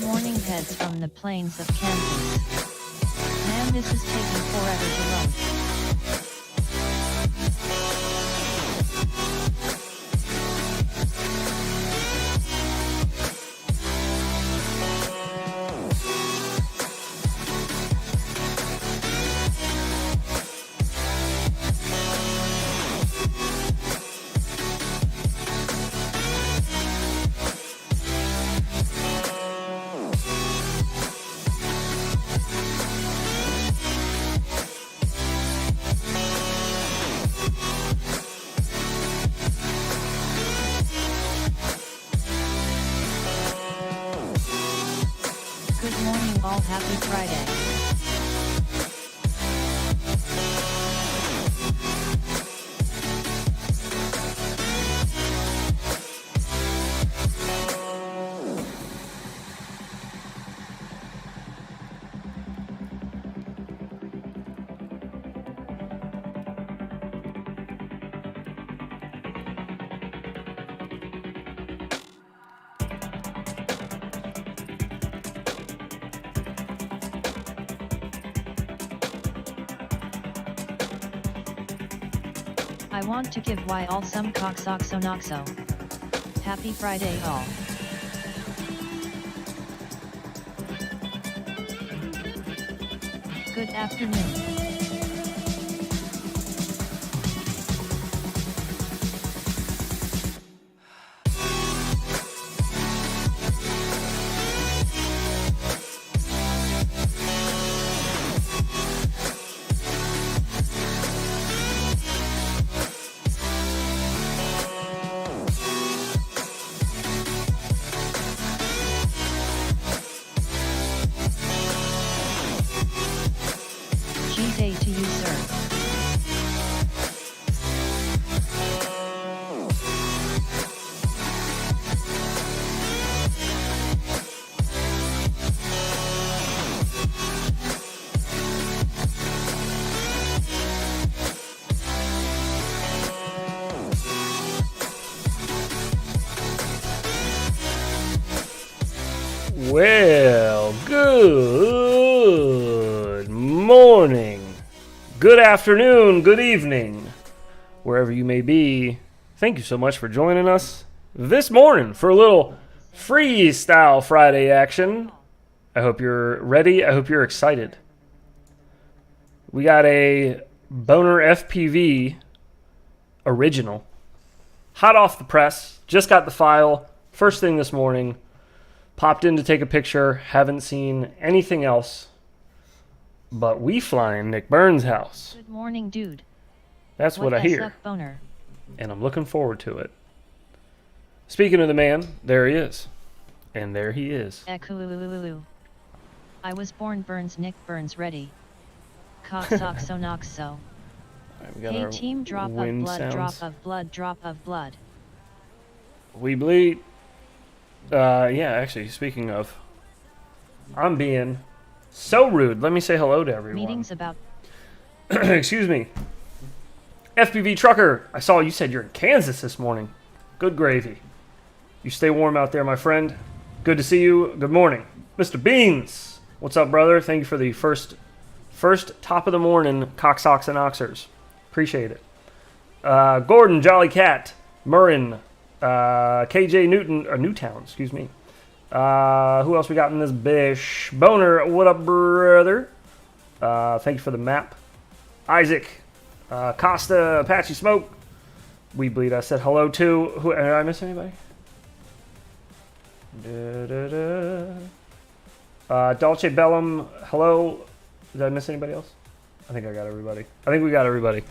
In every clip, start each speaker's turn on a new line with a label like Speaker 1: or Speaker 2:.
Speaker 1: morning, heads from the plains of Kansas. Man, this is taking forever to load. Good morning all, happy Friday. I want to give why all some coxoxonoxo. Happy Friday all. Good afternoon. Day to you, sir.
Speaker 2: Well, good morning, good afternoon, good evening, wherever you may be. Thank you so much for joining us this morning for a little Freestyle Friday action. I hope you're ready. I hope you're excited. We got a Boner FPV original, hot off the press. Just got the file first thing this morning. Popped in to take a picture. Haven't seen anything else. But we flying Nick Burns' house.
Speaker 1: Good morning, dude.
Speaker 2: That's what I hear.
Speaker 1: Up, boner?
Speaker 2: And I'm looking forward to it. Speaking of the man, there he is. And there he is.
Speaker 1: I was born Burns, Nick Burns ready. Coxoxonoxo.
Speaker 2: Right,
Speaker 1: hey team, drop of blood,
Speaker 2: sounds.
Speaker 1: drop of blood, drop of blood.
Speaker 2: We bleed. Yeah, actually, speaking of, I'm being so rude. Let me say hello to everyone.
Speaker 1: Meetings about...
Speaker 2: Excuse me. FPV Trucker, I saw you said you're in Kansas this morning. Good gravy. You stay warm out there, my friend. Good to see you. Good morning. Mr. Beans, what's up, brother? Thank you for the first top of the morning Coxox and Oxers. Appreciate it. Gordon, Jolly Cat, Murrin, KJ Newton, or Newtown, excuse me. Who else we got in this bish? Boner, what up, brother? Thank you for the map. Isaac, Costa, Apache Smoke. We Bleed, I said hello to. Who, did I miss anybody? Dolce Bellum, hello. Did I miss anybody else? I think I got everybody. I think we got everybody.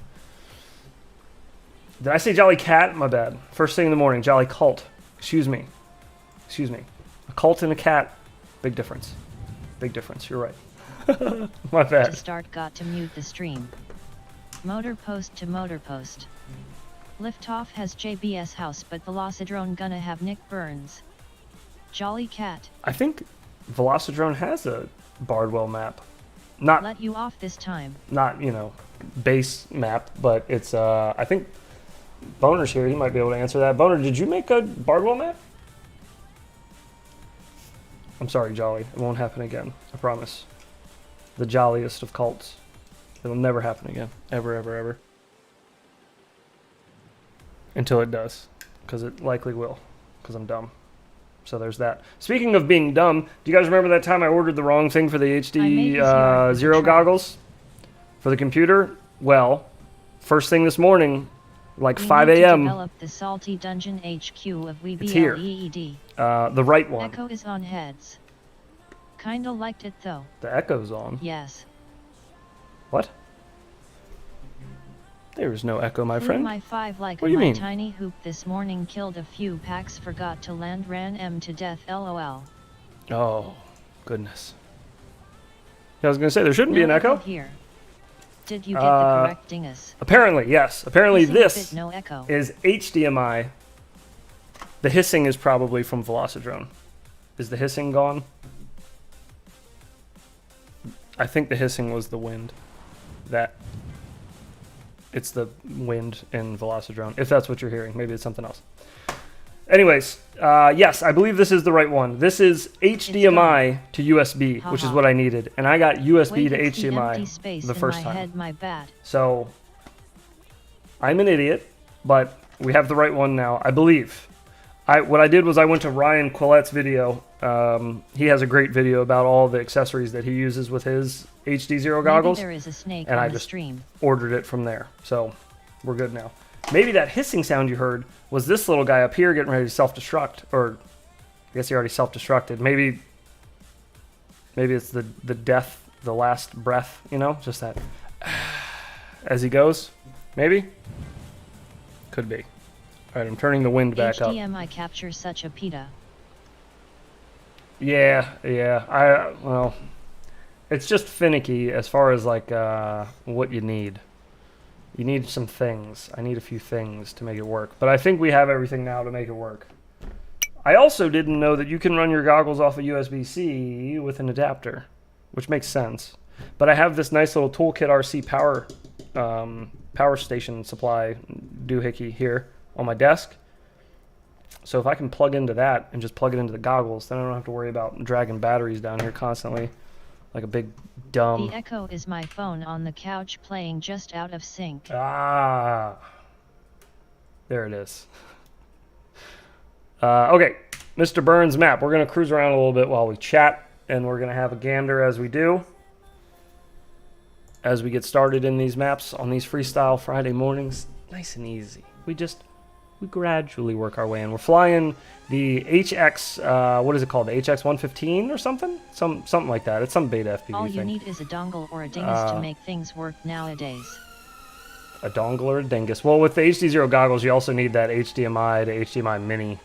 Speaker 2: Did I say Jolly Cat? My bad. First thing in the morning, Jolly Cult. Excuse me. Excuse me. A cult and a cat. Big difference. Big difference. You're right. My bad.
Speaker 1: To start, got to mute the stream. Motor post to motor post. Liftoff has JBS house, but Velocidrone gonna have Nick Burns. Jolly Cat.
Speaker 2: I think Velocidrone has a Bardwell map. Not
Speaker 1: let you off this time.
Speaker 2: Not, you know, base map, but it's I think Boner's here. He might be able to answer that. Boner, did you make a Bardwell map? I'm sorry, Jolly. It won't happen again. I promise. The jolliest of cults. It'll never happen again. Ever, ever, ever. Until it does. Because it likely will. Because I'm dumb. So there's that. Speaking of being dumb, do you guys remember that time I ordered the wrong thing for the HD Zero goggles? For the computer? Well, first thing this morning, like 5 a.m.
Speaker 1: Develop the salty dungeon HQ of
Speaker 2: It's here. The right one.
Speaker 1: Echo is on heads. Kinda liked it though.
Speaker 2: The echo's on.
Speaker 1: Yes.
Speaker 2: What? There's no echo, my
Speaker 1: Flew
Speaker 2: friend.
Speaker 1: My 5 like
Speaker 2: What do you
Speaker 1: my
Speaker 2: mean?
Speaker 1: tiny hoop this morning, killed a few packs, forgot to land, ran M to death, lol.
Speaker 2: Oh, goodness. Yeah, I was gonna say there shouldn't be an echo.
Speaker 1: Here. Did you get the correct dingus?
Speaker 2: Apparently, yes. Apparently
Speaker 1: Hissing a
Speaker 2: this
Speaker 1: bit, no echo.
Speaker 2: is HDMI. The hissing is probably from Velocidrone. Is the hissing gone? I think the hissing was the wind. It's the wind in Velocidrone, if that's what you're hearing. Maybe it's something else. Anyways, yes, I believe this is the right one. This is HDMI to USB, which is what I needed. And I got USB to HDMI the first time.
Speaker 1: Head, my bad.
Speaker 2: So, I'm an idiot, but we have the right one now, I believe. What I did was I went to Ryan Quillette's video. He has a great video about all the accessories that he uses with his HD Zero goggles.
Speaker 1: Maybe there is a snake
Speaker 2: and
Speaker 1: on
Speaker 2: I
Speaker 1: the
Speaker 2: just
Speaker 1: stream.
Speaker 2: ordered it from there. So, we're good now. Maybe that hissing sound you heard was this little guy up here getting ready to self-destruct. Or, I guess he already self-destructed. Maybe it's the death, the last breath, you know? Just that as he goes. Maybe? Could be. Alright, I'm turning the wind back up.
Speaker 1: HDMI captures such a PETA.
Speaker 2: Yeah. Well, it's just finicky as far as like what you need. You need some things. I need a few things to make it work. But I think we have everything now to make it work. I also didn't know that you can run your goggles off a USB-C with an adapter, which makes sense. But I have this nice little Toolkit RC power station supply doohickey here on my desk. So if I can plug into that and just plug it into the goggles, then I don't have to worry about dragging batteries down here constantly like a big dumb...
Speaker 1: The echo is my phone on the couch playing just out of sync.
Speaker 2: Ah. There it is. Okay, Mr. Burns map. We're going to cruise around a little bit while we chat, and we're going to have a gander as we do. As we get started in these maps on these Freestyle Friday mornings. Nice and easy. We gradually work our way in. We're flying the HX, what is it called? The HX 115 or something? Something like that. It's some beta FPV
Speaker 1: All you
Speaker 2: thing.
Speaker 1: need is a dongle or a dingus to make things work nowadays.
Speaker 2: A dongle or a dingus. Well, with the HD Zero goggles, you also need that HDMI to HDMI mini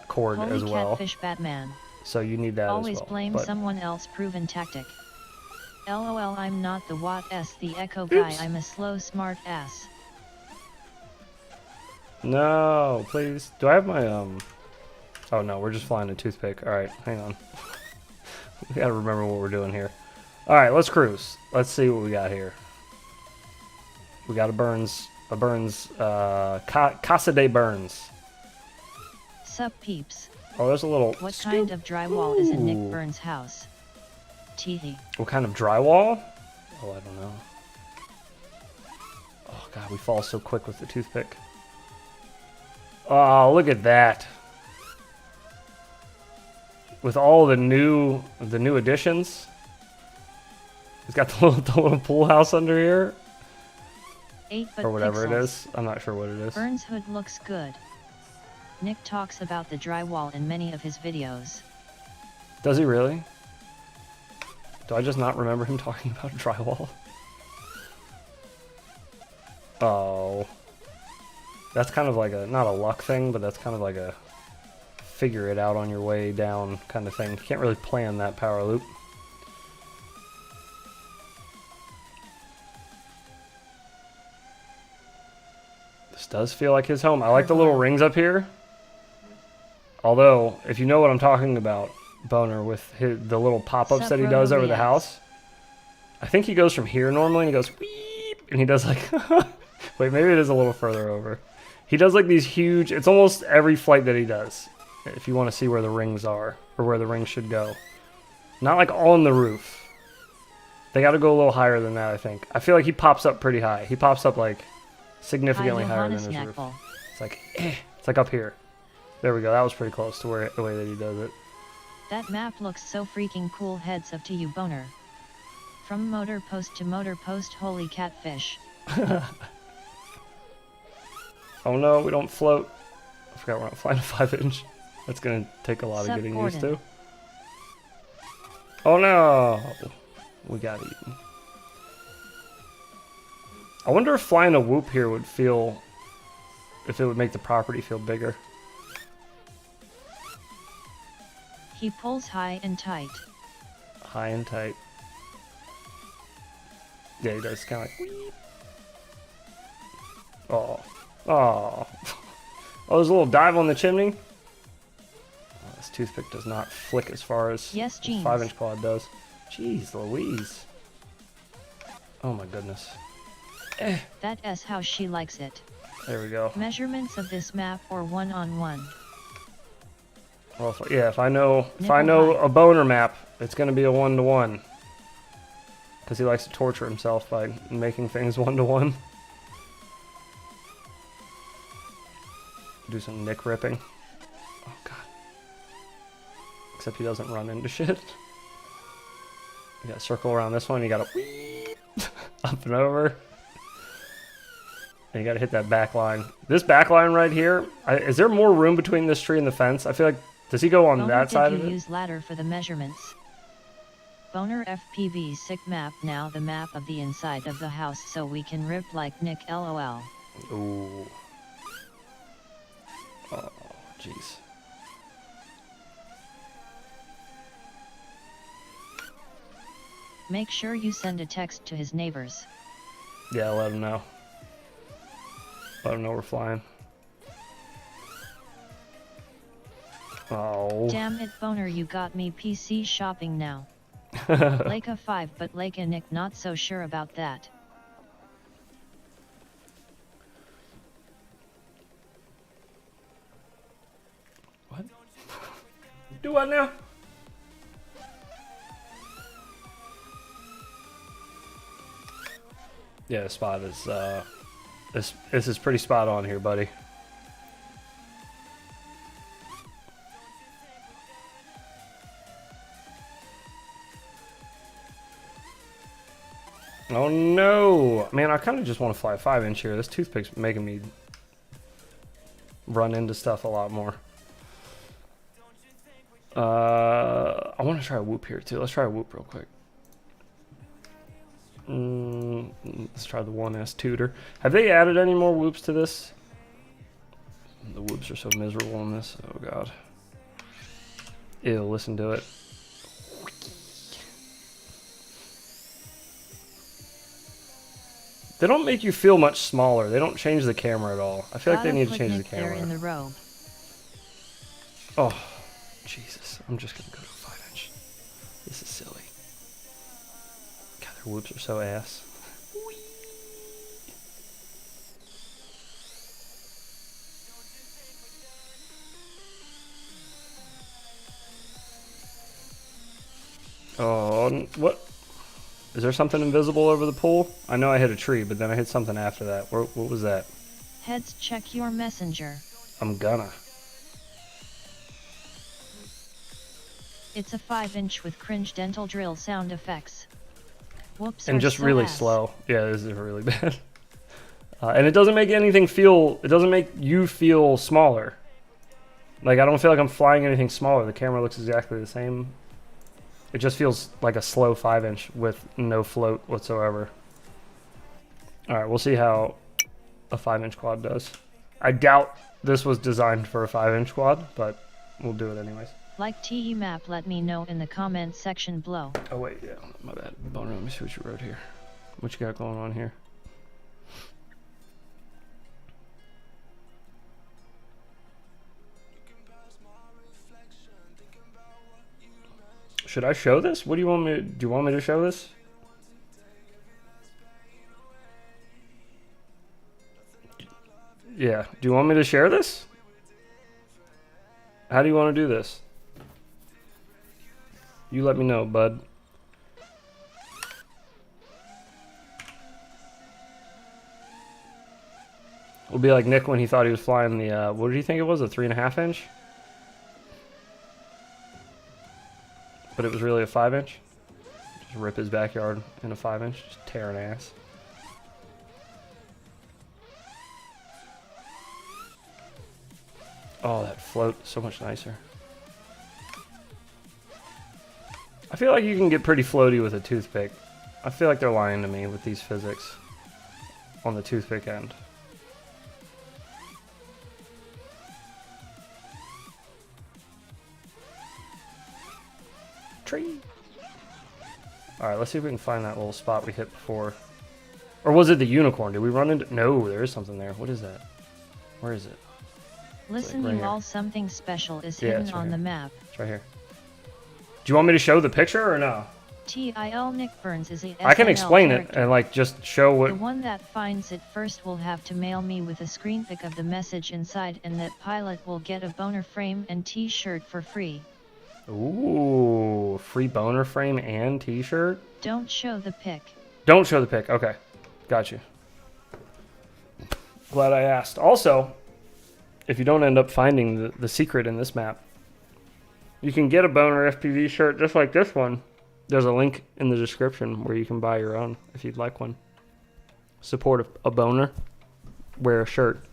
Speaker 2: cord
Speaker 1: Holy
Speaker 2: as well.
Speaker 1: catfish Batman.
Speaker 2: So you need that
Speaker 1: Always
Speaker 2: as well.
Speaker 1: blame
Speaker 2: But
Speaker 1: someone else, proven tactic. LOL, I'm not the what s the echo guy.
Speaker 2: Oops.
Speaker 1: I'm a slow smart ass.
Speaker 2: no, please. Do I have my Oh no, we're just flying a toothpick. All right, hang on. We gotta remember what we're doing here. All right, let's cruise. Let's see what we got here. We got a Burns, Casa de Burns.
Speaker 1: Sup peeps.
Speaker 2: Oh, there's a little.
Speaker 1: What kind of drywall is in Nick Burns' house? Teehee.
Speaker 2: What kind of drywall? Oh, I don't know. Oh god, we fall so quick with the toothpick. Oh, look at that. With all the new additions. He's got the little pool house under here.
Speaker 1: 8-bit
Speaker 2: Or whatever
Speaker 1: pixels.
Speaker 2: it is. I'm not sure what it is.
Speaker 1: Burns' hood looks good. Nick talks about the drywall in many of his videos.
Speaker 2: Does he really? Do I just not remember him talking about drywall? Oh. That's kind of like a, not a luck thing, but that's kind of like a figure it out on your way down kind of thing. You can't really plan that power loop. This does feel like his home. I like the little rings up here. Although, if you know what I'm talking about, Boner, with the little pop-ups that he does over the house. I think he goes from here normally, and he goes, weep, and he does like, wait, maybe it is a little further over. He does like these huge, it's almost every flight that he does. if you want to see where the rings are, or where the rings should go. Not like on the roof. They got to go a little higher than that, I think. I feel like he pops up pretty high. He pops up like significantly higher than his roof. It's like, it's like up here. There we go. That was pretty close to where the way that he does it.
Speaker 1: That map looks so freaking cool. Heads up to you, boner. From motor post to motor post, holy catfish.
Speaker 2: Oh no, we don't float. I forgot we're not flying a 5-inch. That's going to take a lot of getting used to. Oh no! We got eaten. I wonder if flying a whoop here would feel... if it would make the property feel bigger.
Speaker 1: He pulls high and tight.
Speaker 2: High and tight. Yeah, he does kind of like... Oh. Oh. Oh, there's a little dive on the chimney. Oh, this toothpick does not flick as far as the 5-inch quad does. Jeez Louise. Oh my goodness.
Speaker 1: That's how she likes it.
Speaker 2: There we go.
Speaker 1: Measurements of this map or one-on-one.
Speaker 2: Well, if I know a boner map, it's going to be a 1-to-1. Because he likes to torture himself by making things 1-to-1. Do some nick ripping. Oh god. Except he doesn't run into shit. You gotta circle around this one, you gotta up and over. And you gotta hit that back line. This back line right here, is there more room between this tree and the fence? I feel like, does he go on that side of it?
Speaker 1: Did you use ladder for the measurements? Boner FPV sick map. Now the map of the inside of the house so we can rip like Nick LOL.
Speaker 2: Ooh. Oh, jeez.
Speaker 1: Make sure you send a text to his neighbors.
Speaker 2: Yeah, let him know. Let him know we're flying. Oh.
Speaker 1: Damn it, Boner, you got me PC shopping now. Leica 5, but Leica Nick not so sure about that.
Speaker 2: What? Do what now? Yeah, the spot is this is pretty spot on here, buddy. Oh no! Man, I kind of just want to fly a 5-inch here. This toothpick's making me run into stuff a lot more. I want to try a whoop here too. Let's try a whoop real quick. Let's try the 1S tutor. Have they added any more whoops to this? The whoops are so miserable in this. Oh god. Ew, listen to it. They don't make you feel much smaller. They don't change the camera at all. I feel like they need to change the camera.
Speaker 1: In the robe.
Speaker 2: Oh, Jesus. I'm just going to go to a 5-inch. This is silly. God, their whoops are so ass. Oh, what? Is there something invisible over the pool? I know I hit a tree, but then I hit something after that. What was that?
Speaker 1: Heads, check your messenger.
Speaker 2: I'm gonna.
Speaker 1: It's a 5-inch with cringe dental drill sound effects. Whoops.
Speaker 2: And just so really slow. Yeah, this is really bad. And it doesn't make anything feel, it doesn't make you feel smaller. Like, I don't feel like I'm flying anything smaller. The camera looks exactly the same. It just feels like a slow 5-inch with no float whatsoever. Alright, we'll see how a 5-inch quad does. I doubt this was designed for a 5-inch quad, but we'll do it anyways.
Speaker 1: Like TE map, let me know in the comments section below.
Speaker 2: Oh wait, yeah, my bad. Boner, let me see what you wrote here. What you got going on here? Should I show this? What do you want me to, do you want me to show this? Yeah, do you want me to share this? How do you want to do this? You let me know, bud. We'll be like Nick when he thought he was flying the, what did he think it was? A 3.5 inch? But it was really a 5 inch. Just rip his backyard in a 5 inch, just tearing ass. Oh, that float is so much nicer. I feel like you can get pretty floaty with a toothpick. I feel like they're lying to me with these physics on the toothpick end. Tree. Alright, let's see if we can find that little spot we hit before. Or was it the unicorn? Did we run into... No, there is something there. What is that? Where is it?
Speaker 1: Listen,
Speaker 2: like right
Speaker 1: you
Speaker 2: here.
Speaker 1: all, something special is
Speaker 2: Yeah,
Speaker 1: hidden
Speaker 2: it's right
Speaker 1: on the
Speaker 2: here.
Speaker 1: map.
Speaker 2: It's right here. Do you want me to show the picture or no?
Speaker 1: TIL Nick Burns is a
Speaker 2: I can
Speaker 1: SNL
Speaker 2: explain it
Speaker 1: character.
Speaker 2: and like just show what...
Speaker 1: The one that finds it first will have to mail me with a screen pic of the message inside, and that pilot will get a boner frame and t-shirt for free.
Speaker 2: Ooh, free boner frame and t-shirt?
Speaker 1: Don't show the pic.
Speaker 2: Don't show the pic. Okay, got you. Glad I asked. Also, if you don't end up finding the secret in this map, you can get a boner FPV shirt just like this one. There's a link in the description where you can buy your own if you'd like one. Support a boner. Wear a shirt.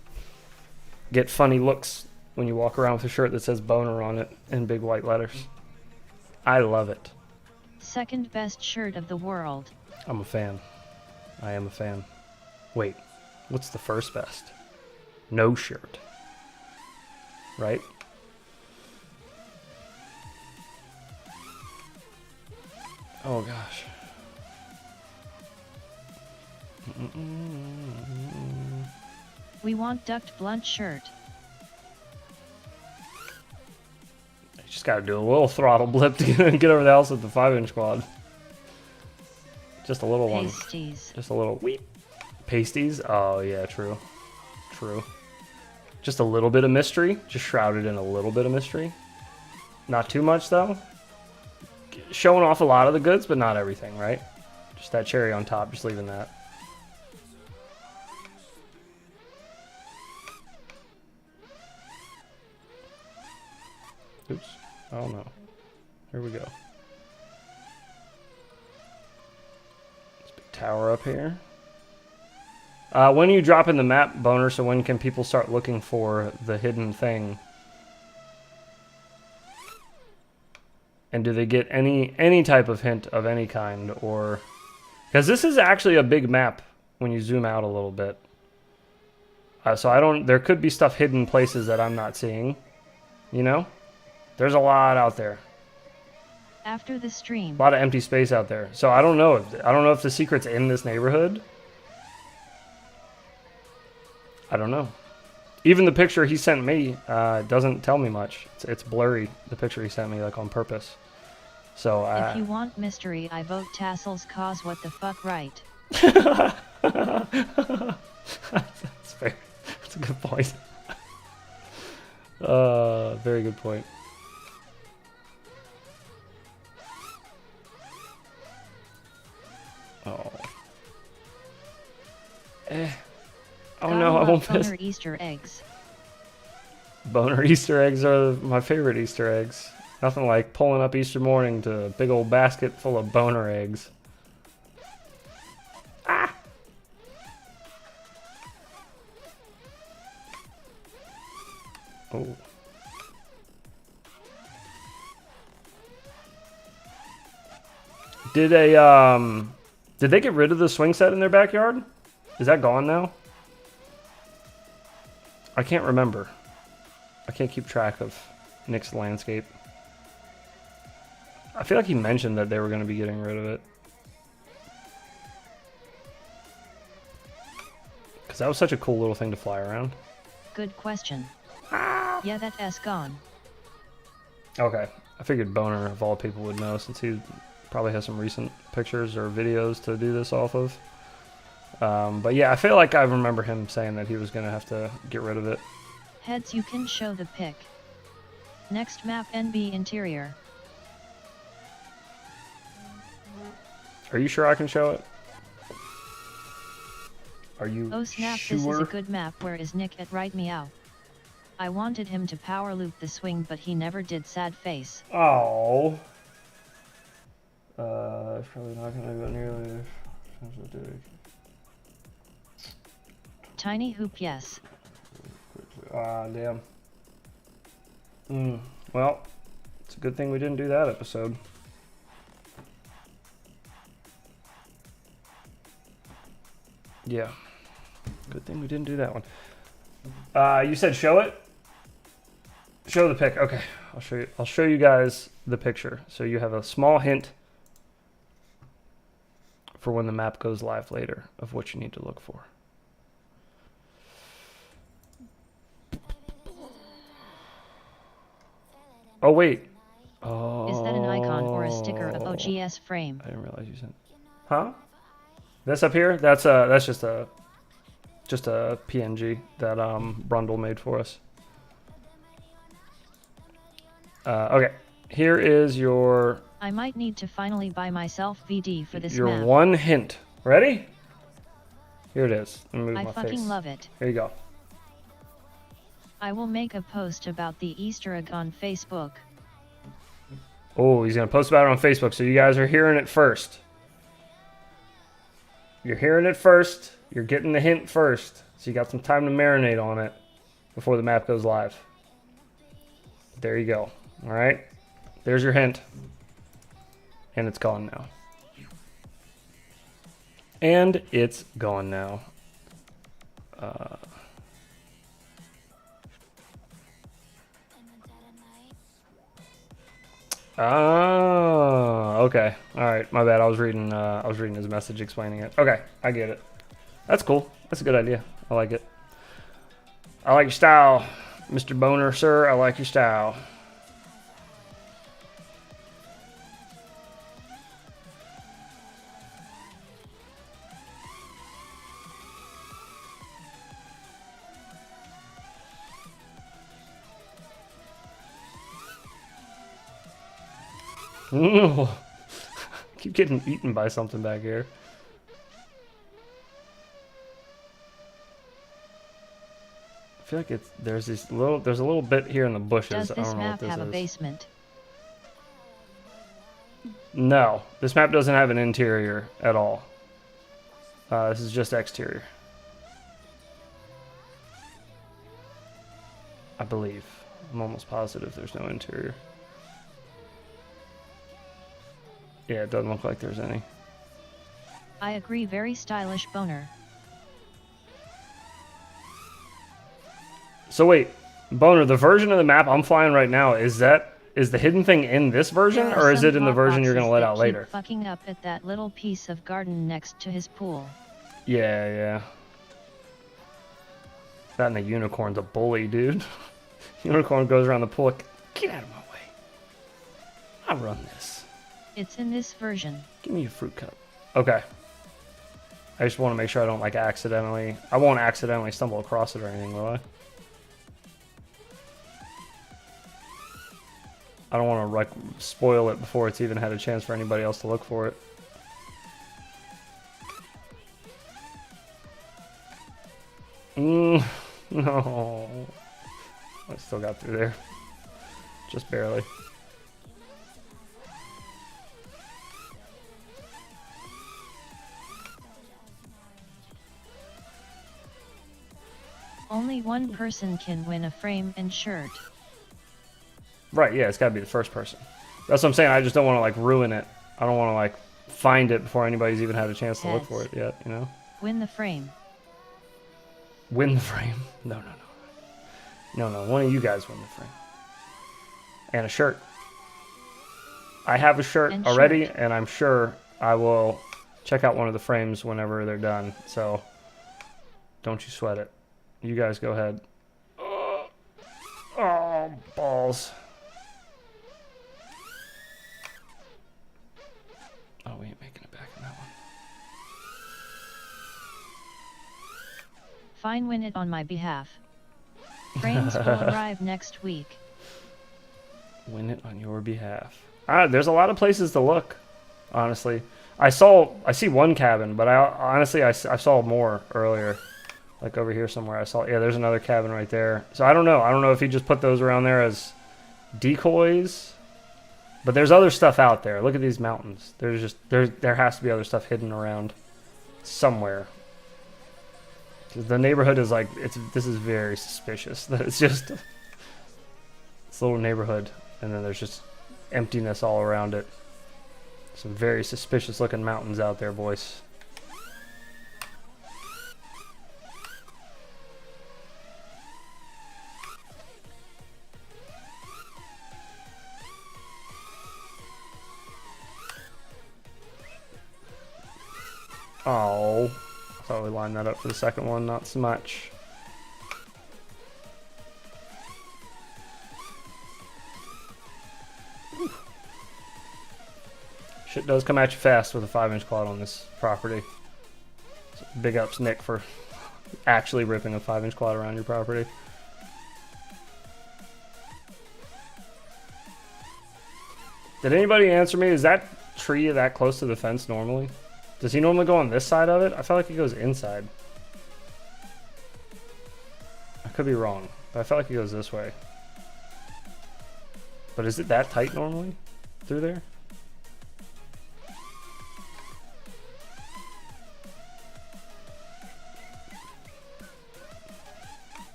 Speaker 2: Get funny looks when you walk around with a shirt that says boner on it in big white letters. I love it.
Speaker 1: Second best shirt of the world.
Speaker 2: I'm a fan. I am a fan. Wait, what's the first best? No shirt. Right? Oh gosh.
Speaker 1: We want ducked blunt shirt.
Speaker 2: You just gotta do a little throttle blip to get over the house with the 5-inch quad. Just a little one.
Speaker 1: Pasties.
Speaker 2: Just a little weep. Pasties? Oh yeah, true. True. Just a little bit of mystery. Just shrouded in a little bit of mystery. Not too much though. Showing off a lot of the goods, but not everything, right? Just that cherry on top, just leaving that. Oops. Oh no. Here we go. This big tower up here. When are you dropping the map, Boner? So when can people start looking for the hidden thing? And do they get any type of hint of any kind, or because this is actually a big map when you zoom out a little bit. So I don't. There could be stuff hidden places that I'm not seeing. You know, there's a lot out there.
Speaker 1: After the stream.
Speaker 2: A lot of empty space out there. So I don't know if the secret's in this neighborhood. I don't know. Even the picture he sent me doesn't tell me much. It's blurry. The picture he sent me, like on purpose. So
Speaker 1: if you want mystery, I vote tassels cause what the fuck right.
Speaker 2: That's fair. That's a good point. Very good point. Oh. Oh no, I won't miss.
Speaker 1: Boner Easter eggs.
Speaker 2: Boner Easter eggs are my favorite Easter eggs. Nothing like pulling up Easter morning to a big old basket full of boner eggs. Ah! Oh. Did they get rid of the swing set in their backyard? Is that gone now? I can't remember. I can't keep track of Nick's landscape. I feel like he mentioned that they were going to be getting rid of it. Because that was such a cool little thing to fly around.
Speaker 1: Good question. Yeah, that S gone.
Speaker 2: Okay. I figured Boner, of all people, would know since he probably has some recent pictures or videos to do this off of. But yeah, I feel like I remember him saying that he was going to have to get rid of it.
Speaker 1: Heads, you can show the pic. Next map NB interior.
Speaker 2: Are you sure I can show it? Are you
Speaker 1: Oh snap,
Speaker 2: sure?
Speaker 1: this is a good map. Where is Nick at right meow? I wanted him to power loop the swing but he never did, sad face.
Speaker 2: Oh. It's probably not gonna go nearly.
Speaker 1: Tiny hoop, yes.
Speaker 2: Ah, damn. Well, it's a good thing we didn't do that episode. Yeah. Good thing we didn't do that one. You said show it? Show the pic. Okay. I'll show you guys the picture so you have a small hint for when the map goes live later of what you need to look for. Oh wait. Oh.
Speaker 1: Is that an icon or a sticker of OGS frame?
Speaker 2: I didn't realize you sent. Huh? This up here? That's just a PNG that Brundle made for us. Okay. Here is your.
Speaker 1: I might need to finally buy myself VD for this
Speaker 2: your
Speaker 1: map.
Speaker 2: one hint. Ready? Here it is. Let me move
Speaker 1: I
Speaker 2: my
Speaker 1: fucking
Speaker 2: face.
Speaker 1: love it.
Speaker 2: Here you go.
Speaker 1: I will make a post about the Easter egg on Facebook.
Speaker 2: Oh, he's gonna post about it on Facebook, so you guys are hearing it first. You're hearing it first. You're getting the hint first, so you got some time to marinate on it before the map goes live. There you go. All right. There's your hint. And it's gone now. And it's gone now. Oh, okay. All right. My bad. I was reading his message explaining it. Okay, I get it. That's cool. That's a good idea. I like it. I like your style, Mr. Boner, sir. I like your style. Keep getting eaten by something back here. I feel like there's a little bit here in the bushes.
Speaker 1: Does
Speaker 2: I
Speaker 1: this
Speaker 2: don't know what
Speaker 1: map
Speaker 2: this
Speaker 1: have a
Speaker 2: is.
Speaker 1: basement?
Speaker 2: No, this map doesn't have an interior at all. This is just exterior. I believe. I'm almost positive there's no interior. Yeah, it doesn't look like there's any.
Speaker 1: I agree, very stylish boner.
Speaker 2: So wait, Boner, the version of the map I'm flying right now, is the hidden thing in this version,
Speaker 1: There are
Speaker 2: or is
Speaker 1: some
Speaker 2: it in the version you're going to let
Speaker 1: hotboxes
Speaker 2: out
Speaker 1: that
Speaker 2: later?
Speaker 1: keep fucking up at that little piece of garden next to his pool.
Speaker 2: Yeah. That and the unicorn's a bully, dude. Unicorn goes around the pool like, get out of my way. I run this.
Speaker 1: It's in this version.
Speaker 2: Give me a fruit cup. Okay. I just want to make sure I don't like accidentally. I won't accidentally stumble across it or anything, will I? I don't want to like spoil it before it's even had a chance for anybody else to look for it. No. I still got through there. Just barely.
Speaker 1: Only one person can win a frame and shirt.
Speaker 2: Right, yeah, it's got to be the first person. That's what I'm saying. I just don't want to like ruin it. I don't want to like find it before anybody's even had a chance to look for it yet, you know?
Speaker 1: Win the frame.
Speaker 2: Win the frame? No. No, one of you guys win the frame. And a shirt. I have a shirt
Speaker 1: And
Speaker 2: already,
Speaker 1: shirt.
Speaker 2: and I'm sure I will check out one of the frames whenever they're done. So don't you sweat it. You guys go ahead. Oh, balls. Oh, we ain't making it back in that one.
Speaker 1: Fine, win it on my behalf. Frames will arrive next week.
Speaker 2: Win it on your behalf. There's a lot of places to look, honestly. I see one cabin, but honestly I saw more earlier. Like over here somewhere I saw, yeah, there's another cabin right there. So I don't know. I don't know if he just put those around there as decoys. But there's other stuff out there. Look at these mountains. There has to be other stuff hidden around somewhere. The neighborhood is like, this is very suspicious. That it's just this little neighborhood, and then there's just emptiness all around it. Some very suspicious looking mountains out there, boys. Oh, I thought we lined that up for the second one, not so much. Shit does come at you fast with a 5-inch quad on this property. So big ups, Nick, for actually ripping a 5-inch quad around your property. Did anybody answer me? Is that tree that close to the fence normally? Does he normally go on this side of it? I feel like he goes inside. I could be wrong, but I feel like he goes this way. But is it that tight normally through there?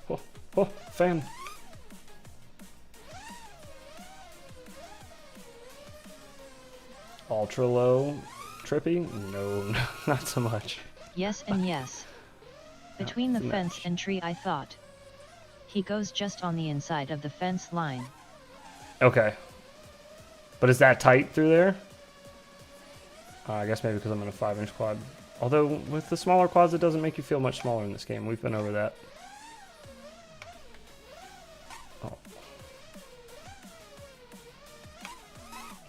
Speaker 2: Oh, oh, fan. Ultra low. Trippy? No, not so much.
Speaker 1: Yes and yes. Between the fence and tree, I thought. He goes just on the inside of the fence line.
Speaker 2: Okay. But is that tight through there? I guess maybe because I'm in a 5-inch quad. Although, with the smaller quads, it doesn't make you feel much smaller in this game. We've been over that. Oh.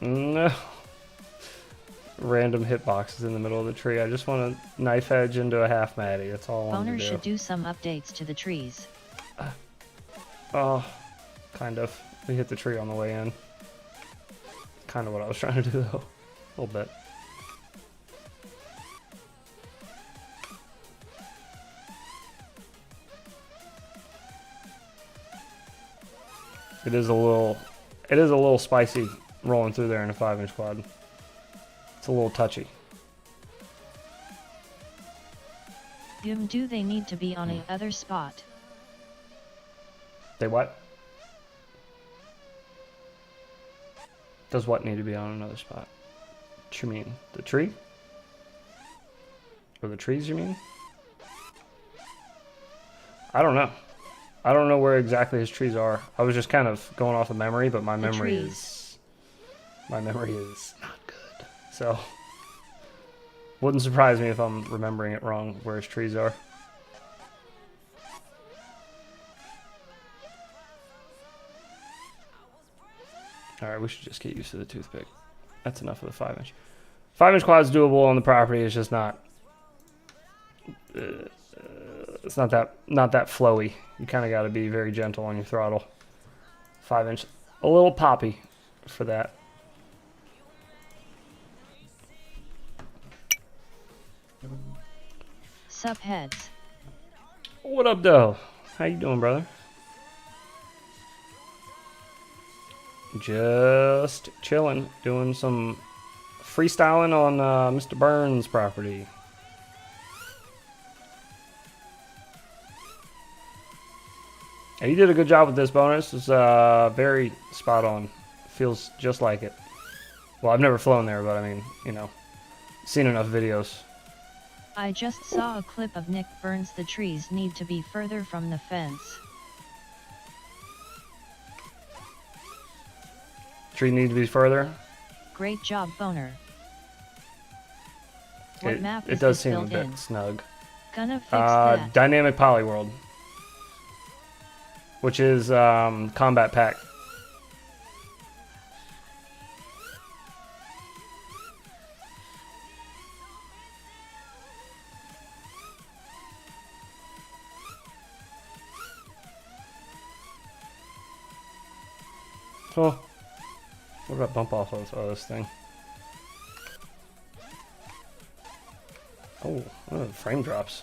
Speaker 2: No. Random hitboxes in the middle of the tree. I just want to knife edge into a half matty. That's all I want to do.
Speaker 1: Boner should do some updates to the trees.
Speaker 2: Oh, kind of. We hit the tree on the way in. Kind of what I was trying to do, though. A little bit. It is a little spicy rolling through there in a 5-inch quad. It's a little touchy.
Speaker 1: Do they need to be on another spot?
Speaker 2: They what? Does what need to be on another spot? What you mean? The tree? Or the trees, you mean? I don't know. I don't know where exactly his trees are. I was just kind of going off of memory, but my memory is not good. So wouldn't surprise me if I'm remembering it wrong where his trees are. Alright, we should just get used to the toothpick. That's enough of the 5-inch. 5-inch quad's doable on the property. It's just not. It's not that flowy. You kind of got to be very gentle on your throttle. 5-inch, a little poppy for that.
Speaker 1: Sup heads.
Speaker 2: What up, though? How you doing, brother? Just chilling, doing some freestyling on Mr. Burns' property. And you did a good job with this bonus. It's very spot on. Feels just like it. Well, I've never flown there, but I mean, you know, seen enough videos.
Speaker 1: I just saw a clip of Nick Burns. The trees need to be further from the fence.
Speaker 2: Tree need to be further.
Speaker 1: Great job, Boner. What map is
Speaker 2: it does
Speaker 1: this
Speaker 2: seem a
Speaker 1: built
Speaker 2: bit
Speaker 1: in?
Speaker 2: snug.
Speaker 1: Gonna fix that.
Speaker 2: Dynamic Polyworld, which is Combat Pack. Oh, did I bump off of this thing? Oh, frame drops.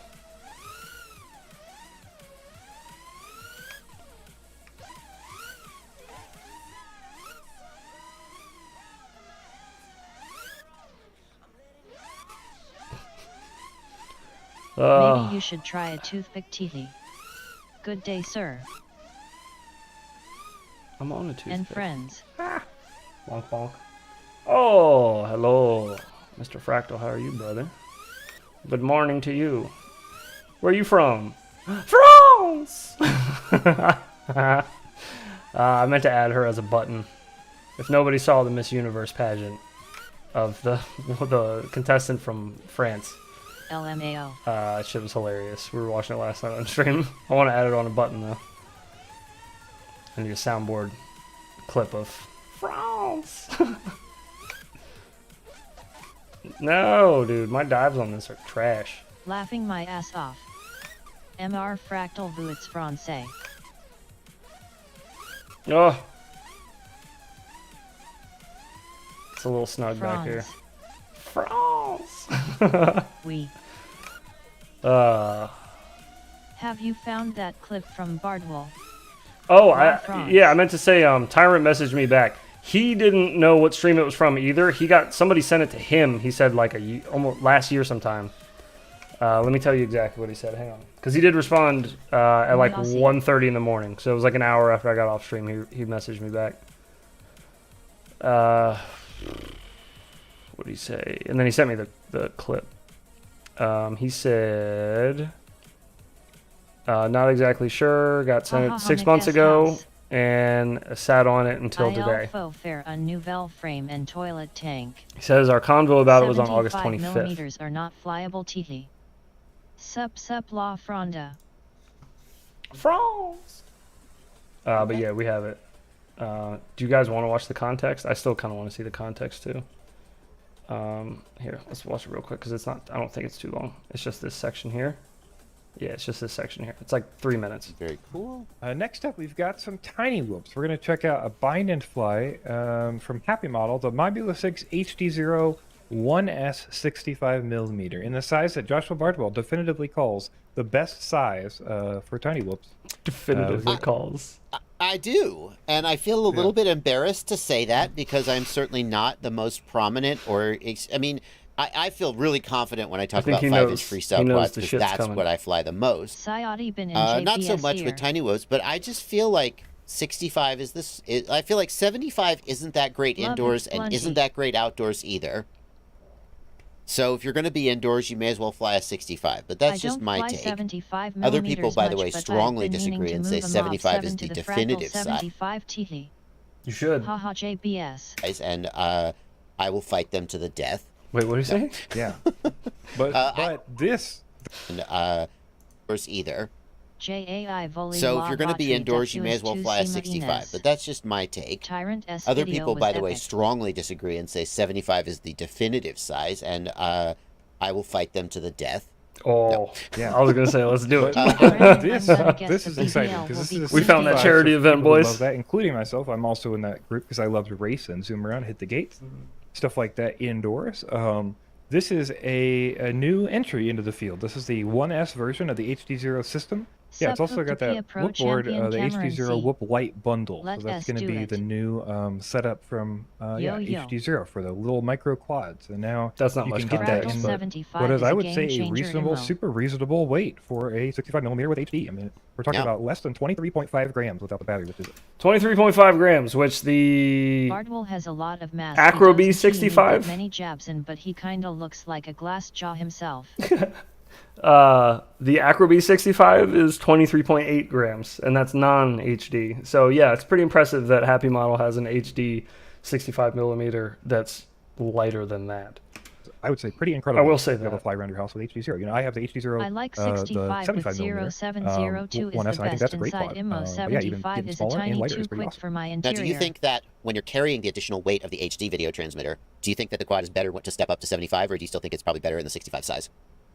Speaker 1: Maybe you should try a toothpick teethy. Good day, sir.
Speaker 2: I'm on a toothpick.
Speaker 1: And friends.
Speaker 2: Bonk bonk. Oh, hello. Mr. Fractal, how are you, brother? Good morning to you. Where are you from? France! I meant to add her as a button. If nobody saw the Miss Universe pageant of the contestant from France.
Speaker 1: LMAO.
Speaker 2: Shit was hilarious. We were watching it last night on stream. I want to add it on a button, though. I need a soundboard clip of France. No, dude, my dives on this are trash.
Speaker 1: Laughing my ass off. MR Fractal vous êtes français.
Speaker 2: Oh. It's a little snug back here. France.
Speaker 1: Oui. Have you found that clip from Bardwell?
Speaker 2: Oh, yeah, I meant to say, Tyrant messaged me back. He didn't know what stream it was from either. Somebody sent it to him. He said like almost last year sometime. Let me tell you exactly what he said. Hang on, because he did respond at like 1:30 in the morning. So it was like an hour after I got off stream. He messaged me back. What did he say? And then he sent me the clip. He said, not exactly sure. Got sent it 6 months ago. And sat on it until today.
Speaker 1: A nouvelle frame and toilet tank.
Speaker 2: He says our convo about it was on August 25th.
Speaker 1: 75mm are not flyable TT. Sup la fronda.
Speaker 2: France. But yeah, we have it. Do you guys want to watch the context? I still kind of want to see the context too. Here, let's watch it real quick because it's not. I don't think it's too long. It's just this section here. Yeah, it's just this section here. It's like 3 minutes.
Speaker 3: Very cool.
Speaker 4: Next up, we've got some tiny whoops. We're going to check out a bind and fly from Happy Model, the Mobula 6 HD0 1S 65mm, in the size that Joshua Bardwell definitively calls the best size for tiny whoops.
Speaker 2: Definitively calls.
Speaker 3: I do, and I feel a little bit embarrassed to say that because I'm certainly not the most prominent I mean, I feel really confident when I talk about 5-inch freestyle quads because that's what I fly the most. Not so much with tiny whoops, but I just feel like 65 is this. I feel like 75 isn't that great indoors and isn't that great outdoors either. So if you're going to be indoors, you may as well fly a 65. But that's just my take. Other people, by the way, strongly disagree and say 75 is the definitive size.
Speaker 2: You should.
Speaker 1: Haha, JBS.
Speaker 3: And I will fight them to the death.
Speaker 2: Wait, what are you saying?
Speaker 4: Yeah. But this...
Speaker 3: Course either. So
Speaker 1: if
Speaker 3: if you're going to be indoors, you may as well fly a 65. But that's just my take. Other people, by the way, strongly disagree and say 75 is the definitive size, and I will fight them to the death.
Speaker 2: Oh, no. Yeah. I was going to say, let's do it.
Speaker 4: This is exciting because
Speaker 2: we found that charity event, boys.
Speaker 4: Love that, including myself. I'm also in that group because I love to race and zoom around, hit the gates, stuff like that indoors. This is a new entry into the field. This is the 1S version of the HD0 system. Yeah, it's also got that whoop board, the HD0 Whoop Light bundle. So that's going to be the new setup from HD0 for the little micro quads. And now
Speaker 2: that's not
Speaker 4: you
Speaker 2: much
Speaker 4: can get that in what is, I would say, a reasonable, super reasonable weight for a 65mm with HD. I mean, we're talking about less than 23.5 grams without the battery, which is
Speaker 2: 23.5 grams, which the
Speaker 1: Bardwell has a lot of mass.
Speaker 2: Acro B65.
Speaker 1: Many jabs in, but he kind of looks like a glass jaw himself.
Speaker 2: The Acro B65 is 23.8 grams, and that's non-HD. So yeah, it's pretty impressive that Happy Model has an HD 65mm that's lighter than that.
Speaker 4: I would say pretty incredible.
Speaker 2: I will say that.
Speaker 4: To be able to fly around your house with HD0. You know, I have the HD0.
Speaker 1: I like 65 with 0702 is the best inside IMO. 75 is a tiny too quick for my interior.
Speaker 3: Now, do you think that when you're carrying the additional weight of the HD video transmitter, do you think that the quad is better to step up to 75, or do you still think it's probably better in the 65 size?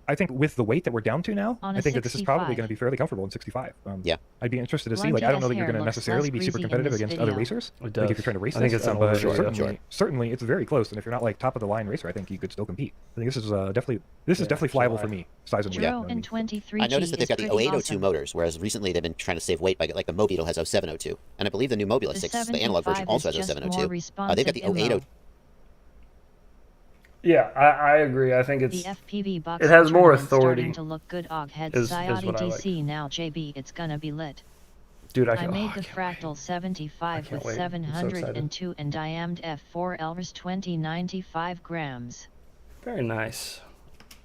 Speaker 4: I think with the weight that we're down to now, I think that this is probably going to be fairly comfortable in 65.
Speaker 3: Yeah.
Speaker 4: I'd be interested to see. Like, I don't know that you're going to necessarily be super competitive against other racers.
Speaker 2: It does.
Speaker 4: Like, if you're trying to race
Speaker 2: I think it's an older
Speaker 4: but certainly it's very close. And if you're not like top of the line racer, I think you could still compete. I think this is definitely flyable for me. Size and weight.
Speaker 3: Yeah. I noticed that they've got the 0802 motors, whereas recently they've been trying to save weight by like the Mobeetle has 0702, and I believe the new Mobile 6, the analog version, also has 0702. They've got the 0802.
Speaker 2: Yeah, I agree. I think it's
Speaker 1: the FPV box
Speaker 2: it has more authority.
Speaker 1: Starting to look good. Oghead
Speaker 2: Is
Speaker 1: Society
Speaker 2: what I
Speaker 1: DC
Speaker 2: like.
Speaker 1: now, JB. It's gonna be lit.
Speaker 2: Dude,
Speaker 1: I made the Fractal 75 with 702 and diamed F4 Elvers 2095 grams.
Speaker 2: Very nice.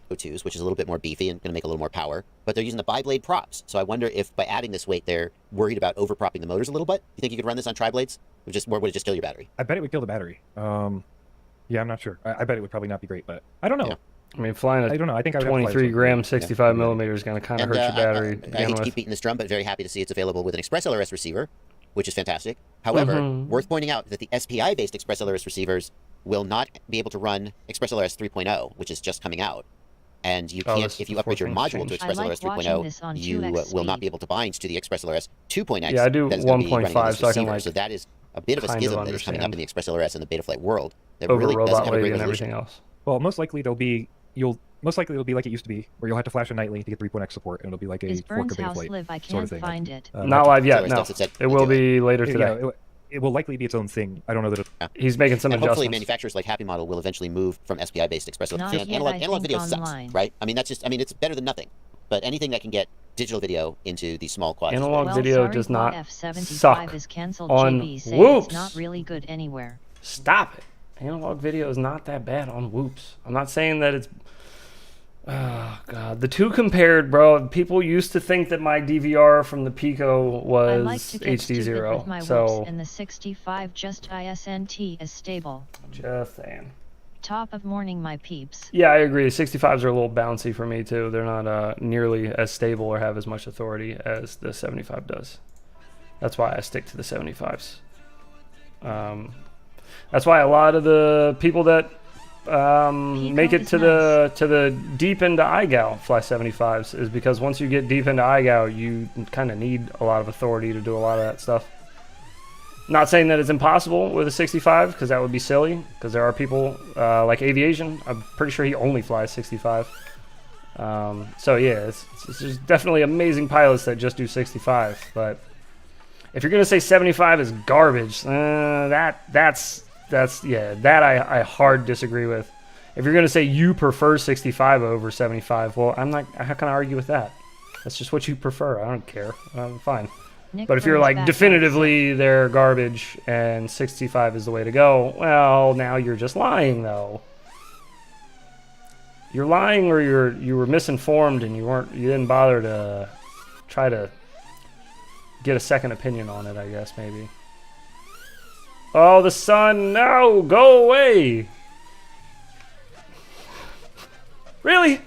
Speaker 3: 02s, which is a little bit more beefy and going to make a little more power, but they're using the bi-blade props. So I wonder if by adding this weight, they're worried about over-propping the motors a little bit. You think you could run this on tri-blades? Or would it just kill your battery?
Speaker 4: I bet it would kill the battery. Yeah, I'm not sure. I bet it would probably not be great, but I don't know.
Speaker 3: Yeah.
Speaker 2: I mean, flying a
Speaker 4: I don't know. I think I would
Speaker 2: 23 gram 65 millimeter is going to kind of hurt your battery.
Speaker 3: I hate to keep beating this drum, but very happy to see it's available with an Express LRS receiver, which is fantastic. However, worth pointing out that the SPI-based Express LRS receivers will not be able to run Express LRS 3.0, which is just coming out. And you can't, if you upgrade your module to Express LRS 3.0, you will not be able to bind to the Express LRS 2.x.
Speaker 2: Yeah, I do 1.5, so I can like.
Speaker 3: So that is a bit of a schism that is coming up in the Express LRS and the Betaflight world. That
Speaker 2: over
Speaker 3: really doesn't have a great
Speaker 2: and
Speaker 3: resolution.
Speaker 2: everything else.
Speaker 4: Well, most likely it'll be like it used to be, where you'll have to flash a nightly to get 3.x support, and it'll be like a fork of Betaflight sort of thing.
Speaker 1: Find it.
Speaker 2: Not live yet. No, it will be later today.
Speaker 4: Yeah, it will likely be its own thing. I don't know that
Speaker 2: he's making some adjustments.
Speaker 3: Hopefully, manufacturers like Happy Model will eventually move from SPI-based Express analog video sucks, right? I mean, it's better than nothing. But anything that can get digital video into these small quads.
Speaker 2: Analog video does not
Speaker 1: F75
Speaker 2: suck
Speaker 1: is canceled.
Speaker 2: on
Speaker 1: Whoops. It's not really good anywhere.
Speaker 2: Stop it. Analog video is not that bad on Whoops. I'm not saying that it's. Oh god, the two compared, bro. People used to think that my DVR from the Pico was HD0.
Speaker 1: With my
Speaker 2: so
Speaker 1: and the 65 just ISNT is stable.
Speaker 2: Just saying.
Speaker 1: Top of morning, my peeps.
Speaker 2: Yeah, I agree. 65s are a little bouncy for me too. They're not nearly as stable or have as much authority as the 75 does. That's why I stick to the 75s. That's why a lot of the people that make it to the deep into iGal fly 75s is because once you get deep into iGal, you kind of need a lot of authority to do a lot of that stuff. Not saying that it's impossible with a 65, because that would be silly, because there are people like Aviation. I'm pretty sure he only flies 65. So yeah, there's definitely amazing pilots that just do 65, but if you're gonna say 75 is garbage, that's that I hard disagree with. If you're gonna say you prefer 65 over 75, well, I'm not. How can I argue with that? That's just what you prefer. I don't care. I'm fine. But if you're like definitively they're garbage and 65 is the way to go, well, now you're just lying though. You're lying, or you were misinformed and you didn't bother to try to get a second opinion on it, I guess, maybe. Oh, the sun, no, go away. Really?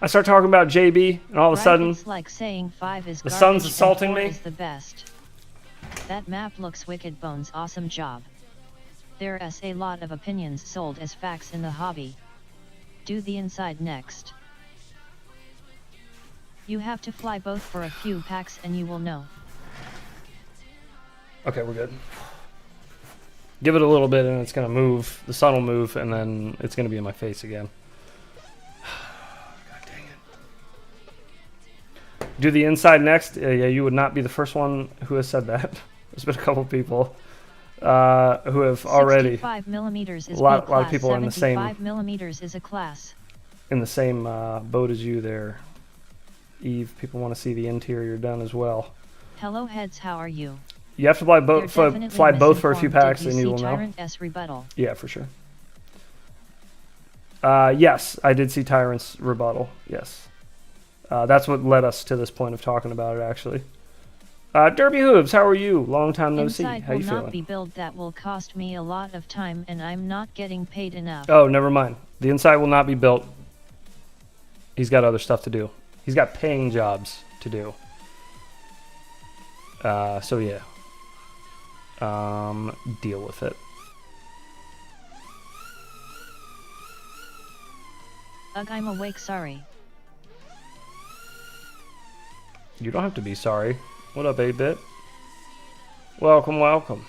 Speaker 2: I start talking about JB, and all of a sudden,
Speaker 1: it's like saying 5 is
Speaker 2: the sun's assaulting me.
Speaker 1: Is the best. That map looks wicked. Bones, awesome job. There's a lot of opinions sold as facts in the hobby. Do the inside next. You have to fly both for a few packs and you will know.
Speaker 2: Okay, we're good. Give it a little bit and it's going to move. The sun will move and then it's going to be in my face again. God dang it. Do the inside next? Yeah, you would not be the first one who has said that. There's been a couple people who have already.
Speaker 1: 65 millimeters is
Speaker 2: a lot of people are in the same.
Speaker 1: 75 millimeters is a class.
Speaker 2: In the same boat as you there, Eve. People want to see the interior done as well.
Speaker 1: Hello heads, how are you?
Speaker 2: You have to fly both for a few packs, and you will know.
Speaker 1: Tyrant S rebuttal?
Speaker 2: Yeah, for sure. Yes, I did see Tyrant's rebuttal. Yes, that's what led us to this point of talking about it, actually. Derby Hooves, how are you? Long time no see. How you feeling?
Speaker 1: Inside will not be built. That will cost me a lot of time, and I'm not getting paid enough.
Speaker 2: Oh, never mind. The inside will not be built. He's got other stuff to do. He's got paying jobs to do. So yeah. Deal with it.
Speaker 1: Ugh, I'm awake, sorry.
Speaker 2: You don't have to be sorry. What up, 8-Bit? Welcome, welcome.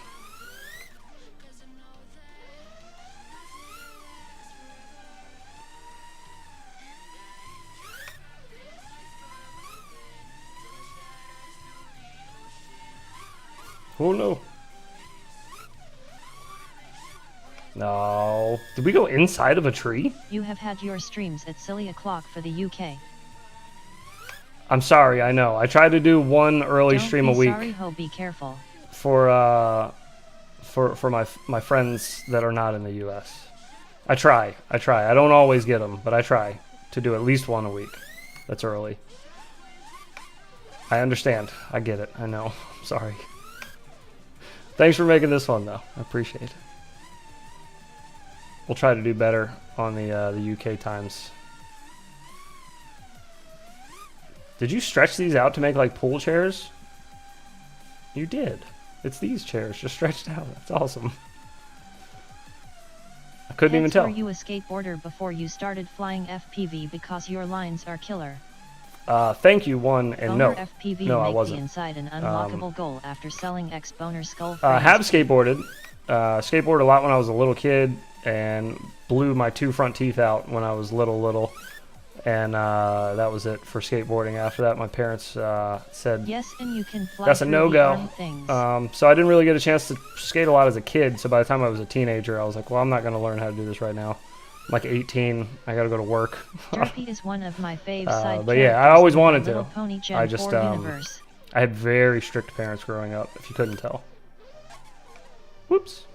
Speaker 2: Oh no. No. Did we go inside of a tree?
Speaker 1: You have had your streams at silly o'clock for the UK.
Speaker 2: I'm sorry, I know. I tried to do one early
Speaker 1: Don't
Speaker 2: stream
Speaker 1: be
Speaker 2: a week.
Speaker 1: Sorry, ho, be careful.
Speaker 2: For my friends that are not in the US. I try. I don't always get them, but I try to do at least one a week. That's early. I understand. I get it. I know. I'm sorry. Thanks for making this one, though. I appreciate it. We'll try to do better on the UK times. Did you stretch these out to make like pool chairs? You did. It's these chairs just stretched out. That's awesome. I couldn't even tell.
Speaker 1: Were you a skateboarder before you started flying FPV because your lines are killer?
Speaker 2: Thank you, one, and no.
Speaker 1: FPV
Speaker 2: no, I
Speaker 1: make
Speaker 2: wasn't.
Speaker 1: The inside an unlockable goal after selling X-Boner skull
Speaker 2: have skateboarded. Skateboarded a lot when I was a little kid and blew my 2 front teeth out when I was little. And that was it for skateboarding. After that, my parents said,
Speaker 1: yes, and you can fly
Speaker 2: that's a no-go. So I didn't really get a chance to skate a lot as a kid. So by the time I was a teenager, I was like, well, I'm not going to learn how to do this right now. I'm like 18. I got to go to work.
Speaker 1: Derpy is one of my fave side
Speaker 2: but yeah, I always wanted to.
Speaker 1: Pony Gen
Speaker 2: I just, I had very strict parents growing up, if you couldn't tell. Whoops.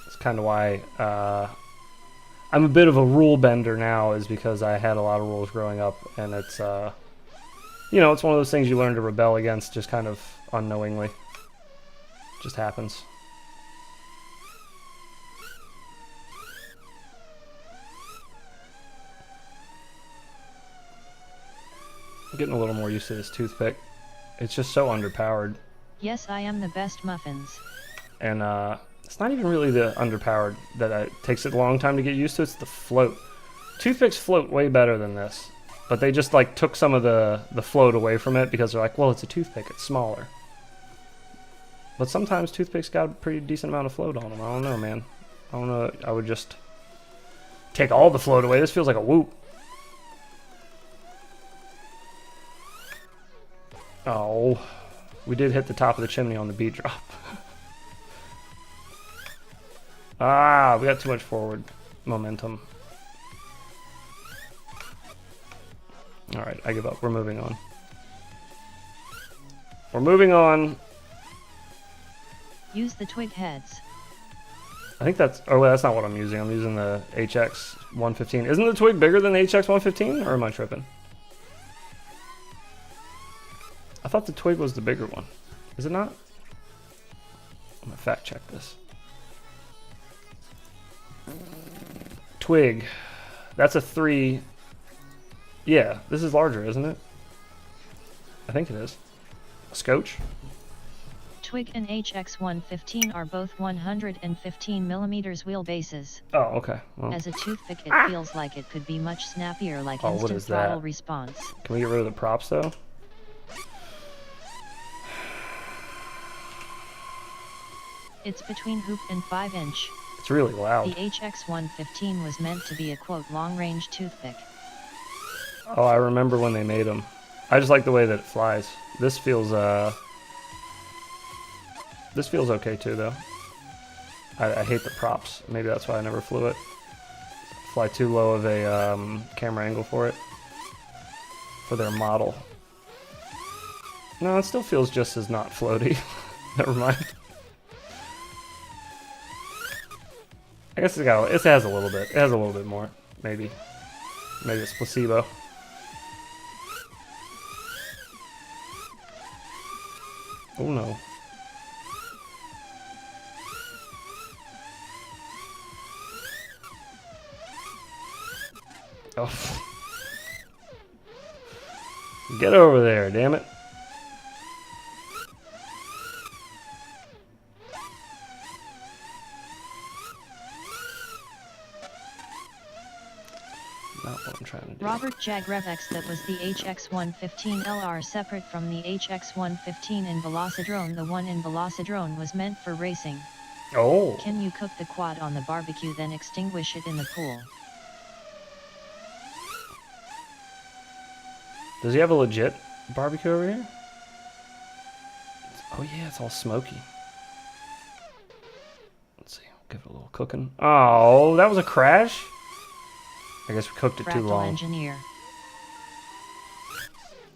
Speaker 2: That's kind of why I'm a bit of a rule bender now, is because I had a lot of rules growing up, and it's, you know, it's one of those things you learn to rebel against just kind of unknowingly. Just happens. I'm getting a little more used to this toothpick. It's just so underpowered.
Speaker 1: Yes, I am the best muffins.
Speaker 2: And it's not even really the underpowered that it takes a long time to get used to. It's the float. Toothpicks float way better than this, but they just like took some of the float away from it because they're like, well, it's a toothpick, it's smaller. But sometimes toothpicks got a pretty decent amount of float on them. I don't know, man. I don't know. I would just take all the float away. This feels like a whoop. Oh, we did hit the top of the chimney on the beat drop. Ah, we got too much forward momentum. Alright, I give up. We're moving on. We're moving on.
Speaker 1: Use the twig heads.
Speaker 2: I think that's... Oh, wait, that's not what I'm using. I'm using the HX115. Isn't the twig bigger than the HX115? Or am I tripping? I thought the twig was the bigger one. Is it not? I'm gonna fact check this. Twig. That's a 3. Yeah, this is larger, isn't it? I think it is. Scotch?
Speaker 1: Twig and HX115 are both 115 millimeters wheelbases.
Speaker 2: Oh, okay. Well.
Speaker 1: As a toothpick, it feels like it could be much snappier, like
Speaker 2: what
Speaker 1: instant
Speaker 2: is that?
Speaker 1: throttle response.
Speaker 2: Can we get rid of the props, though?
Speaker 1: It's between hoop and 5-inch.
Speaker 2: It's really loud.
Speaker 1: The HX115 was meant to be a quote long-range toothpick.
Speaker 2: Oh, I remember when they made them. I just like the way that it flies. This feels okay too, though. I hate the props. Maybe that's why I never flew it. Fly too low of a camera angle for it. For their model. No, it still feels just as not floaty. Never mind. I guess it has a little bit. It has a little bit more, maybe. Maybe it's placebo. Oh no. Oh. Get over there, damn it. not what I'm trying to do.
Speaker 1: Robert Jagrevex, that was the HX115LR separate from the HX115 in Velocidrone. The one in Velocidrone was meant for racing.
Speaker 2: Oh.
Speaker 1: Can you cook the quad on the barbecue then extinguish it in the pool?
Speaker 2: Does he have a legit barbecue over here? Oh yeah, it's all smoky. Let's see, give it a little cooking. Oh, that was a crash? I guess we cooked it too long.
Speaker 1: Engineer.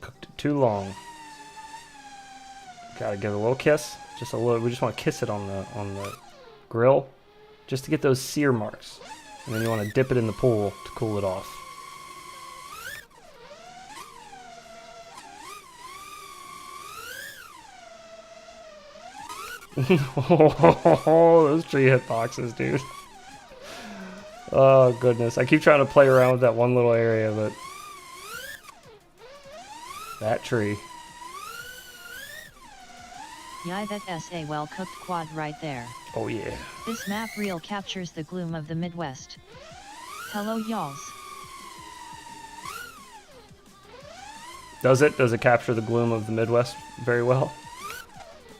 Speaker 2: Cooked it too long. Gotta give it a little kiss. Just a little. We just want to kiss it on the grill, just to get those sear marks. And then you want to dip it in the pool to cool it off. Oh, those tree hitboxes, dude. Oh, goodness. I keep trying to play around with that one little area, but... that tree.
Speaker 1: Yeah, that's a well-cooked quad right there.
Speaker 2: Oh, yeah.
Speaker 1: This map reel captures the gloom of the Midwest. Hello, y'alls.
Speaker 2: Does it? Does it capture the gloom of the Midwest very well?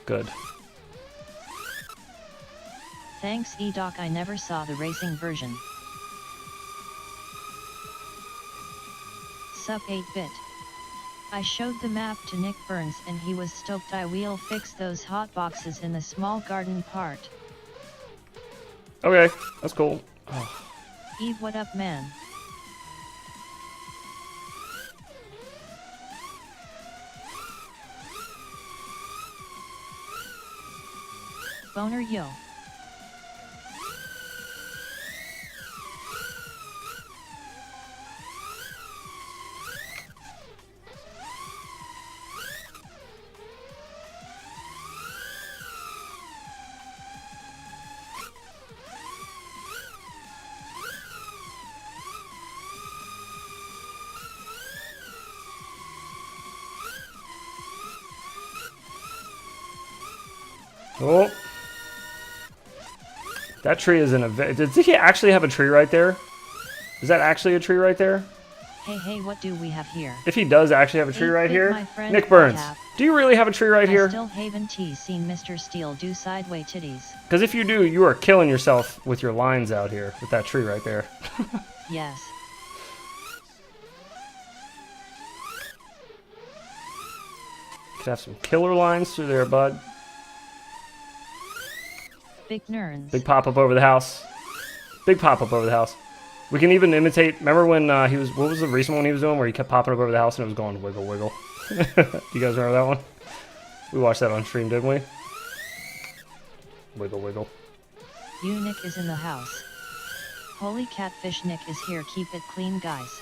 Speaker 2: Good.
Speaker 1: Thanks, E-Doc. I never saw the racing version. Sup 8-bit. I showed the map to Nick Burns and he was stoked. I will fix those hot boxes in the small garden part.
Speaker 2: Okay, that's cool. Oh.
Speaker 1: Eve, what up, man? Boner, yo.
Speaker 2: Oh. That tree is in a... Does he actually have a tree right there? Is that actually a tree right there?
Speaker 1: Hey, what do we have here?
Speaker 2: If he does actually have a tree right here... Nick Burns, do you really have a tree right here?
Speaker 1: I still haven't seen Mr. Steele do sideway titties.
Speaker 2: Because if you do, you are killing yourself with your lines out here with that tree right there.
Speaker 1: Yes.
Speaker 2: Could have some killer lines through there, bud.
Speaker 1: Big nerds.
Speaker 2: Big pop-up over the house. Big pop-up over the house. We can even imitate... Remember when he was... What was the recent one he was doing where he kept popping up over the house and it was going wiggle, wiggle? Do you guys remember that one? We watched that on stream, didn't we? Wiggle, wiggle.
Speaker 1: You, Nick, is in the house. Holy catfish, Nick is here. Keep it clean, guys.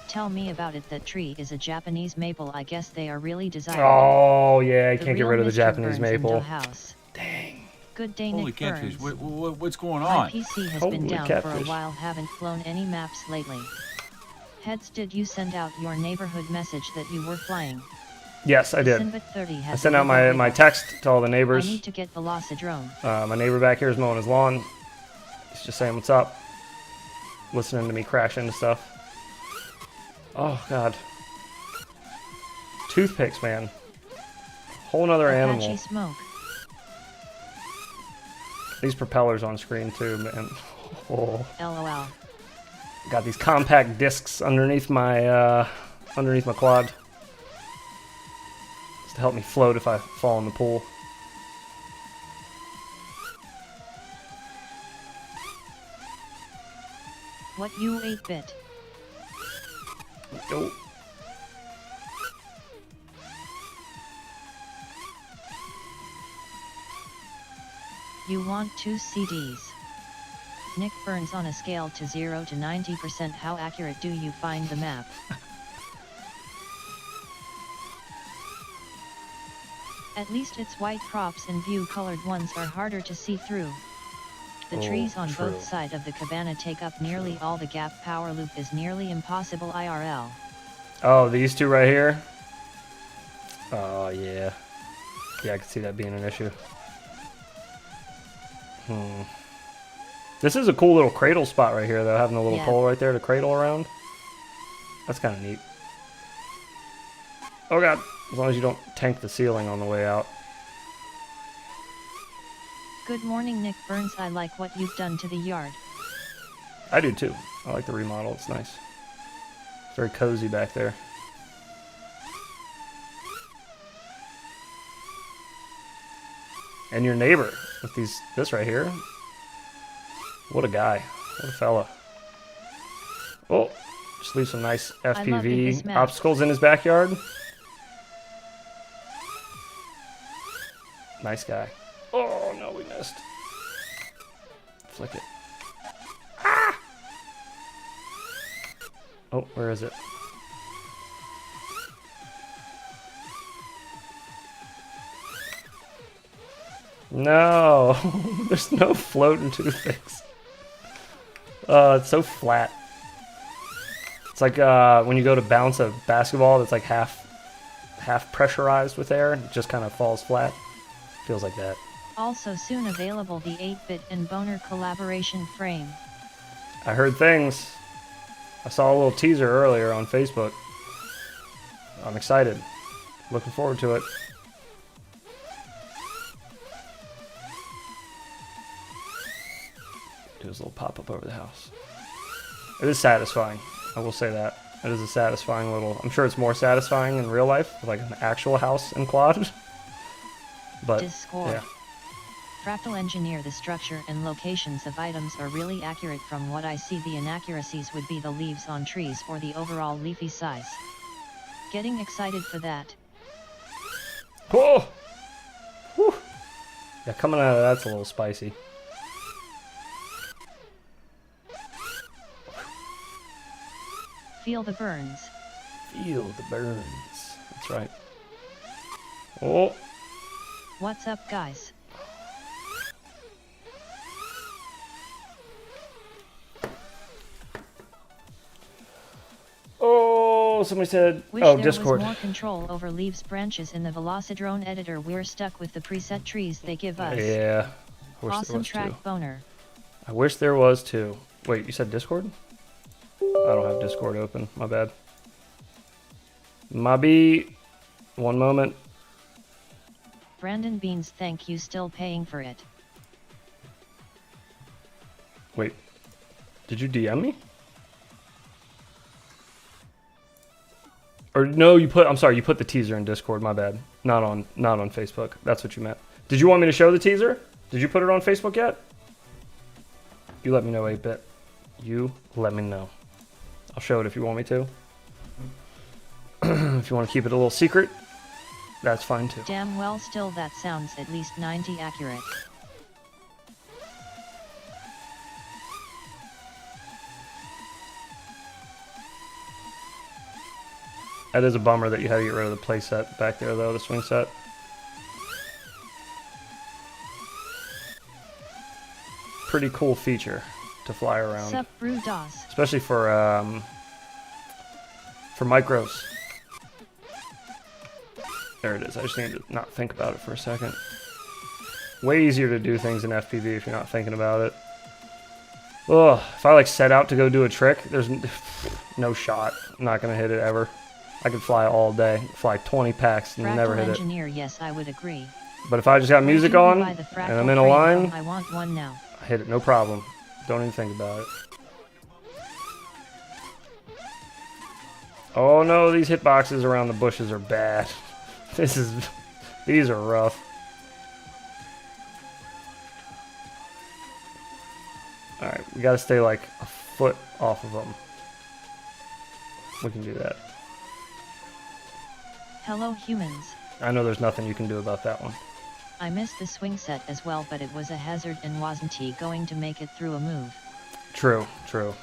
Speaker 1: Tell me about it. That tree is a Japanese maple. I guess they are really desirable.
Speaker 2: Oh, yeah. I can't get rid of the Japanese maple.
Speaker 1: House.
Speaker 2: Dang.
Speaker 1: Good day,
Speaker 5: Holy
Speaker 1: Nick
Speaker 5: catfish,
Speaker 1: Burns.
Speaker 5: what's going
Speaker 1: My
Speaker 5: on?
Speaker 1: PC has
Speaker 2: Holy
Speaker 1: been down
Speaker 2: catfish.
Speaker 1: for a while. Haven't flown any maps lately. Heads, did you send out your neighborhood message that you were flying?
Speaker 2: Yes, I did. I sent out my text to all the neighbors.
Speaker 1: I need to get Velocidrone.
Speaker 2: My neighbor back here is mowing his lawn. He's just saying what's up. Listening to me crash into stuff. Oh, God. Toothpicks, man. Whole nother animal.
Speaker 1: Smoke.
Speaker 2: These propellers on screen, too, man. Oh.
Speaker 1: LOL.
Speaker 2: Got these compact discs underneath my quad. Just to help me float if I fall in the pool.
Speaker 1: What, you 8-bit?
Speaker 2: Oh.
Speaker 1: You want 2 CDs. Nick Burns, on a scale to 0 to 90%, how accurate do you find the map? At least its white props and view-colored ones are harder to see through. The trees on both sides of the cabana take up nearly all the gap. Power loop is nearly impossible IRL.
Speaker 2: Oh, these two right here? Oh, yeah. Yeah, I can see that being an issue. This is a cool little cradle spot right here, though, having a little pole right there to cradle around. That's kind of neat. Oh god, as long as you don't tank the ceiling on the way out.
Speaker 1: Good morning, Nick Burns. I like what you've done to the yard.
Speaker 2: I do too. I like the remodel. It's nice. It's very cozy back there. And your neighbor with this right here. What a guy. What a fella. Oh, just leave some nice FPV obstacles in his backyard. Nice guy. Oh, no, we missed. Flick it. Ah! Oh, where is it? No, there's no floating toothpicks. It's so flat. It's like when you go to bounce a basketball that's like half pressurized with air, it just kind of falls flat. Feels like that.
Speaker 1: Also soon available, the 8-bit and Boner collaboration frame.
Speaker 2: I heard things. I saw a little teaser earlier on Facebook. I'm excited. Looking forward to it. Do his little pop-up over the house. It is satisfying. I will say that. It is a satisfying little... I'm sure it's more satisfying in real life, like an actual house in quad. But,
Speaker 1: Discord.
Speaker 2: yeah.
Speaker 1: Fractal engineer. The structure and locations of items are really accurate. From what I see, the inaccuracies would be the leaves on trees or the overall leafy size. Getting excited for that.
Speaker 2: Oh! Whew. Yeah, coming out of that's a little spicy.
Speaker 1: Feel the burns.
Speaker 2: Feel the burns. That's right. Oh!
Speaker 1: What's up, guys?
Speaker 2: Oh, somebody said,
Speaker 1: Wish
Speaker 2: oh,
Speaker 1: there
Speaker 2: Discord.
Speaker 1: was more control over leaves branches in the Velocidrone editor. We're stuck with the preset trees they give us.
Speaker 2: Yeah. I wish there
Speaker 1: Awesome
Speaker 2: was
Speaker 1: track,
Speaker 2: too.
Speaker 1: Boner.
Speaker 2: I wish there was too. Wait, you said Discord? I don't have Discord open. My bad. Mobby. One moment.
Speaker 1: Brandon Beans, thank you. Still paying for it.
Speaker 2: Wait. Did you DM me? Or no, you put, I'm sorry, you put the teaser in Discord, my bad. Not on Facebook. That's what you meant. Did you want me to show the teaser? Did you put it on Facebook yet? You let me know, 8-bit. You let me know. I'll show it if you want me to. If you want to keep it a little secret, that's fine too.
Speaker 1: Damn well, still that sounds at least 90 accurate.
Speaker 2: That is a bummer that you had to get rid of the play set back there though, the swing set. Pretty cool feature to fly around.
Speaker 1: Sup, Brew DOS.
Speaker 2: Especially for micros. There it is. I just need to not think about it for a second. Way easier to do things in FPV if you're not thinking about it. Ugh, if I like set out to go do a trick, there's no shot. I'm not gonna hit it ever. I could fly all day, fly 20 packs and never hit
Speaker 1: engineer, yes, I would agree.
Speaker 2: But if I just got music on and I'm in a line,
Speaker 1: I want one now.
Speaker 2: I hit it, no problem. Don't even think about it. Oh no, these hitboxes around the bushes are bad. These are rough. Alright, we gotta stay like a foot off of them. We can do that.
Speaker 1: Hello, humans.
Speaker 2: I know there's nothing you can do about that one.
Speaker 1: I missed the swing set as well, but it was a hazard and wasn't he going to make it through a move.
Speaker 2: True, true.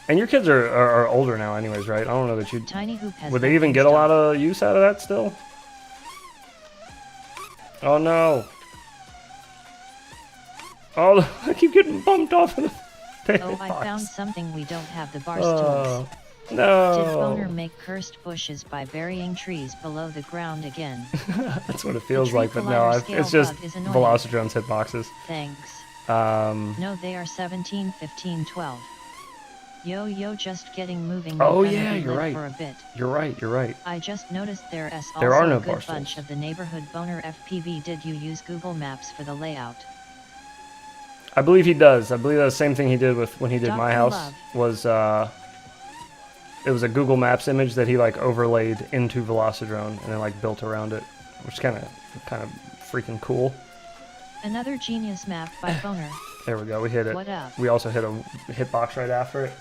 Speaker 2: And your kids are older now anyways, right? I don't know that you...
Speaker 1: Tiny Hoop has...
Speaker 2: Would they even get a lot of use out of that still? Oh no. Oh, I keep getting bumped off of the
Speaker 1: Oh, I found something we don't have, the bars
Speaker 2: tools.
Speaker 1: tools.
Speaker 2: No.
Speaker 1: Did Boner make cursed bushes by burying trees below the ground again?
Speaker 2: That's what it feels like, but no, it's just Velocidrone's hitboxes.
Speaker 1: Thanks.
Speaker 2: No,
Speaker 1: they are 17, 15, 12. Yo, just getting moving.
Speaker 2: Oh
Speaker 1: We're gonna
Speaker 2: yeah,
Speaker 1: be
Speaker 2: you're
Speaker 1: lit
Speaker 2: right.
Speaker 1: for a bit.
Speaker 2: You're right.
Speaker 1: I just noticed there is
Speaker 2: There
Speaker 1: also
Speaker 2: are no
Speaker 1: a good
Speaker 2: barstools.
Speaker 1: bunch of the neighborhood boner FPV. Did you use Google Maps for the layout?
Speaker 2: I believe he does. I believe that's the same thing he did with when he did
Speaker 1: Dr.
Speaker 2: my house.
Speaker 1: Love.
Speaker 2: Was it was a Google Maps image that he like overlaid into Velocidrone and then like built around it, which is kind of freaking cool.
Speaker 1: Another genius map by Boner.
Speaker 2: There we go. We hit it.
Speaker 1: What up?
Speaker 2: We also hit a hitbox right after it.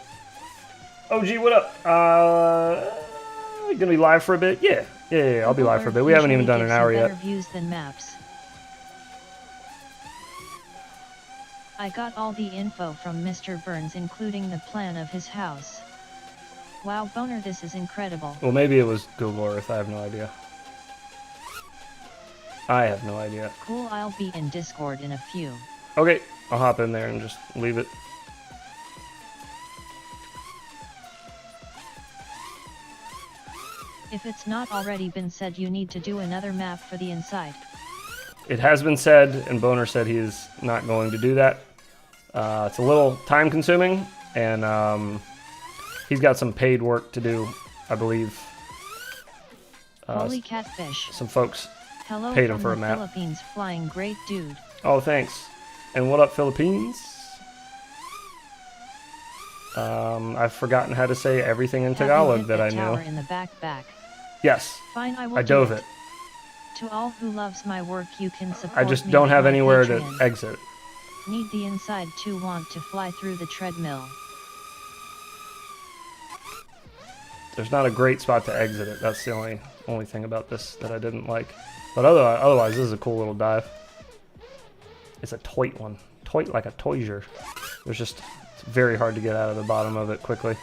Speaker 2: Oh, gee, what up? You gonna be live for a bit? Yeah. I'll be live for a bit. We haven't even done an hour yet.
Speaker 1: Better views than maps. I got all the info from Mr. Burns, including the plan of his house. Wow, Boner, this is incredible.
Speaker 2: Well, maybe it was Google Earth. I have no idea. I have no idea.
Speaker 1: Cool, I'll be in Discord in a few.
Speaker 2: Okay, I'll hop in there and just leave it.
Speaker 1: If it's not already been said, you need to do another map for the inside.
Speaker 2: It has been said, and Boner said he is not going to do that. It's a little time consuming, and he's got some paid work to do, I believe.
Speaker 1: Holy catfish.
Speaker 2: Some folks
Speaker 1: Hello
Speaker 2: paid him
Speaker 1: from
Speaker 2: for a
Speaker 1: the
Speaker 2: map.
Speaker 1: Philippines, flying great dude.
Speaker 2: Oh, thanks. And what up, Philippines? I've forgotten how to say everything in Tagalog that I know.
Speaker 1: In the back.
Speaker 2: Yes,
Speaker 1: Fine, I will
Speaker 2: I dove it.
Speaker 1: To all who loves my work, you can support
Speaker 2: I just
Speaker 1: me
Speaker 2: don't
Speaker 1: with
Speaker 2: have
Speaker 1: my
Speaker 2: anywhere to
Speaker 1: Patreon.
Speaker 2: exit.
Speaker 1: Need the inside to want to fly through the treadmill.
Speaker 2: There's not a great spot to exit it. That's the only thing about this that I didn't like. But otherwise, this is a cool little dive. It's a toit one. Toit like a toisier. It's very hard to get out of the bottom of it quickly.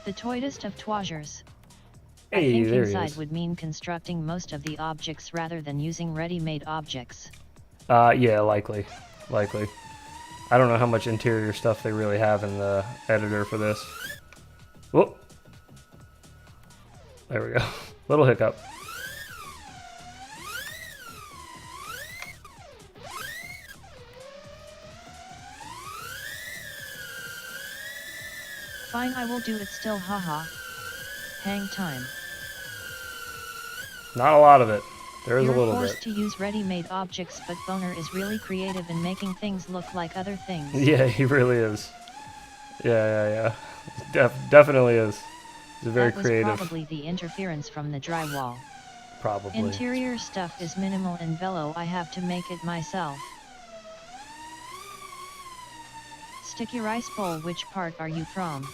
Speaker 1: The toitest of toisers.
Speaker 2: Hey,
Speaker 1: I think
Speaker 2: there he
Speaker 1: inside
Speaker 2: is.
Speaker 1: would mean constructing most of the objects rather than using ready-made objects.
Speaker 2: Yeah, likely. I don't know how much interior stuff they really have in the editor for this. Whoop. There we go. Little hiccup.
Speaker 1: Fine, I will do it still, haha. Hang time.
Speaker 2: Not a lot of it. There is
Speaker 1: You're
Speaker 2: a little
Speaker 1: forced
Speaker 2: bit.
Speaker 1: to use ready-made objects, but Boner is really creative in making things look like other things.
Speaker 2: Yeah, he really is. Yeah. Definitely is. He's very creative.
Speaker 1: That was probably the interference from the drywall.
Speaker 2: Probably.
Speaker 1: Interior stuff is minimal in Velo. I have to make it myself. Sticky rice bowl, which part are you from?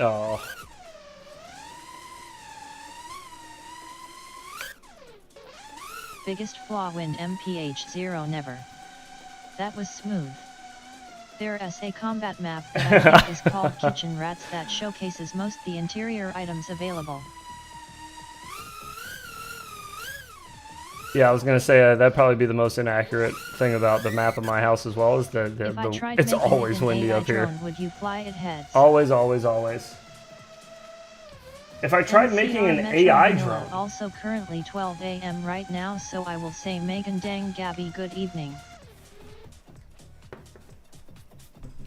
Speaker 2: Oh.
Speaker 1: Biggest flaw, wind MPH 0 never. That was smooth. There is a combat map that I think is called Kitchen Rats that showcases most the interior items available.
Speaker 2: Yeah, I was gonna say that'd probably be the most inaccurate thing about the map of my house as well, is that it's always windy up here.
Speaker 1: Would you fly it heads?
Speaker 2: Always. If I tried making an AI drone.
Speaker 1: Also currently 12 a.m. right now, so I will say Megan dang Gabby good evening.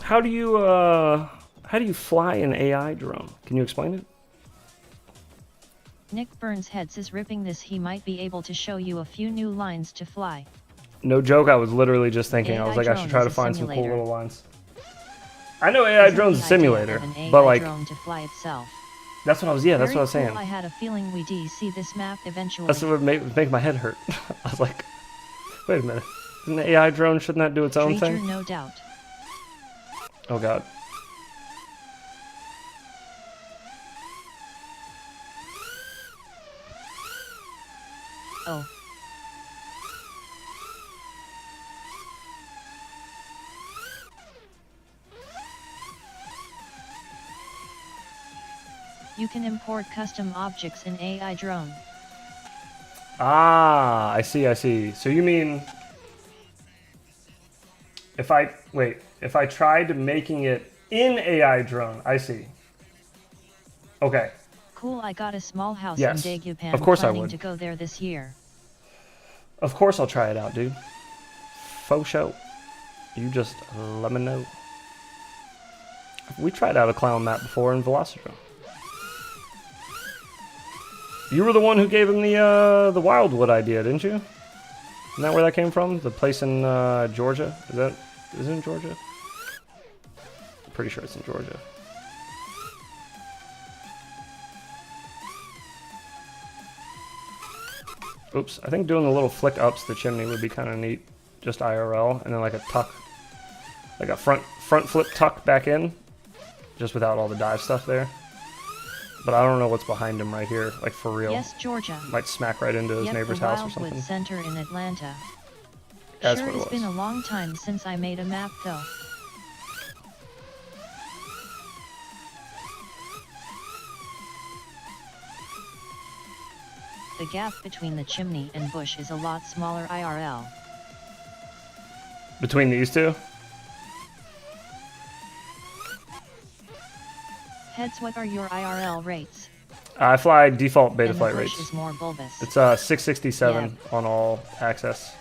Speaker 2: How do you fly an AI drone? Can you explain it?
Speaker 1: Nick Burns heads is ripping this. He might be able to show you a few new lines to fly.
Speaker 2: No joke, I was literally just thinking, I was like, I should try to find some cool little lines. I know AI drone's a simulator, but like,
Speaker 1: drone to fly itself.
Speaker 2: That's what I was saying.
Speaker 1: I had a feeling we'd see this map eventually.
Speaker 2: That's what would make my head hurt. I was like, wait a minute, isn't the AI drone, shouldn't that do its own thing?
Speaker 1: No doubt.
Speaker 2: Oh god.
Speaker 1: Oh. You can import custom objects in AI drone.
Speaker 2: Ah, I see. So you mean if I tried making it in AI drone, I see. Okay.
Speaker 1: Cool, I got a small house
Speaker 2: Yes.
Speaker 1: in Dagupan.
Speaker 2: Of course I
Speaker 1: planning
Speaker 2: would.
Speaker 1: to go there this year.
Speaker 2: Of course I'll try it out, dude. Faux show. You just let me know. We tried out a clown map before in Velocidrone. You were the one who gave him the Wildwood idea, didn't you? Isn't that where that came from? The place in Georgia? Is it in Georgia? I'm pretty sure it's in Georgia. Oops, I think doing the little flick ups the chimney would be kind of neat. Just IRL, and then like a tuck. Like a front flip tuck back in. Just without all the dive stuff there. But I don't know what's behind him right here, like for real.
Speaker 1: Yes, Georgia.
Speaker 2: Might smack right into his neighbor's house or something.
Speaker 1: Wildwood Center in Atlanta.
Speaker 2: That's
Speaker 1: sure,
Speaker 2: what it was.
Speaker 1: It's been a long time since I made a map, though. The gap between the chimney and bush is a lot smaller IRL.
Speaker 2: Between these two?
Speaker 1: Heads, what are your IRL rates?
Speaker 2: I fly default beta
Speaker 1: And
Speaker 2: flight
Speaker 1: the bush
Speaker 2: rates.
Speaker 1: is more bulbous.
Speaker 2: It's 667 on all access.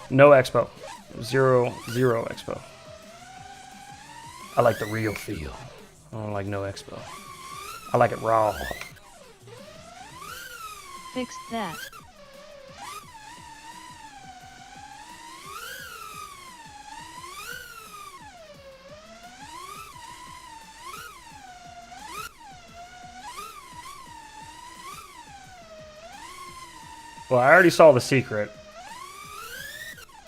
Speaker 2: No expo. Zero expo. I like the real feel. I don't like no expo. I like it raw.
Speaker 1: Fixed that.
Speaker 2: Well, I already saw the secret.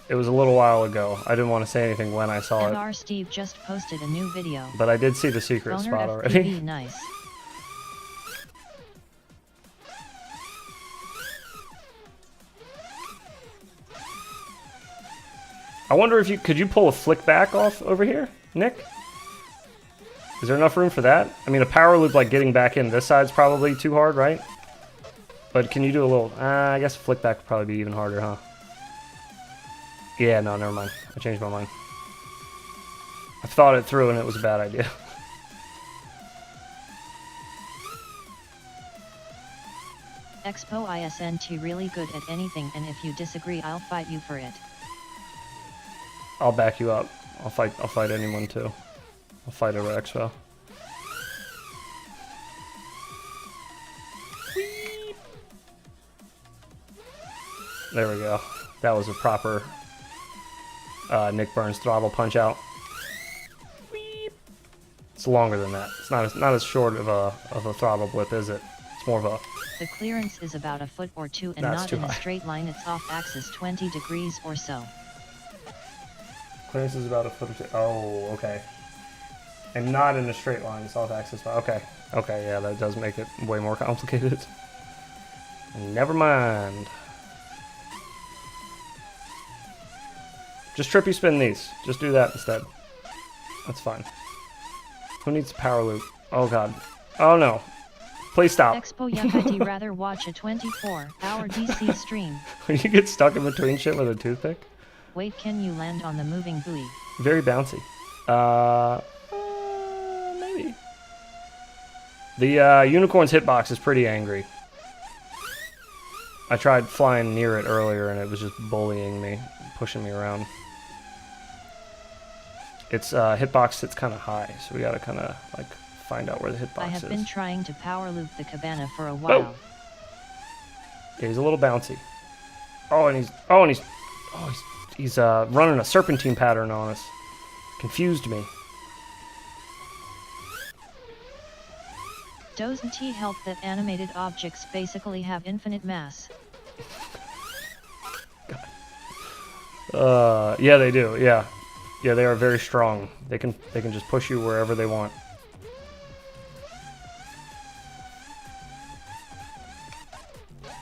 Speaker 2: It was a little while ago. I didn't want to say anything when I saw
Speaker 1: MR
Speaker 2: it.
Speaker 1: Steve just posted a new video.
Speaker 2: But I did see the secret
Speaker 1: Boner
Speaker 2: spot
Speaker 1: FPV,
Speaker 2: already.
Speaker 1: nice.
Speaker 2: I wonder if could you pull a flick back off over here, Nick? Is there enough room for that? I mean, a power loop like getting back in this side's probably too hard, right? But can you do a little... I guess flick back would probably be even harder, huh? Yeah, no, never mind. I changed my mind. I thought it through and it was a bad idea.
Speaker 1: Expo ISNT really good at anything, and if you disagree, I'll fight you for it.
Speaker 2: I'll back you up. I'll fight anyone too. I'll fight over Expo. There we go. That was a proper Nick Burns throttle punch out. It's longer than that. It's not as short of a throttle blip, is it? It's more of a...
Speaker 1: The clearance is about a foot or two and
Speaker 2: That's
Speaker 1: not
Speaker 2: too
Speaker 1: in a
Speaker 2: high.
Speaker 1: straight line. It's off axis 20 degrees or so.
Speaker 2: Clearance is about a foot or two. Oh, okay. And not in a straight line. It's off axis. Okay. Okay, yeah, that does make it way more complicated. Never mind. Just trippy spin these. Just do that instead. That's fine. Who needs power loop? Oh god. Oh no. Please stop.
Speaker 1: Expo Yakati rather watch a 24-hour DC stream.
Speaker 2: When you get stuck in between shit with a toothpick?
Speaker 1: Wait, can you land on the moving buoy?
Speaker 2: Very bouncy. Maybe. The unicorn's hitbox is pretty angry. I tried flying near it earlier and it was just bullying me, pushing me around. Its hitbox sits kind of high, so we gotta kind of like find out where the hitbox is.
Speaker 1: I have been trying to power loop the cabana for a while.
Speaker 2: Yeah, he's a little bouncy. He's running a serpentine pattern on us. Confused me.
Speaker 1: Doesn't he help that animated objects basically have infinite mass?
Speaker 2: Yeah, they do. Yeah, yeah, they are very strong. They can just push you wherever they want.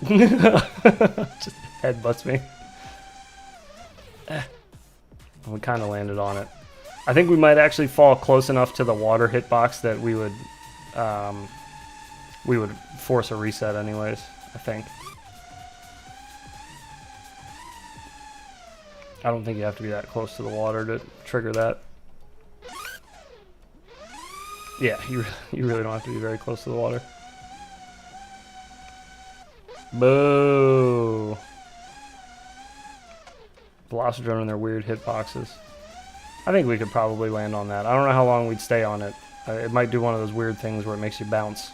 Speaker 2: Just headbutts me. We kind of landed on it. I think we might actually fall close enough to the water hitbox that we would we would force a reset anyways, I think. I don't think you have to be that close to the water to trigger that. Yeah, you really don't have to be very close to the water. Boo! Velocidrone and their weird hitboxes. I think we could probably land on that. I don't know how long we'd stay on it. It might do one of those weird things where it makes you bounce.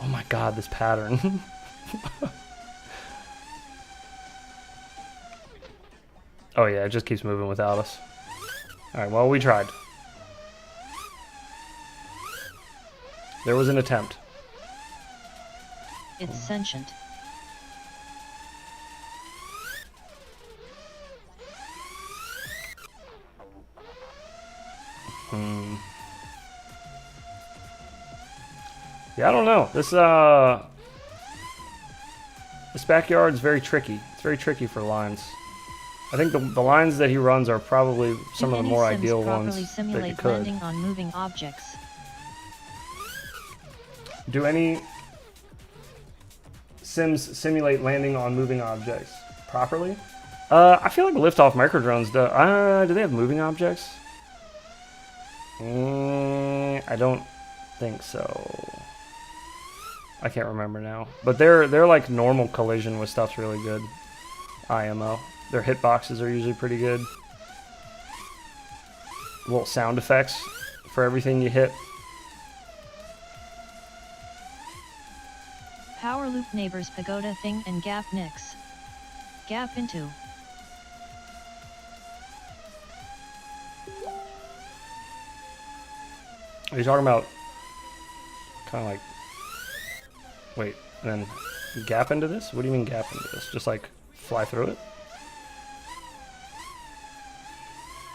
Speaker 2: Oh my god, this pattern. Oh yeah, it just keeps moving without us. Alright, well, we tried. There was an attempt.
Speaker 1: It's sentient.
Speaker 2: Yeah, I don't know. This backyard is very tricky. It's very tricky for lines. I think the lines that he runs are probably some of the more ideal ones that you could.
Speaker 1: Landing on moving objects.
Speaker 2: Do any Sims simulate landing on moving objects properly? I feel like liftoff microdrones do they have moving objects? I don't think so. I can't remember now. But they're like normal collision with stuff's really good. IMO. Their hitboxes are usually pretty good. Little sound effects for everything you hit.
Speaker 1: Power loop neighbors pagoda thing and gap nix. Gap into.
Speaker 2: Are you talking about kind of like, wait, and then gap into this? What do you mean gap into this? Just like fly through it?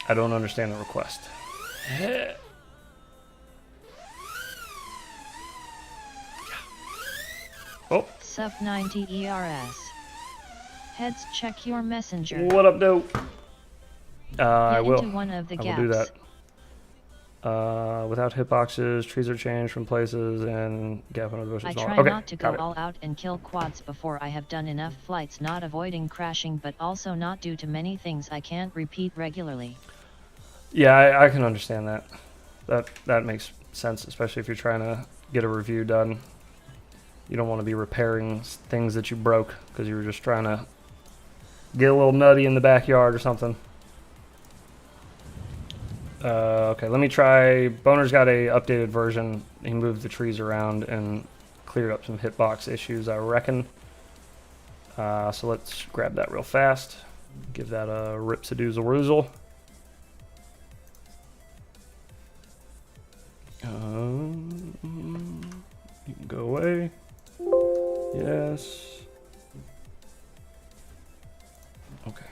Speaker 2: I don't understand the request. Oh.
Speaker 1: Sub 90 ERS. Heads check your messenger.
Speaker 2: What up, dope? I will.
Speaker 1: Into one of the
Speaker 2: I will do that. Without hitboxes, trees are changed from places, and gap under the bushes.
Speaker 1: I try not to go all out and kill quads before I have done enough flights, not avoiding crashing, but also not due to many things I can't repeat regularly.
Speaker 2: Yeah, I can understand that. That makes sense, especially if you're trying to get a review done. You don't want to be repairing things that you broke because you were just trying to get a little nutty in the backyard or something. Okay, let me try. Boner's got a updated version. He moved the trees around and cleared up some hitbox issues, I reckon. So let's grab that real fast. Give that a rip-a-doozle-roozle. You can go away. Yes. Okay.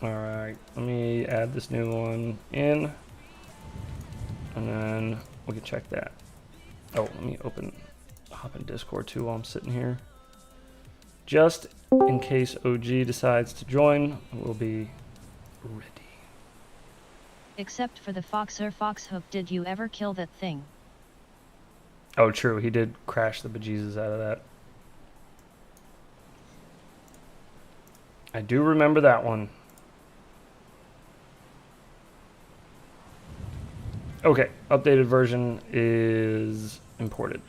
Speaker 2: Alright, let me add this new one in, and then we can check that. Oh, let me hop in Discord too while I'm sitting here. Just in case OG decides to join, we'll be ready.
Speaker 1: Except for the Foxer Foxhook, did you ever kill that thing?
Speaker 2: Oh, true, he did crash the bejesus out of that. I do remember that one. Okay, updated version is imported.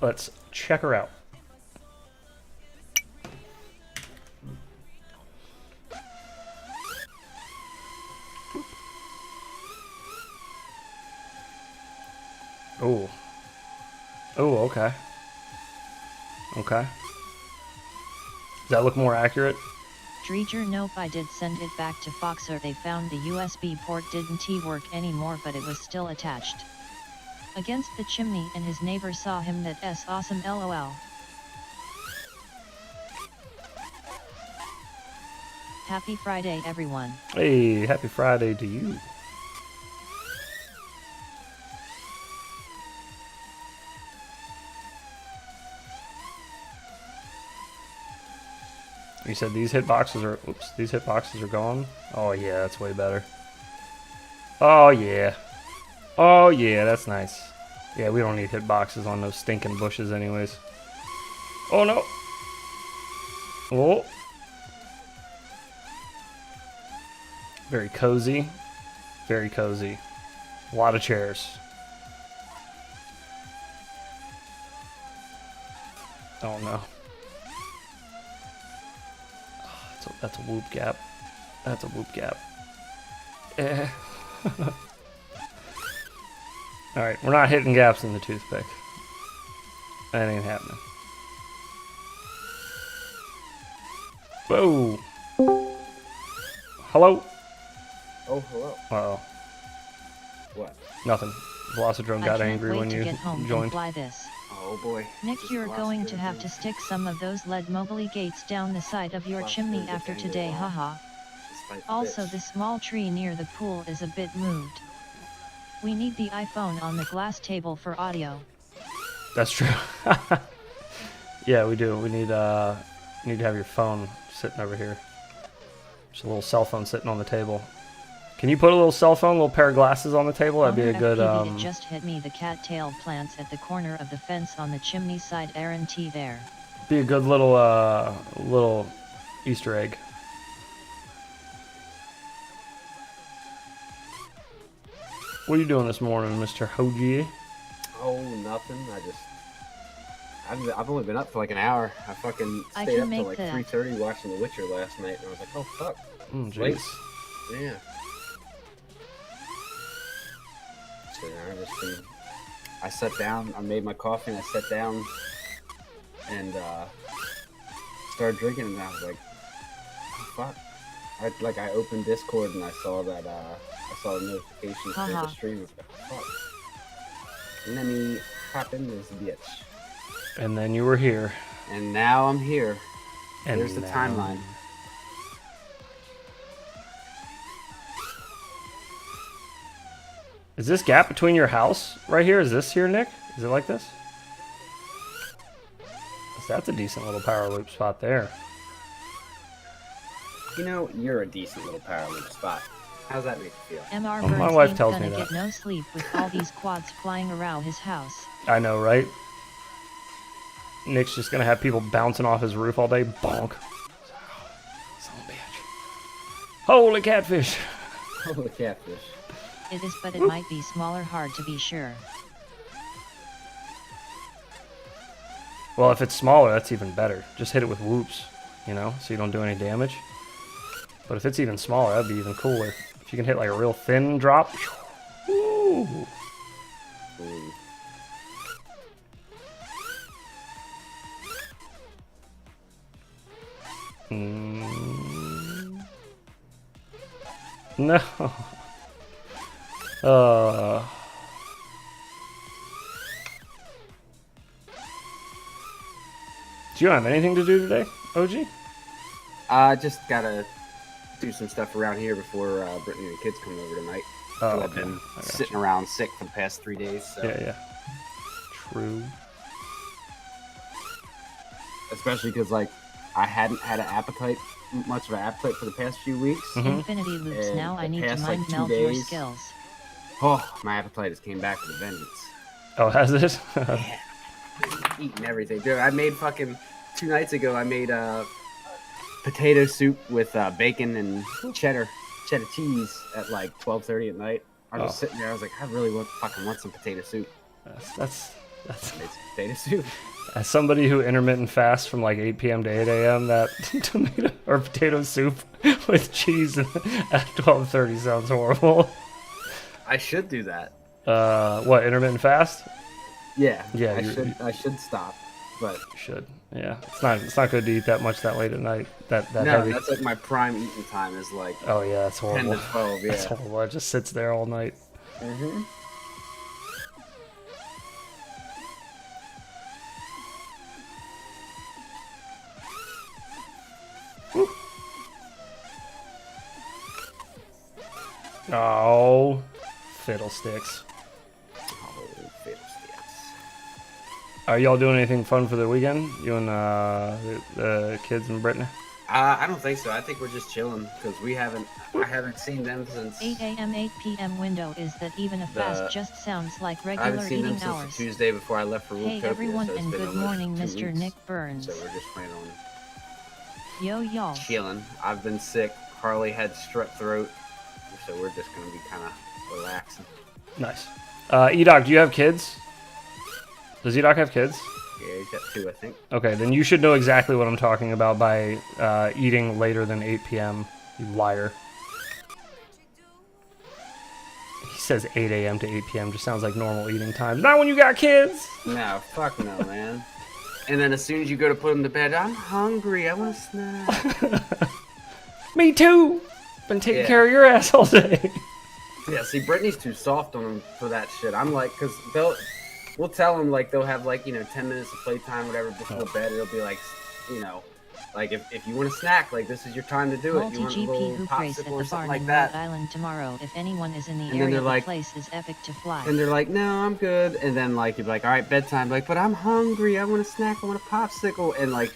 Speaker 2: Let's check her out. Oh. Oh, okay. Okay. Does that look more accurate?
Speaker 1: Dreger, nope, I did send it back to Foxer. They found the USB port didn't work anymore, but it was still attached against the chimney, and his neighbor saw him. That's awesome, lol. Happy Friday, everyone.
Speaker 2: Hey, happy Friday to you. You said these hitboxes are... Oops, these hitboxes are gone? Oh, yeah, that's way better. Oh, yeah. Oh, yeah, that's nice. Yeah, we don't need hitboxes on those stinking bushes anyways. Oh, no. Oh. Very cozy. Very cozy. A lot of chairs. Oh, no. That's a whoop gap. That's a whoop gap. Eh. Alright, we're not hitting gaps in the toothpick. That ain't happening. Whoa! Hello?
Speaker 5: Oh, hello.
Speaker 2: Uh-oh.
Speaker 5: What?
Speaker 2: Nothing. Velocidrone got angry when you joined.
Speaker 1: Fly this.
Speaker 5: Oh boy.
Speaker 1: Nick, you're going to have to stick some of those lead mobility gates down the side of your chimney after today, haha. Also, the small tree near the pool is a bit moved. We need the iPhone on the glass table for audio.
Speaker 2: That's true. Yeah, we do. We need to have your phone sitting over here. Just a little cell phone sitting on the table. Can you put a little cell phone, a little pair of glasses on the table? That'd be a good.
Speaker 1: It just hit me. The cattail plants at the corner of the fence on the chimney side. Aaron T. there.
Speaker 2: Be a good little Easter egg. What are you doing this morning, Mr. Hoji?
Speaker 5: Oh, nothing. I've only been up for like an hour. I fucking stayed up till like 3:30 watching The Witcher last night, and I was like, oh fuck.
Speaker 2: Jeez.
Speaker 5: Yeah. So I sat down. I made my coffee, and I sat down and started drinking, and I was like, oh fuck. I opened Discord and I saw that I saw the notification for the stream. I was like, oh, fuck. And then he hopped into this bitch.
Speaker 2: And then you were here.
Speaker 5: And now I'm here.
Speaker 2: And
Speaker 5: there's the timeline.
Speaker 2: Is this gap between your house right here? Is this here, Nick? Is it like this? That's a decent little power loop spot there.
Speaker 5: You know, you're a decent little power loop spot. How's that make you feel?
Speaker 1: MR
Speaker 2: well, my wife tells me
Speaker 1: gonna
Speaker 2: that.
Speaker 1: Get no sleep with all these quads flying around his house.
Speaker 2: I know, right? Nick's just gonna have people bouncing off his roof all day. Bonk. Son of a bitch. Holy catfish.
Speaker 5: Holy catfish.
Speaker 1: It is, but it might be smaller, hard to be sure.
Speaker 2: Well, if it's smaller, that's even better. Just hit it with whoops, you know, so you don't do any damage. But if it's even smaller, that'd be even cooler. If you can hit like a real thin drop. Woo. No. Do you have anything to do today, OG?
Speaker 5: Just gotta do some stuff around here before Brittany and the kids come over tonight.
Speaker 2: Oh,
Speaker 5: I've been sitting around sick for the past 3 days. So.
Speaker 2: Yeah. True.
Speaker 5: Especially because, like, I hadn't had much of an appetite for the past few weeks.
Speaker 2: Mm-hmm.
Speaker 1: Infinity loops.
Speaker 5: And
Speaker 1: now I need to mind
Speaker 5: like,
Speaker 1: meld your skills.
Speaker 5: Oh, my appetite has came back with a vengeance.
Speaker 2: Oh, has it?
Speaker 5: Yeah. Eating everything. Dude, I made fucking 2 nights ago, I made potato soup with bacon and cheddar cheese at like 12:30 at night. I was sitting there, I was like, I really want some potato soup.
Speaker 2: That's
Speaker 5: It's potato soup.
Speaker 2: As somebody who intermittent fasts from like 8 p.m. to 8 a.m., that tomato or potato soup with cheese at 12:30 sounds horrible.
Speaker 5: I should do that.
Speaker 2: What, intermittent fast?
Speaker 5: Yeah.
Speaker 2: Yeah,
Speaker 5: I should stop, but
Speaker 2: you should. Yeah, it's not good to eat that much that late at night. That
Speaker 5: no,
Speaker 2: heavy.
Speaker 5: that's like my prime eating time is like.
Speaker 2: Oh yeah, that's horrible.
Speaker 5: 10 to 12. Yeah.
Speaker 2: That's horrible. It just sits there all night.
Speaker 5: Mm-hmm.
Speaker 2: Oh, fiddlesticks.
Speaker 5: Oh, fiddlesticks.
Speaker 2: Are y'all doing anything fun for the weekend? You and the kids and Brittany?
Speaker 5: I don't think so. I think we're just chilling because I haven't seen them since
Speaker 1: 8 a.m. 8 p.m. window is that even a fast just sounds like
Speaker 5: I
Speaker 1: regular
Speaker 5: haven't seen them
Speaker 1: eating
Speaker 5: since
Speaker 1: hours.
Speaker 5: the Tuesday before I left for
Speaker 1: Hey
Speaker 5: Woodtopia,
Speaker 1: everyone
Speaker 5: so it's
Speaker 1: and
Speaker 5: been
Speaker 1: good
Speaker 5: almost
Speaker 1: morning
Speaker 5: 2
Speaker 1: Mr.
Speaker 5: weeks.
Speaker 1: Nick Burns.
Speaker 5: So we're just planning on
Speaker 1: Yo y'all.
Speaker 5: chilling. I've been sick. Harley had strep throat, so we're just gonna be kind of relaxing.
Speaker 2: Nice. Edoc, do you have kids? Does Edoc have kids?
Speaker 5: Yeah, he's got 2, I think.
Speaker 2: Okay, then you should know exactly what I'm talking about by eating later than 8 p.m. You liar. He says 8 a.m. to 8 p.m. just sounds like normal eating time. Not when you got kids.
Speaker 5: No, fuck no, man. And then as soon as you go to put them to bed, I'm hungry. I want a snack.
Speaker 2: Me too. Been taking care of your ass all day.
Speaker 5: Yeah, see, Brittany's too soft on them for that shit. I'm like, because we'll tell them, like, they'll have, like, 10 minutes of playtime, whatever, before bed. It'll be like, like, if you want a snack, like, this is your time to do it. You want a little
Speaker 1: Multi-GP who prays at
Speaker 5: popsicle or
Speaker 1: the
Speaker 5: something
Speaker 1: barn
Speaker 5: like
Speaker 1: in
Speaker 5: that.
Speaker 1: Rhode Island tomorrow. If anyone is in the
Speaker 5: And then
Speaker 1: area,
Speaker 5: they're
Speaker 1: the
Speaker 5: like-
Speaker 1: place is epic to fly.
Speaker 5: And they're like, no, I'm good. And then, like, you're like, all right, bedtime. Like, but I'm hungry. I want a snack. I want a popsicle. And, like,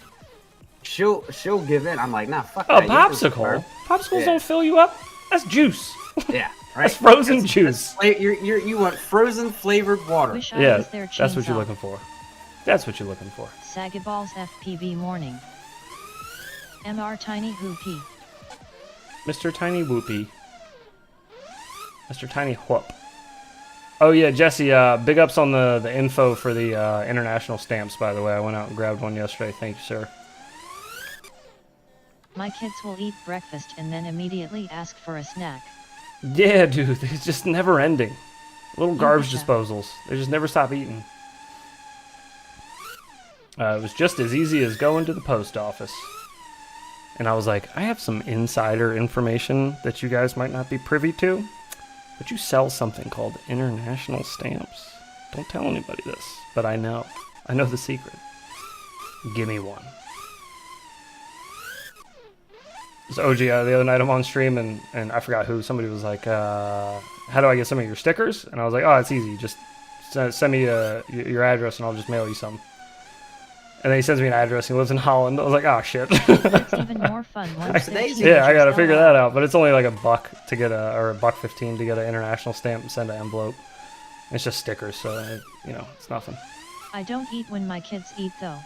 Speaker 5: she'll give in. I'm like, nah, fuck
Speaker 2: A
Speaker 5: that.
Speaker 2: popsicle? Popsicles don't fill you up. That's juice.
Speaker 5: Yeah, right.
Speaker 2: That's frozen juice.
Speaker 5: You want frozen flavored water.
Speaker 1: Wish I
Speaker 2: Yeah,
Speaker 1: was their
Speaker 2: that's what you're
Speaker 1: chainsaw.
Speaker 2: looking for. That's what you're looking for.
Speaker 1: Sagaballs FPV morning. MR Tiny Hoopy.
Speaker 2: Mr. Tiny Whoopie. Mr. Tiny Whoop. Oh yeah, Jesse, big ups on the info for the international stamps, by the way. I went out and grabbed one yesterday. Thank you, sir.
Speaker 1: My kids will eat breakfast and then immediately ask for a snack.
Speaker 2: Yeah, dude, it's just never ending. Little garbage
Speaker 1: betcha.
Speaker 2: disposals. They just never stop eating. It was just as easy as going to the post office. And I was like, I have some insider information that you guys might not be privy to. But you sell something called international stamps. Don't tell anybody this, but I know. I know the secret. Give me one. So OG, the other night I'm on stream and I forgot who. Somebody was like, how do I get some of your stickers? And I was like, oh, it's easy. Just send me your address and I'll just mail you some. And then he sends me an address. He lives in Holland. I was like, oh, shit.
Speaker 1: It's even more fun once their
Speaker 2: Yeah, I got to
Speaker 1: signatures
Speaker 2: figure
Speaker 1: go
Speaker 2: that
Speaker 1: out.
Speaker 2: out. But it's only like $1 to get or $1.15 to get an international stamp and send an envelope. It's just stickers, so, it's nothing.
Speaker 1: I don't eat when my kids eat, though.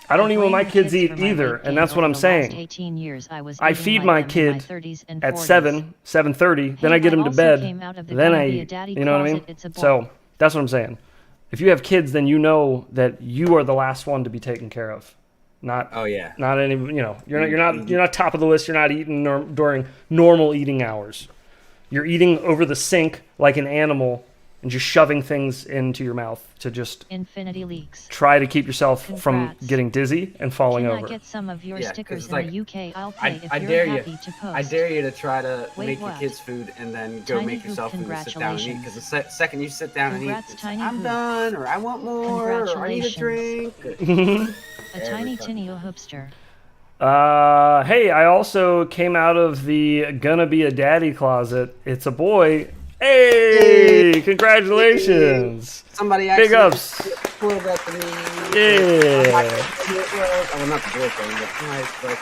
Speaker 2: I don't eat when
Speaker 1: blame
Speaker 2: my
Speaker 1: the
Speaker 2: kids
Speaker 1: for
Speaker 2: eat
Speaker 1: my
Speaker 2: either,
Speaker 1: weight
Speaker 2: and that's
Speaker 1: gain
Speaker 2: what
Speaker 1: over
Speaker 2: I'm
Speaker 1: the last
Speaker 2: saying.
Speaker 1: 18 years, I was
Speaker 2: I
Speaker 1: eating
Speaker 2: feed
Speaker 1: like
Speaker 2: my
Speaker 1: them in
Speaker 2: kid
Speaker 1: 30s and
Speaker 2: at
Speaker 1: 40s.
Speaker 2: 7:30. Then
Speaker 1: Hey,
Speaker 2: I get him to
Speaker 1: also
Speaker 2: bed.
Speaker 1: came out of the
Speaker 2: Then
Speaker 1: gonna
Speaker 2: I
Speaker 1: be a
Speaker 2: eat.
Speaker 1: daddy
Speaker 2: You know what I mean?
Speaker 1: closet, it's a boy.
Speaker 2: So that's what I'm saying. If you have kids, then you know that you are the last one to be taken care of. Not
Speaker 5: Oh yeah.
Speaker 2: not any. You're not top of the list. You're not eating during normal eating hours. You're eating over the sink like an animal and just shoving things into your mouth to just
Speaker 1: Infinity Leaks.
Speaker 2: try to keep yourself from
Speaker 1: Congrats.
Speaker 2: getting dizzy and falling
Speaker 1: Can
Speaker 2: over.
Speaker 1: I get some of your
Speaker 5: Yeah, 'cause
Speaker 1: stickers
Speaker 5: it's
Speaker 1: in
Speaker 5: like,
Speaker 1: the UK? I'll pay if
Speaker 5: I
Speaker 1: you're
Speaker 5: dare you.
Speaker 1: happy to post.
Speaker 5: I dare you to try to
Speaker 1: Wait,
Speaker 5: make your
Speaker 1: what?
Speaker 5: kids food and then go
Speaker 1: Tiny
Speaker 5: make
Speaker 1: Hoop,
Speaker 5: yourself food and sit down and eat. Because the second you sit down
Speaker 1: Congrats,
Speaker 5: and eat,
Speaker 1: Tiny
Speaker 5: I'm
Speaker 1: Hoop.
Speaker 5: done, or I want more, or I need a
Speaker 1: Congratulations.
Speaker 5: drink.
Speaker 1: A tiny tinny hoopster.
Speaker 2: Hey, I also came out of the gonna be a daddy closet. It's a boy. Hey, congratulations.
Speaker 5: Somebody
Speaker 2: Big
Speaker 5: actually
Speaker 2: ups.
Speaker 5: spoiled that to me.
Speaker 2: Yeah.
Speaker 5: Well, not the boyfriend, but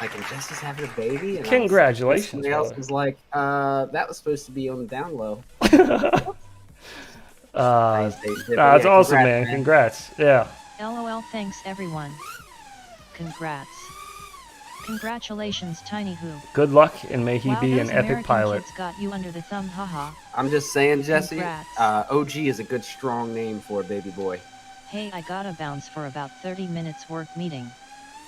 Speaker 5: like, and Jesse's having a baby. And
Speaker 2: Congratulations,
Speaker 5: Somebody else
Speaker 2: brother.
Speaker 5: was like, that was supposed to be on the down low.
Speaker 2: It's awesome, man. Congrats. Yeah.
Speaker 1: LOL, thanks everyone. Congrats. Congratulations, Tiny Hoop.
Speaker 2: Good luck, and may he
Speaker 1: Wow,
Speaker 2: be
Speaker 1: those
Speaker 2: an epic
Speaker 1: American
Speaker 2: pilot.
Speaker 1: kids got you under the thumb, haha.
Speaker 5: I'm just saying, Jesse.
Speaker 1: Congrats.
Speaker 5: OG is a good, strong name for a baby boy.
Speaker 1: Hey, I gotta bounce for about 30 minutes work meeting.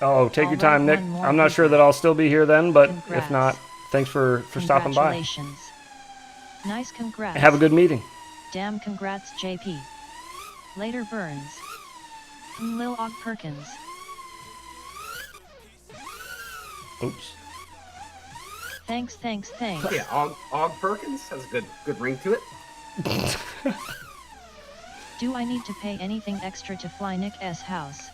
Speaker 2: Oh, take your
Speaker 1: Alright,
Speaker 2: time, Nick.
Speaker 1: one more
Speaker 2: I'm not sure
Speaker 1: people.
Speaker 2: that I'll still be here then, but if
Speaker 1: Congrats.
Speaker 2: not, thanks for stopping by.
Speaker 1: Congratulations. Nice congrats.
Speaker 2: Have a good meeting.
Speaker 1: Damn congrats, JP. Later, Burns. Lil Og Perkins.
Speaker 2: Oops.
Speaker 1: Thanks.
Speaker 5: Yeah, Og Perkins has a good ring to it.
Speaker 1: Do I need to pay anything extra to fly Nick S. house?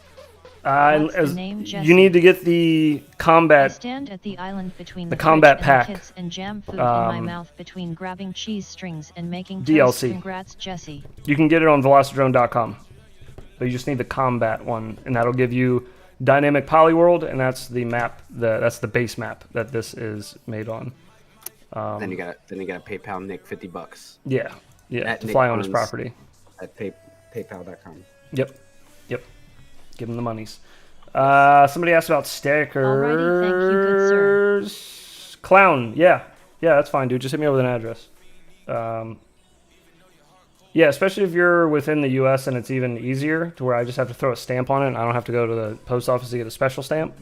Speaker 1: What's the name, Jesse?
Speaker 2: You need to get the
Speaker 1: I
Speaker 2: combat.
Speaker 1: stand at the island between
Speaker 2: The
Speaker 1: the
Speaker 2: combat
Speaker 1: fridge
Speaker 2: pack.
Speaker 1: and the kids and jam food in my
Speaker 2: Um,
Speaker 1: mouth between grabbing cheese strings and making
Speaker 2: DLC.
Speaker 1: toast. Congrats, Jesse.
Speaker 2: You can get it on Velocidrone.com. But you just need the combat one, and that'll give you Dynamic Polyworld, and that's the map. That's the base map that this is made on.
Speaker 5: Then you got PayPal Nick $50.
Speaker 2: Yeah,
Speaker 5: At
Speaker 2: to
Speaker 5: Nick
Speaker 2: fly on his
Speaker 5: Barnes
Speaker 2: property.
Speaker 5: At PayPal.com.
Speaker 2: Yep. Give him the monies. Somebody asked about stickers.
Speaker 1: Alrighty, thank you, good sir.
Speaker 2: Clown, yeah, that's fine, dude. Just hit me up with an address. Yeah, especially if you're within the U.S. and it's even easier to where I just have to throw a stamp on it and I don't have to go to the post office to get a special stamp.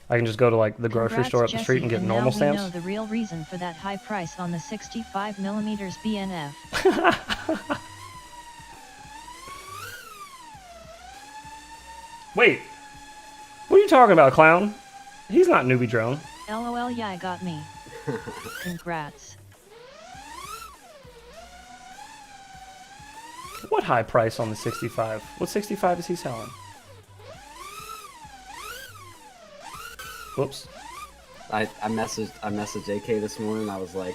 Speaker 2: I can just go to like the grocery store up the street and get normal stamps.
Speaker 1: Now we know the real reason for that high price on the 65mm BNF.
Speaker 2: Wait, what are you talking about, Clown? He's not Newbie Drone.
Speaker 1: LOL, yeah, I got me. Congrats.
Speaker 2: What high price on the 65? What 65 is he selling? Whoops.
Speaker 5: I messaged AK this morning. I was like,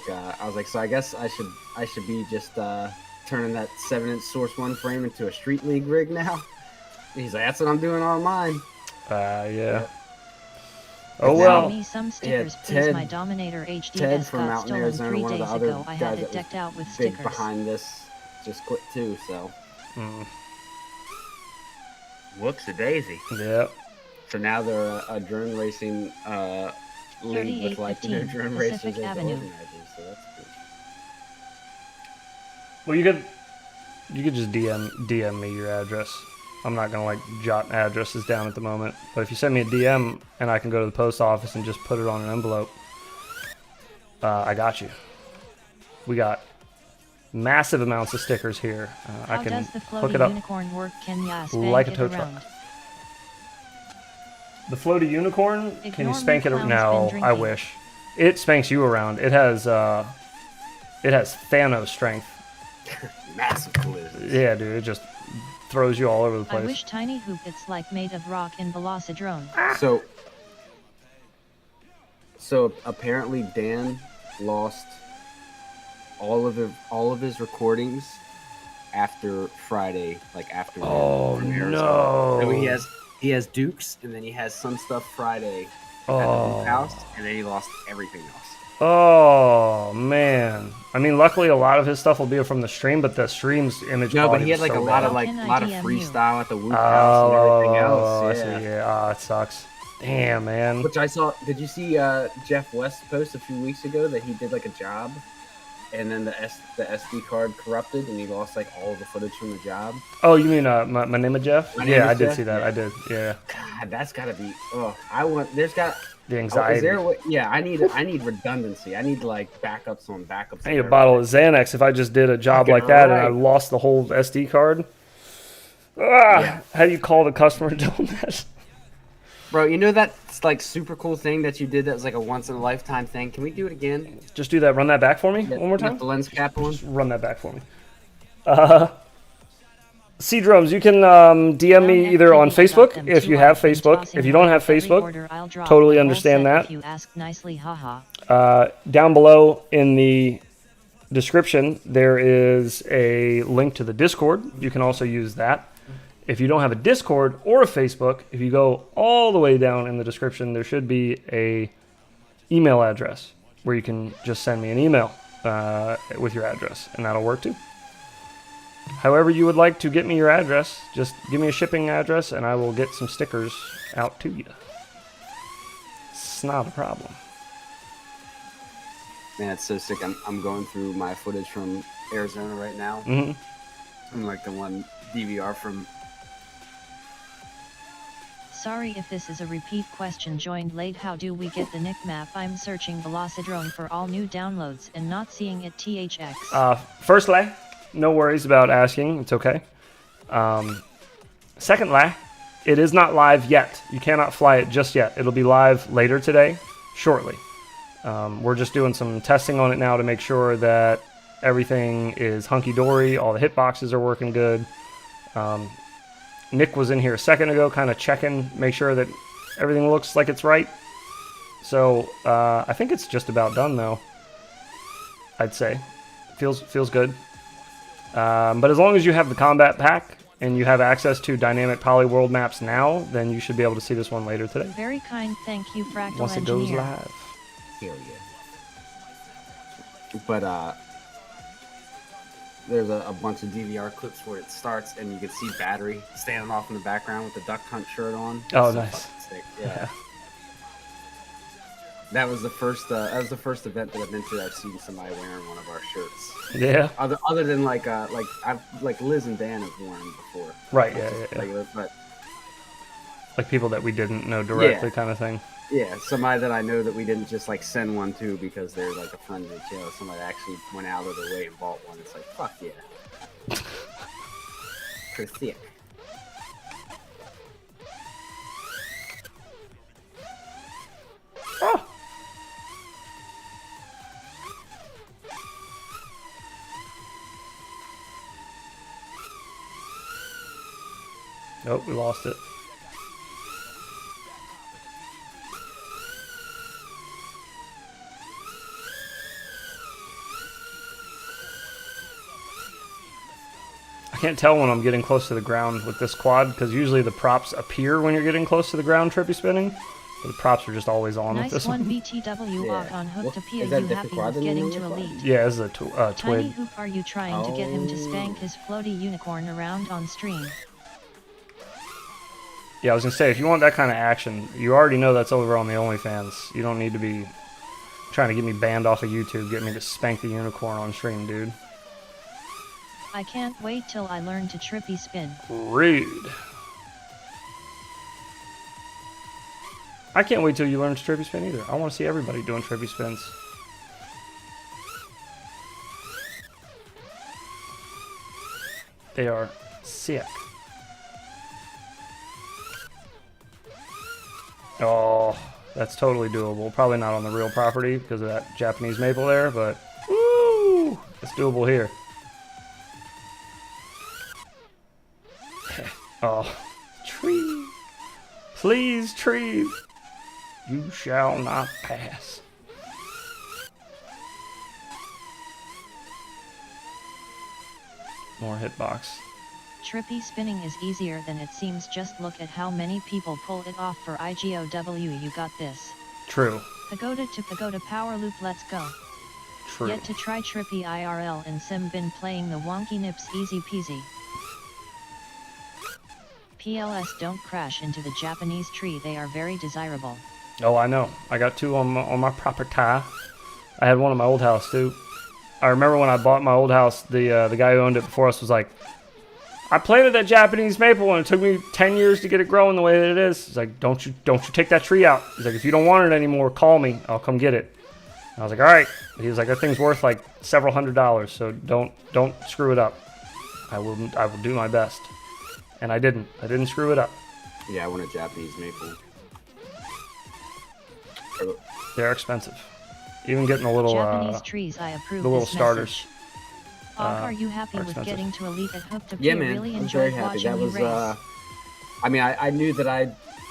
Speaker 5: so I guess I should be just turning that 7-inch Source 1 frame into a Street League rig now. He's like, that's what I'm doing on mine.
Speaker 2: Yeah. Oh well.
Speaker 1: Me some stickers, please. My Dominator HDS
Speaker 5: Ted from
Speaker 1: got
Speaker 5: out in
Speaker 1: stolen
Speaker 5: Arizona,
Speaker 1: 3
Speaker 5: one of the
Speaker 1: days
Speaker 5: other
Speaker 1: ago. I had
Speaker 5: guys
Speaker 1: it
Speaker 5: that
Speaker 1: decked out with
Speaker 5: big
Speaker 1: stickers.
Speaker 5: behind this just quit too. So. Whoops a daisy.
Speaker 2: Yep.
Speaker 5: So now they're a drone racing league with like drone racers as the organizers. So that's good.
Speaker 2: Well, you could just DM me your address. I'm not gonna like jot addresses down at the moment, but if you send me a DM and I can go to the post office and just put it on an envelope, I got you. We got massive amounts of stickers here. I can
Speaker 1: does the
Speaker 2: hook it up
Speaker 1: unicorn work? Can ya
Speaker 2: like a
Speaker 1: spank
Speaker 2: tow
Speaker 1: it
Speaker 2: truck.
Speaker 1: around?
Speaker 2: The floaty unicorn?
Speaker 1: Ignore
Speaker 2: Can you
Speaker 1: me,
Speaker 2: spank it?
Speaker 1: Clown's
Speaker 2: No,
Speaker 1: been
Speaker 2: I
Speaker 1: drinking.
Speaker 2: wish. It spanks you around. It has Thanos strength.
Speaker 5: Massive collisions.
Speaker 2: Yeah, dude, it just throws you all over the
Speaker 1: I
Speaker 2: place.
Speaker 1: wish Tiny Hoop it's like made of rock in Velocidrone.
Speaker 5: So apparently Dan lost all of his recordings after Friday, like after.
Speaker 2: Oh no!
Speaker 5: So he has Dukes, and then he has some stuff Friday at the Duke house, and then he lost everything else.
Speaker 2: Oh man! I mean, luckily a lot of his stuff will be from the stream, but the stream's image.
Speaker 5: No, but he had
Speaker 2: was
Speaker 5: like
Speaker 2: so
Speaker 5: a lot
Speaker 2: bad.
Speaker 5: of freestyle at the Whoop house and everything else.
Speaker 2: I see. Yeah, it sucks. Damn, man.
Speaker 5: Which I saw. Did you see Jeff West post a few weeks ago that he did like a job, and then the SD card corrupted, and he lost like all of the footage from the job?
Speaker 2: Oh, you mean my name is Jeff? Yeah, I did
Speaker 5: Jeff?
Speaker 2: see that.
Speaker 5: Yeah.
Speaker 2: I did. Yeah.
Speaker 5: God, that's gotta be. Oh, I want. There's got.
Speaker 2: The anxiety.
Speaker 5: Is there a way, yeah, I need redundancy. I need like backups on backups.
Speaker 2: I need a bottle of Xanax if I just did a job like that and I lost the whole SD card.
Speaker 5: Yeah.
Speaker 2: How do you call the customer doing that?
Speaker 5: Bro, you know that's like super cool thing that you did that was like a once in a lifetime thing. Can we do it again?
Speaker 2: Just do that. Run that back for me one more time.
Speaker 5: The lens cap on.
Speaker 2: Just run that back for me. C-Drums, you can DM me either on Facebook if you have Facebook. If you don't have Facebook, totally understand that.
Speaker 1: You ask nicely, haha.
Speaker 2: Down below in the description, there is a link to the Discord. You can also use that. If you don't have a Discord or a Facebook, if you go all the way down in the description, there should be a email address where you can just send me an email with your address, and that'll work too. However you would like to get me your address, just give me a shipping address and I will get some stickers out to you. It's not a problem.
Speaker 5: Man, it's so sick. I'm going through my footage from Arizona right now.
Speaker 2: Mm-hmm.
Speaker 5: I'm like the one DVR from.
Speaker 1: Sorry if this is a repeat question. Joined late. How do we get the nick map? I'm searching Velocidrone for all new downloads and not seeing it. THX.
Speaker 2: Firstly, no worries about asking. It's okay. Secondly, it is not live yet. You cannot fly it just yet. It'll be live later today, shortly. We're just doing some testing on it now to make sure that everything is hunky-dory. All the hitboxes are working good. Nick was in here a second ago kind of checking, make sure that everything looks like it's right. So I think it's just about done, though. I'd say. Feels good. But as long as you have the combat pack, and you have access to dynamic poly world maps now, then you should be able to see this one later today.
Speaker 1: Very kind, thank you, Fractal
Speaker 2: Once it
Speaker 1: Engineer.
Speaker 2: goes live.
Speaker 5: Hell yeah. But there's a bunch of DVR clips where it starts and you can see Battery standing off in the background with the Duck Hunt shirt on.
Speaker 2: Oh,
Speaker 5: so
Speaker 2: nice.
Speaker 5: Sick. Yeah. That was the first event that I've been to. I've seen somebody wearing one of our shirts.
Speaker 2: Yeah.
Speaker 5: Other than like Liz and Dan have worn them before.
Speaker 2: Right. Yeah.
Speaker 5: But
Speaker 2: like people that we didn't know directly, kind of thing.
Speaker 5: Yeah, somebody that I know that we didn't just like send one to because they're like a friend of the channel. Somebody actually went out of their way and bought one. It's like, fuck yeah. Pretty thick.
Speaker 2: Oh. Nope, we lost it. I can't tell when I'm getting close to the ground with this quad because usually the props appear when you're getting close to the ground trippy spinning, but the props are just always on with this one.
Speaker 1: BTW
Speaker 5: Yeah.
Speaker 1: on hook to P. Are
Speaker 5: Is that
Speaker 1: you
Speaker 5: different
Speaker 1: happy
Speaker 5: quad
Speaker 1: with
Speaker 5: than
Speaker 1: getting
Speaker 5: the
Speaker 1: to
Speaker 5: other
Speaker 1: elite?
Speaker 2: Yeah, it's a
Speaker 1: Tiny
Speaker 2: twig.
Speaker 1: Hoop, are you trying to get him to spank his floaty unicorn around on stream?
Speaker 2: Yeah, I was gonna say, if you want that kind of action, you already know that's over on the OnlyFans. You don't need to be trying to get me banned off of YouTube, get me to spank the unicorn on stream, dude.
Speaker 1: I can't wait till I learn to trippy spin.
Speaker 2: Rude. I can't wait till you learn to trippy spin either. I want to see everybody doing trippy spins. They are sick. Oh, that's totally doable. Probably not on the real property because of that Japanese maple there, but woo, it's doable here. Oh, tree. Please, trees. You shall not pass. More hitbox.
Speaker 1: Trippy spinning is easier than it seems. Just look at how many people pull it off for IGOW. You got this.
Speaker 2: True.
Speaker 1: Pagoda to pagoda power loop, let's go.
Speaker 2: True.
Speaker 1: Yet to try Trippy IRL and Sim been playing the wonky nips easy peasy. PLS don't crash into the Japanese tree, they are very desirable.
Speaker 2: Oh, I know. I got two on my property. I had one in my old house too. I remember when I bought my old house, the guy who owned it before us was like, I planted that Japanese maple and it took me 10 years to get it growing the way that it is. He's like, don't you take that tree out. He's like, if you don't want it anymore, call me. I'll come get it. And I was like, all right. He was like, that thing's worth like several $100s, so don't screw it up. I will do my best. And I didn't screw it up.
Speaker 5: Yeah, I want a Japanese maple.
Speaker 2: They're expensive. Even getting a little
Speaker 1: Japanese trees, I approve
Speaker 2: the little
Speaker 1: this
Speaker 2: starters.
Speaker 1: Are you happy with
Speaker 2: expensive.
Speaker 1: getting to elite at Hook to P?
Speaker 5: Yeah, man,
Speaker 1: Really
Speaker 5: I'm very
Speaker 1: enjoyed
Speaker 5: happy.
Speaker 1: watching
Speaker 5: That
Speaker 1: you
Speaker 5: was,
Speaker 1: race.
Speaker 5: I mean, I knew that I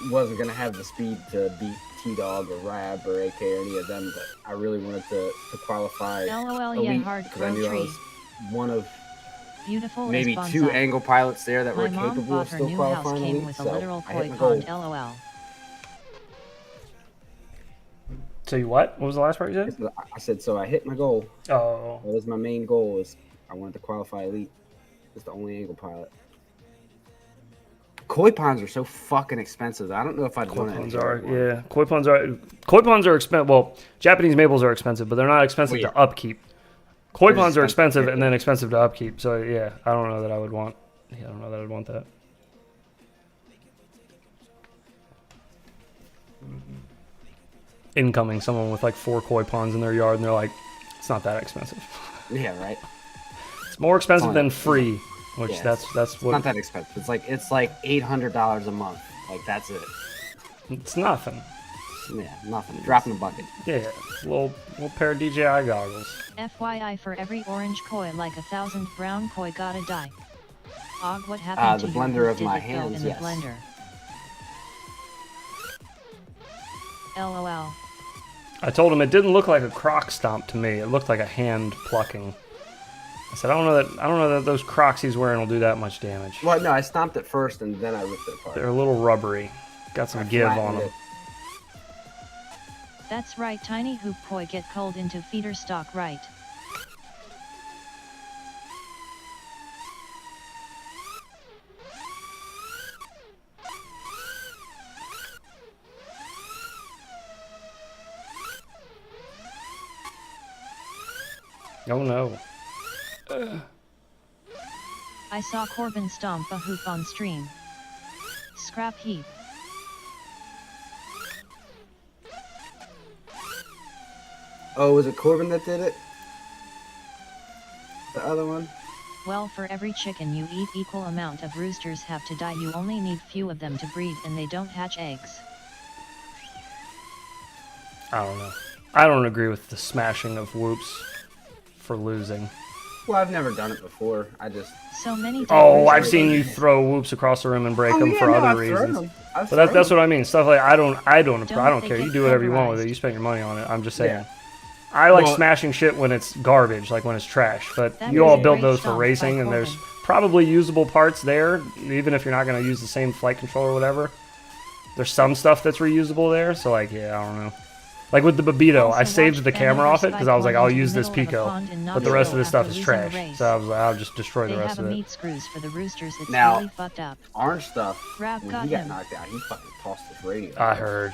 Speaker 5: wasn't gonna have the speed to beat T-Dog or Rab or AK or any of them, but I really wanted to qualify
Speaker 1: LOL,
Speaker 5: elite
Speaker 1: yeah, hard
Speaker 5: because I
Speaker 1: crow
Speaker 5: knew I
Speaker 1: tree.
Speaker 5: was one of
Speaker 1: Beautiful
Speaker 5: maybe
Speaker 1: as
Speaker 5: two
Speaker 1: bonsai.
Speaker 5: angle pilots there that
Speaker 1: My
Speaker 5: were
Speaker 1: mom
Speaker 5: capable
Speaker 1: thought
Speaker 5: of
Speaker 1: her
Speaker 5: still
Speaker 1: new house
Speaker 5: qualifying
Speaker 1: came
Speaker 5: elite,
Speaker 1: with a
Speaker 5: so
Speaker 1: literal
Speaker 5: I
Speaker 1: koi
Speaker 5: hit my goal.
Speaker 1: pond. LOL.
Speaker 2: So you what? What was the last part you said?
Speaker 5: I said, so I hit my goal.
Speaker 2: Oh.
Speaker 5: That was my main goal. Is I wanted to qualify elite. It's the only angle pilot. Koi ponds are so fucking expensive. I don't know if I'd
Speaker 2: Koi
Speaker 5: want to.
Speaker 2: ponds are, yeah. Koi ponds are expensive. Well, Japanese maples are expensive, but they're not expensive to upkeep. Koi
Speaker 5: They're
Speaker 2: ponds are expensive
Speaker 5: expensive,
Speaker 2: and then expensive to upkeep. So yeah, I don't know that I would want. Yeah, I don't know that I'd want that. Incoming, someone with like 4 koi ponds in their yard, and they're like, it's not that expensive.
Speaker 5: Yeah, right.
Speaker 2: It's more expensive than free, which
Speaker 5: Yeah,
Speaker 2: that's what.
Speaker 5: Not that expensive. It's like $800 a month. Like that's it.
Speaker 2: It's nothing.
Speaker 5: Yeah, nothing. Drop in the bucket.
Speaker 2: Yeah, little pair of DJI goggles.
Speaker 1: FYI, for every orange koi, like 1,000 brown koi gotta die. Og, what happened
Speaker 5: The
Speaker 1: to
Speaker 5: blender
Speaker 1: your
Speaker 5: of
Speaker 1: Did
Speaker 5: my
Speaker 1: it go
Speaker 5: hands,
Speaker 1: in the
Speaker 5: yes.
Speaker 1: blender? LOL.
Speaker 2: I told him it didn't look like a croc stomp to me. It looked like a hand plucking. I said, I don't know that those Crocs he's wearing will do that much damage.
Speaker 5: Well, no, I stomped it first and then I ripped it apart.
Speaker 2: They're a little rubbery. Got some give on them.
Speaker 1: That's right, Tiny Hoop Koi, get cold into feeder stock right.
Speaker 2: Oh no.
Speaker 1: I saw Corbin stomp a hoop on stream. Scrap heap.
Speaker 5: Oh, was it Corbin that did it? The other one?
Speaker 1: Well, for every chicken you eat, equal amount of roosters have to die. You only need few of them to breed and they don't hatch eggs.
Speaker 2: I don't know. I don't agree with the smashing of whoops for losing.
Speaker 5: Well, I've never done it before. I just...
Speaker 1: So many...
Speaker 2: Oh, I've seen you throw whoops across the room and break them for other reasons. But that's what I mean. Stuff like I don't care. You do whatever you want with it. You spend your money on it. I'm just saying. Yeah. I like smashing shit when it's garbage, like when it's trash. But you all build those for racing, and there's probably usable parts there, even if you're not going to use the same flight control or whatever. There's some stuff that's reusable there, so like, yeah, I don't know. Like with the Babito, I saved the camera off it because I was like, I'll use this Pico, but the rest of this stuff is trash. So I was like, I'll just destroy the rest of it.
Speaker 1: Meat screws for the roosters. It's
Speaker 5: now,
Speaker 1: really fucked up.
Speaker 5: Orange stuff,
Speaker 1: when
Speaker 5: he got knocked out, he fucking tossed his radio.
Speaker 2: I heard.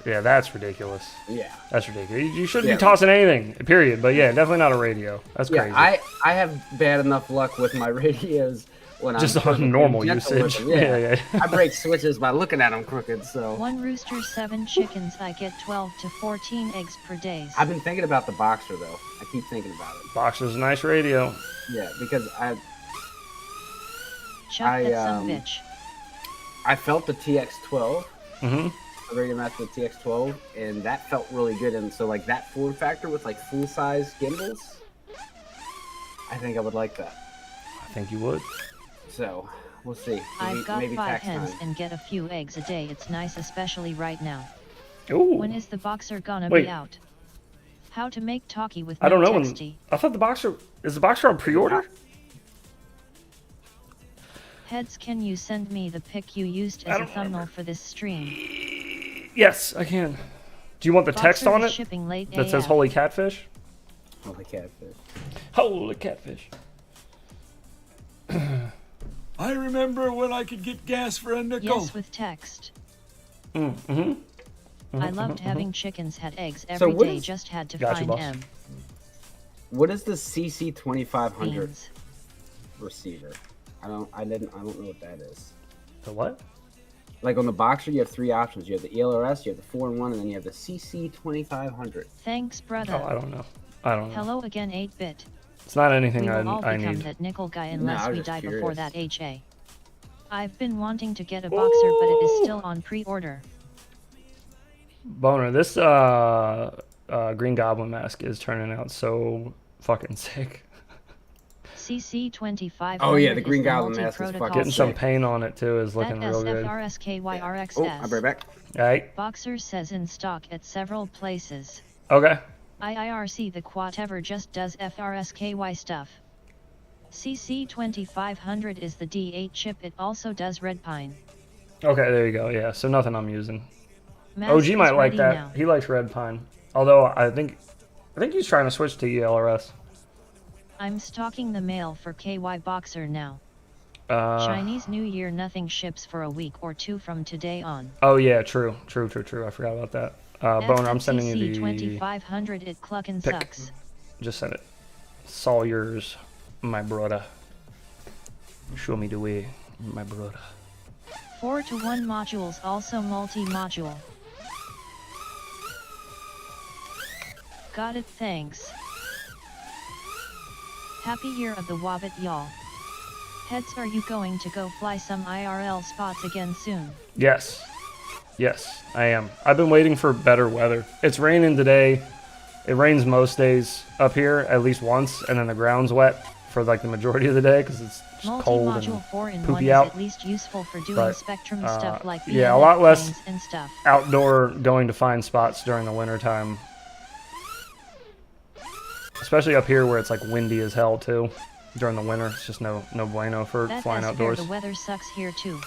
Speaker 2: Yeah, that's ridiculous.
Speaker 5: Yeah.
Speaker 2: That's ridiculous. You shouldn't be tossing anything, period. But yeah, definitely not a radio. That's crazy.
Speaker 5: I have bad enough luck with my radios when
Speaker 2: just on normal usage. Yeah.
Speaker 5: I break switches by looking at them crooked, so.
Speaker 1: 1 rooster, 7 chickens. I get 12 to 14 eggs per day.
Speaker 5: I've been thinking about the Boxer, though. I keep thinking about it.
Speaker 2: Boxer's a nice radio.
Speaker 5: Yeah, because
Speaker 1: Chuck that some bitch.
Speaker 5: I felt the TX12.
Speaker 2: Mm-hmm.
Speaker 5: I radio matched the TX12, and that felt really good. And so, like, that form factor with, like, full-size gimbals, I think I would like that.
Speaker 2: I think you would.
Speaker 5: So, we'll see.
Speaker 1: I've got 5 hens and get a few eggs a day. It's nice, especially right now.
Speaker 2: Ooh.
Speaker 1: When is the Boxer gonna be out? How to make talkie with no
Speaker 2: I don't know.
Speaker 1: texty.
Speaker 2: I thought the Boxer... Is the Boxer on pre-order?
Speaker 1: Heads, can you send me the pic you used as a thumbnail for this stream?
Speaker 2: Yes, I can. Do you want the text on it
Speaker 1: shipping late
Speaker 2: that says Holy Catfish?
Speaker 5: Holy Catfish.
Speaker 2: Holy Catfish.
Speaker 6: I remember when I could get gas for a nickel.
Speaker 1: Yes, with text. I loved having chickens had eggs every day. Just had to find M.
Speaker 5: What is the CC2500 receiver? I don't know what that is.
Speaker 2: The what?
Speaker 5: Like on the Boxer, you have 3 options. You have the ELRS, you have the 4-in-1, and then you have the CC2500.
Speaker 1: Thanks, brother.
Speaker 2: Oh, I don't know.
Speaker 1: Hello again, 8-bit.
Speaker 2: It's not anything
Speaker 1: we will all
Speaker 2: I
Speaker 1: become
Speaker 2: need.
Speaker 1: that nickel guy unless we die before that HA. I've been wanting to get a Boxer, but it is still on pre-order.
Speaker 2: Boner, this Green Goblin mask is turning out so fucking sick.
Speaker 1: CC25.
Speaker 5: Oh yeah, the Green Goblin mask is fucking
Speaker 2: getting some paint on it too is looking real good.
Speaker 1: SFRSKYRXS.
Speaker 5: Oh, I'll be right back.
Speaker 2: Alright.
Speaker 1: Boxer says in stock at several places.
Speaker 2: Okay.
Speaker 1: IIRC the whatever just does FRSKY stuff. CC2500 is the D8 chip. It also does Red Pine.
Speaker 2: Okay, there you go. Yeah, so nothing I'm using.
Speaker 1: Mask
Speaker 2: OG might like that.
Speaker 1: now.
Speaker 2: He likes Red Pine. Although I think he's trying to switch to ELRS.
Speaker 1: I'm stalking the mail for KY Boxer now. Chinese New Year, nothing ships for a week or 2 from today on.
Speaker 2: Oh yeah, true. I forgot about that. Boner, I'm sending you the
Speaker 1: 2500. It cluckin' sucks.
Speaker 2: Just send it. It's all yours, my brother. Show me the way, my brother.
Speaker 1: 4-to-1 modules, also multi-module. Got it, thanks. Happy year of the Wobbit, y'all. Heads, are you going to go fly some IRL spots again soon?
Speaker 2: Yes, I am. I've been waiting for better weather. It's raining today. It rains most days up here, at least once, and then the ground's wet for like the majority of the day because it's just cold and poopy out.
Speaker 1: Is at least useful for doing spectrum stuff like
Speaker 2: yeah, a lot less
Speaker 1: and stuff.
Speaker 2: Outdoor going to find spots during the winter time. especially up here where it's like windy as hell too. During the winter, it's just no bueno for flying outdoors.
Speaker 1: The weather sucks here too.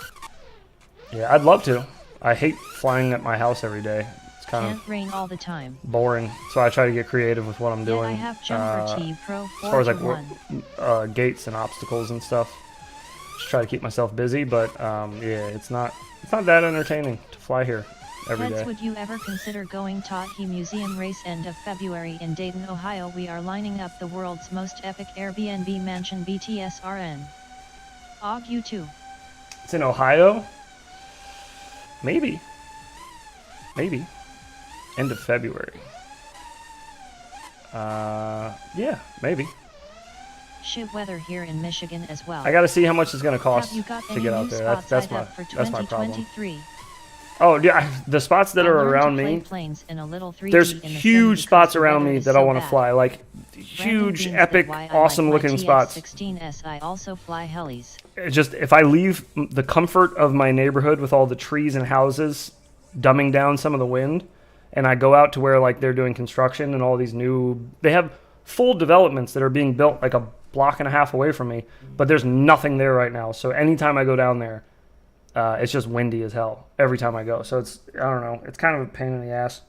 Speaker 2: Yeah, I'd love to. I hate flying at my house every day. It's kind
Speaker 1: Can't rain all the time.
Speaker 2: Boring. So I try to get creative with what I'm doing.
Speaker 1: I have Jumper T Pro 4
Speaker 2: as far as like gates and obstacles and stuff. Just try to keep myself busy, but yeah, it's not that entertaining to fly here every day.
Speaker 1: Would you ever consider going Tahi Museum race end of February in Dayton, Ohio? We are lining up the world's most epic Airbnb mansion BTSRN. Og you too.
Speaker 2: It's in Ohio? Maybe. End of February. Yeah, maybe.
Speaker 1: Shit weather here in Michigan as well.
Speaker 2: I gotta see how much it's gonna cost to get out there. That's my problem. Oh yeah, the spots that are around me. There's huge spots around me that I want to fly, like huge, epic, awesome-looking spots.
Speaker 1: 16S, I also fly helis.
Speaker 2: Just if I leave the comfort of my neighborhood with all the trees and houses, dumbing down some of the wind, and I go out to where like they're doing construction and all these they have full developments that are being built like a block and a half away from me, but there's nothing there right now. So anytime I go down there, it's just windy as hell every time I go. So I don't know, it's kind of a pain in the ass.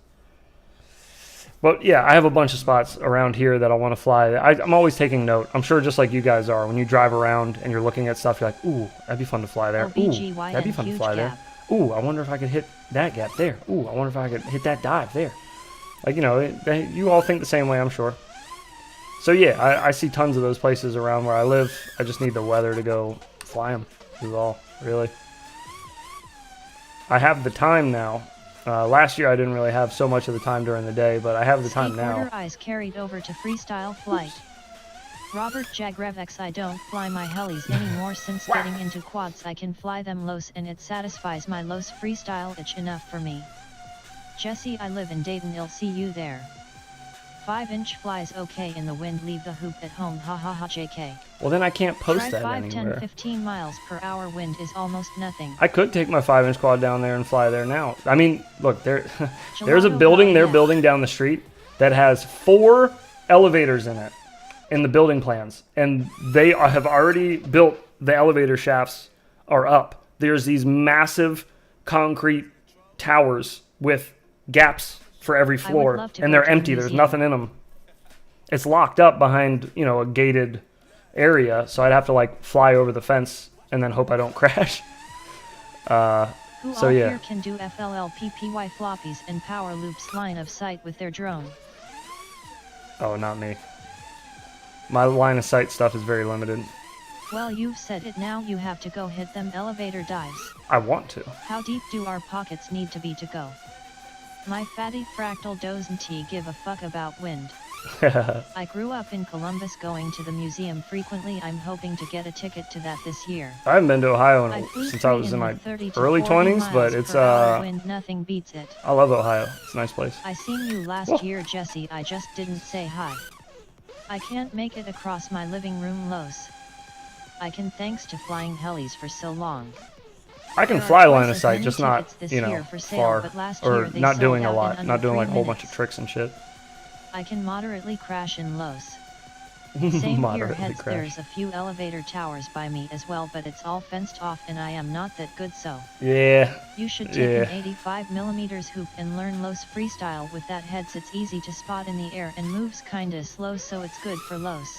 Speaker 2: But yeah, I have a bunch of spots around here that I want to fly. I'm always taking note. I'm sure just like you guys are. When you drive around and you're looking at stuff, you're like, ooh, that'd be fun to fly there. Ooh, that'd be fun to fly there. Ooh, I wonder if I could hit that gap there. Ooh, I wonder if I could hit that dive there. Like, you know, you all think the same way, I'm sure. So yeah, I see tons of those places around where I live. I just need the weather to go fly them, is all, really. I have the time now. Last year I didn't really have so much of the time during the day, but I have the time now.
Speaker 1: Skateboarder eyes carried over to freestyle flight. Robert Jagrevex, I don't fly my helis anymore since getting into quads. I can fly them lows and it satisfies my lows freestyle itch enough for me. Jesse, I live in Dayton, I'll see you there. 5-inch flies okay in the wind, leave the hoop at home, ha ha ha JK.
Speaker 2: Well then I can't post that
Speaker 1: 5,
Speaker 2: anywhere.
Speaker 1: 10, 15 miles per hour wind is almost nothing.
Speaker 2: I could take my 5-inch quad down there and fly there now. I mean, look, there's a building they're building down the street that has 4 elevators in it in the building plans. And they have already built, the elevator shafts are up. There's these massive concrete towers with gaps for every floor, and they're empty. There's nothing in them. It's locked up behind, you know, a gated area, so I'd have to like fly over the fence and then hope I don't crash. So yeah.
Speaker 1: Here can do FLLPPY floppies and power loops line of sight with their drone?
Speaker 2: Oh, not me. My line of sight stuff is very limited.
Speaker 1: Well, you've said it, now you have to go hit them elevator dives.
Speaker 2: I want to.
Speaker 1: How deep do our pockets need to be to go? My fatty fractal doesn't give a fuck about wind. I grew up in Columbus, going to the museum frequently. I'm hoping to get a ticket to that this year.
Speaker 2: I haven't been to Ohio since I was in my early 20s, but it's
Speaker 1: wind, nothing beats it.
Speaker 2: I love Ohio. It's a nice place.
Speaker 1: I seen you last year, Jesse. I just didn't say hi. I can't make it across my living room lows. I can thanks to flying helis for so long.
Speaker 2: I can fly line of sight, just not, you know, far, or not doing a lot, not doing like a whole bunch of tricks and shit.
Speaker 1: I can moderately crash in lows. Same here, heads. There's a few elevator towers by me as well, but it's all fenced off and I am not that good, so.
Speaker 2: Yeah.
Speaker 1: You should take an 85mm hoop and learn lows freestyle with that heads. It's easy to spot in the air and moves kinda slow, so it's good for lows.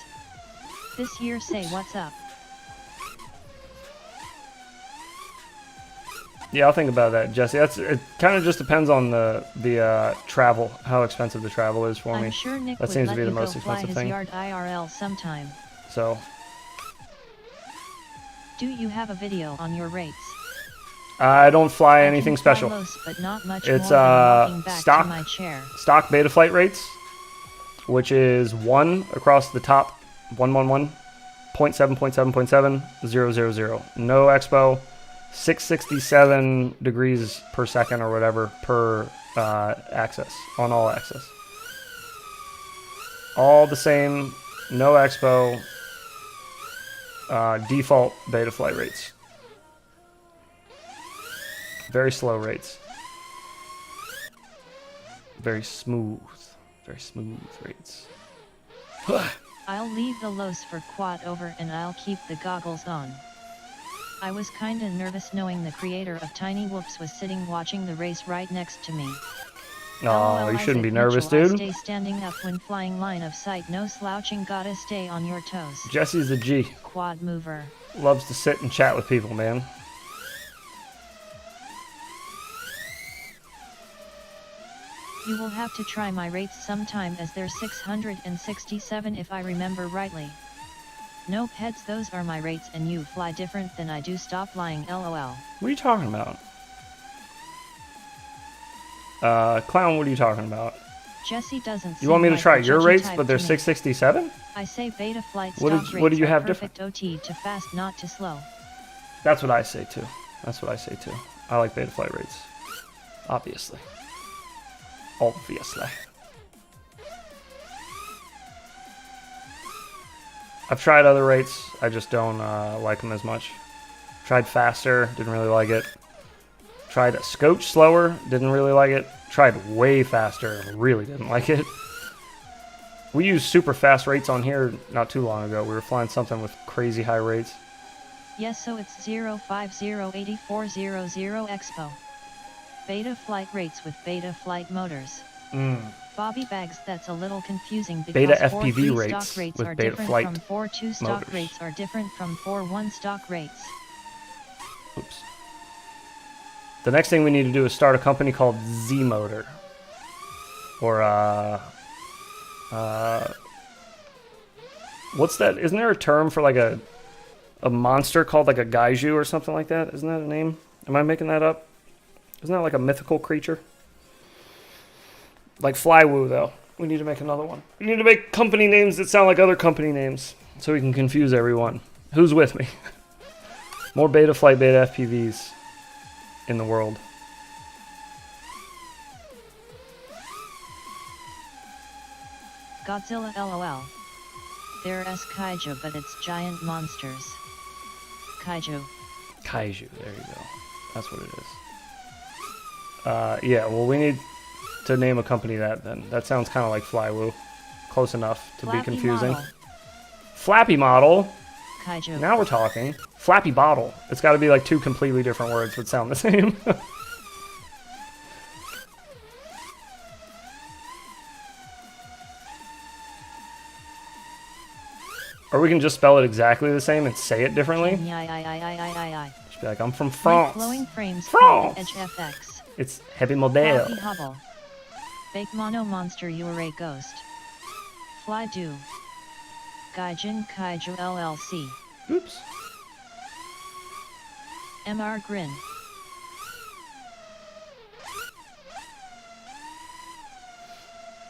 Speaker 1: This year, say what's up.
Speaker 2: Yeah, I'll think about that, Jesse. It kind of just depends on the travel, how expensive the travel is for me.
Speaker 1: I'm sure Nick
Speaker 2: that seems to be the most expensive thing.
Speaker 1: Yard IRL sometime.
Speaker 2: So.
Speaker 1: Do you have a video on your rates?
Speaker 2: I don't fly anything special.
Speaker 1: Most, but not much
Speaker 2: it's
Speaker 1: more
Speaker 2: stock beta flight rates, which is 1 across the top, 111, 0.7, 0.7, 0.7, 0, 0, 0. No expo. 667 degrees per second or whatever per axis, on all axis. All the same, no expo, default beta flight rates. Very slow rates. Very smooth rates.
Speaker 1: I'll leave the los for quad over and I'll keep the goggles on. I was kinda nervous knowing the creator of Tiny Whoops was sitting watching the race right next to me.
Speaker 2: Oh, you shouldn't be nervous,
Speaker 1: Mitchell,
Speaker 2: dude.
Speaker 1: Stay standing up when flying line of sight, no slouching, gotta stay on your toes.
Speaker 2: Jesse's a G.
Speaker 1: Quad mover.
Speaker 2: Loves to sit and chat with people, man.
Speaker 1: You will have to try my rates sometime as they're 667 if I remember rightly. Nope, heads, those are my rates and you fly different than I do, stop lying, lol.
Speaker 2: What are you talking about? Clown, what are you talking about?
Speaker 1: Jesse doesn't.
Speaker 2: You want me to
Speaker 1: like
Speaker 2: try your rates,
Speaker 1: type
Speaker 2: but they're
Speaker 1: to me.
Speaker 2: 667?
Speaker 1: I say beta flight
Speaker 2: What
Speaker 1: stock
Speaker 2: did-
Speaker 1: rates
Speaker 2: what do you
Speaker 1: are
Speaker 2: have
Speaker 1: perfect OT to fast, not to slow.
Speaker 2: That's what I say too. That's what I say too. I like beta flight rates. Obviously. Obviously. I've tried other rates. I just don't like them as much. Tried faster. Didn't really like it. Tried a scotch slower. Didn't really like it. Tried way faster. Really didn't like it. We used super fast rates on here not too long ago. We were flying something with crazy high rates.
Speaker 1: Yes, so it's 0508400 Expo. Beta flight rates with beta flight motors. Bobby Bags, that's a little confusing because
Speaker 2: Beta
Speaker 1: 4
Speaker 2: FPV
Speaker 1: 3
Speaker 2: rates
Speaker 1: stock rates
Speaker 2: with
Speaker 1: are
Speaker 2: beta
Speaker 1: different
Speaker 2: flight
Speaker 1: from 4 2 stock
Speaker 2: motors.
Speaker 1: rates are different from 4 1 stock rates.
Speaker 2: Oops. The next thing we need to do is start a company called Z Motor. Or, what's that? Isn't there a term for like a monster called like a Gaiju or something like that? Isn't that a name? Am I making that up? Isn't that like a mythical creature? Like Flywoo, though. We need to make another one. We need to make company names that sound like other company names so we can confuse everyone. Who's with me? More beta flight, beta FPVs in the world.
Speaker 1: Godzilla LOL. They're kaiju, but it's giant monsters. Kaiju.
Speaker 2: Kaiju, there you go. That's what it is. Yeah, well, we need to name a company that then. That sounds kind of like Flywoo. Close enough to
Speaker 1: Flappy
Speaker 2: be confusing.
Speaker 1: Model.
Speaker 2: Flappy Model.
Speaker 1: Kaiju.
Speaker 2: Now we're talking. Flappy Bottle. It's got to be like two completely different words that sound the same. Or we can just spell it exactly the same and say it differently. Just be like, I'm from France.
Speaker 1: Flowing frames.
Speaker 2: France.
Speaker 1: Edge FX.
Speaker 2: It's Happy Model.
Speaker 1: Floppy Hubble. Fake Mono Monster, you are a ghost. Fly Do. Gaijin Kaiju LLC.
Speaker 2: Oops.
Speaker 1: MR Grin.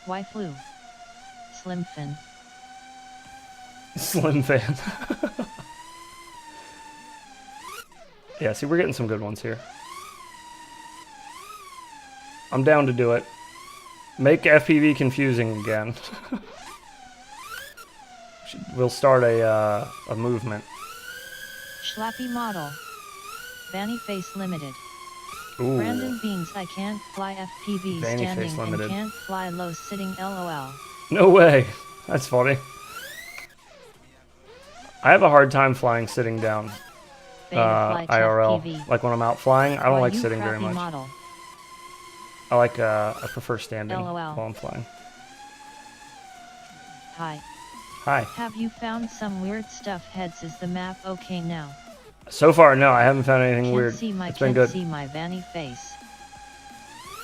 Speaker 1: Y Flu. Slim Fin.
Speaker 2: Slim fan. Yeah, see, we're getting some good ones here. I'm down to do it. Make FPV confusing again. We'll start a movement.
Speaker 1: Schlappy Model. Vanny Face Limited.
Speaker 2: Ooh.
Speaker 1: Brandon Beans, I can't fly FPV
Speaker 2: Vanny
Speaker 1: standing
Speaker 2: Face
Speaker 1: and
Speaker 2: Limited.
Speaker 1: can't fly low sitting LOL.
Speaker 2: No way. That's funny. I have a hard time flying sitting down.
Speaker 1: Beta Flight
Speaker 2: IRL.
Speaker 1: FPV.
Speaker 2: Like when I'm out flying, I don't
Speaker 1: Why
Speaker 2: like
Speaker 1: you
Speaker 2: sitting very
Speaker 1: crappy
Speaker 2: much.
Speaker 1: Model.
Speaker 2: I prefer standing
Speaker 1: LOL.
Speaker 2: while I'm flying.
Speaker 1: Hi.
Speaker 2: Hi.
Speaker 1: Have you found some weird stuff, heads? Is the map okay now?
Speaker 2: So far, no, I haven't found anything
Speaker 1: Can't
Speaker 2: weird.
Speaker 1: see my,
Speaker 2: It's been
Speaker 1: can't
Speaker 2: good.
Speaker 1: see my Vanny face.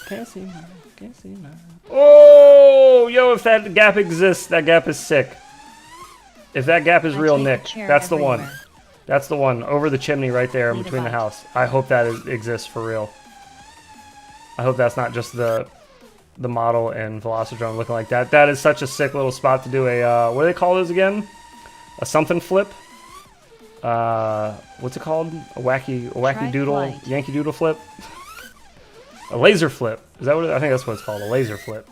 Speaker 2: Can't see mine. Can't see mine. Oh, yo, if that gap exists, that gap is sick. If that gap is
Speaker 1: I
Speaker 2: real,
Speaker 1: take a
Speaker 2: Nick,
Speaker 1: chair
Speaker 2: that's the one.
Speaker 1: everywhere.
Speaker 2: That's the one. Over the chimney right there in
Speaker 1: Lead a
Speaker 2: between the
Speaker 1: bite.
Speaker 2: house. I hope that exists for real. I hope that's not just the model and Velocidrone looking like that. That is such a sick little spot to do a, what do they call those again? A something flip? What's it called? A wacky doodle,
Speaker 1: Tri-flight.
Speaker 2: Yankee Doodle flip? A laser flip. Is that what I think that's what it's called, a laser flip.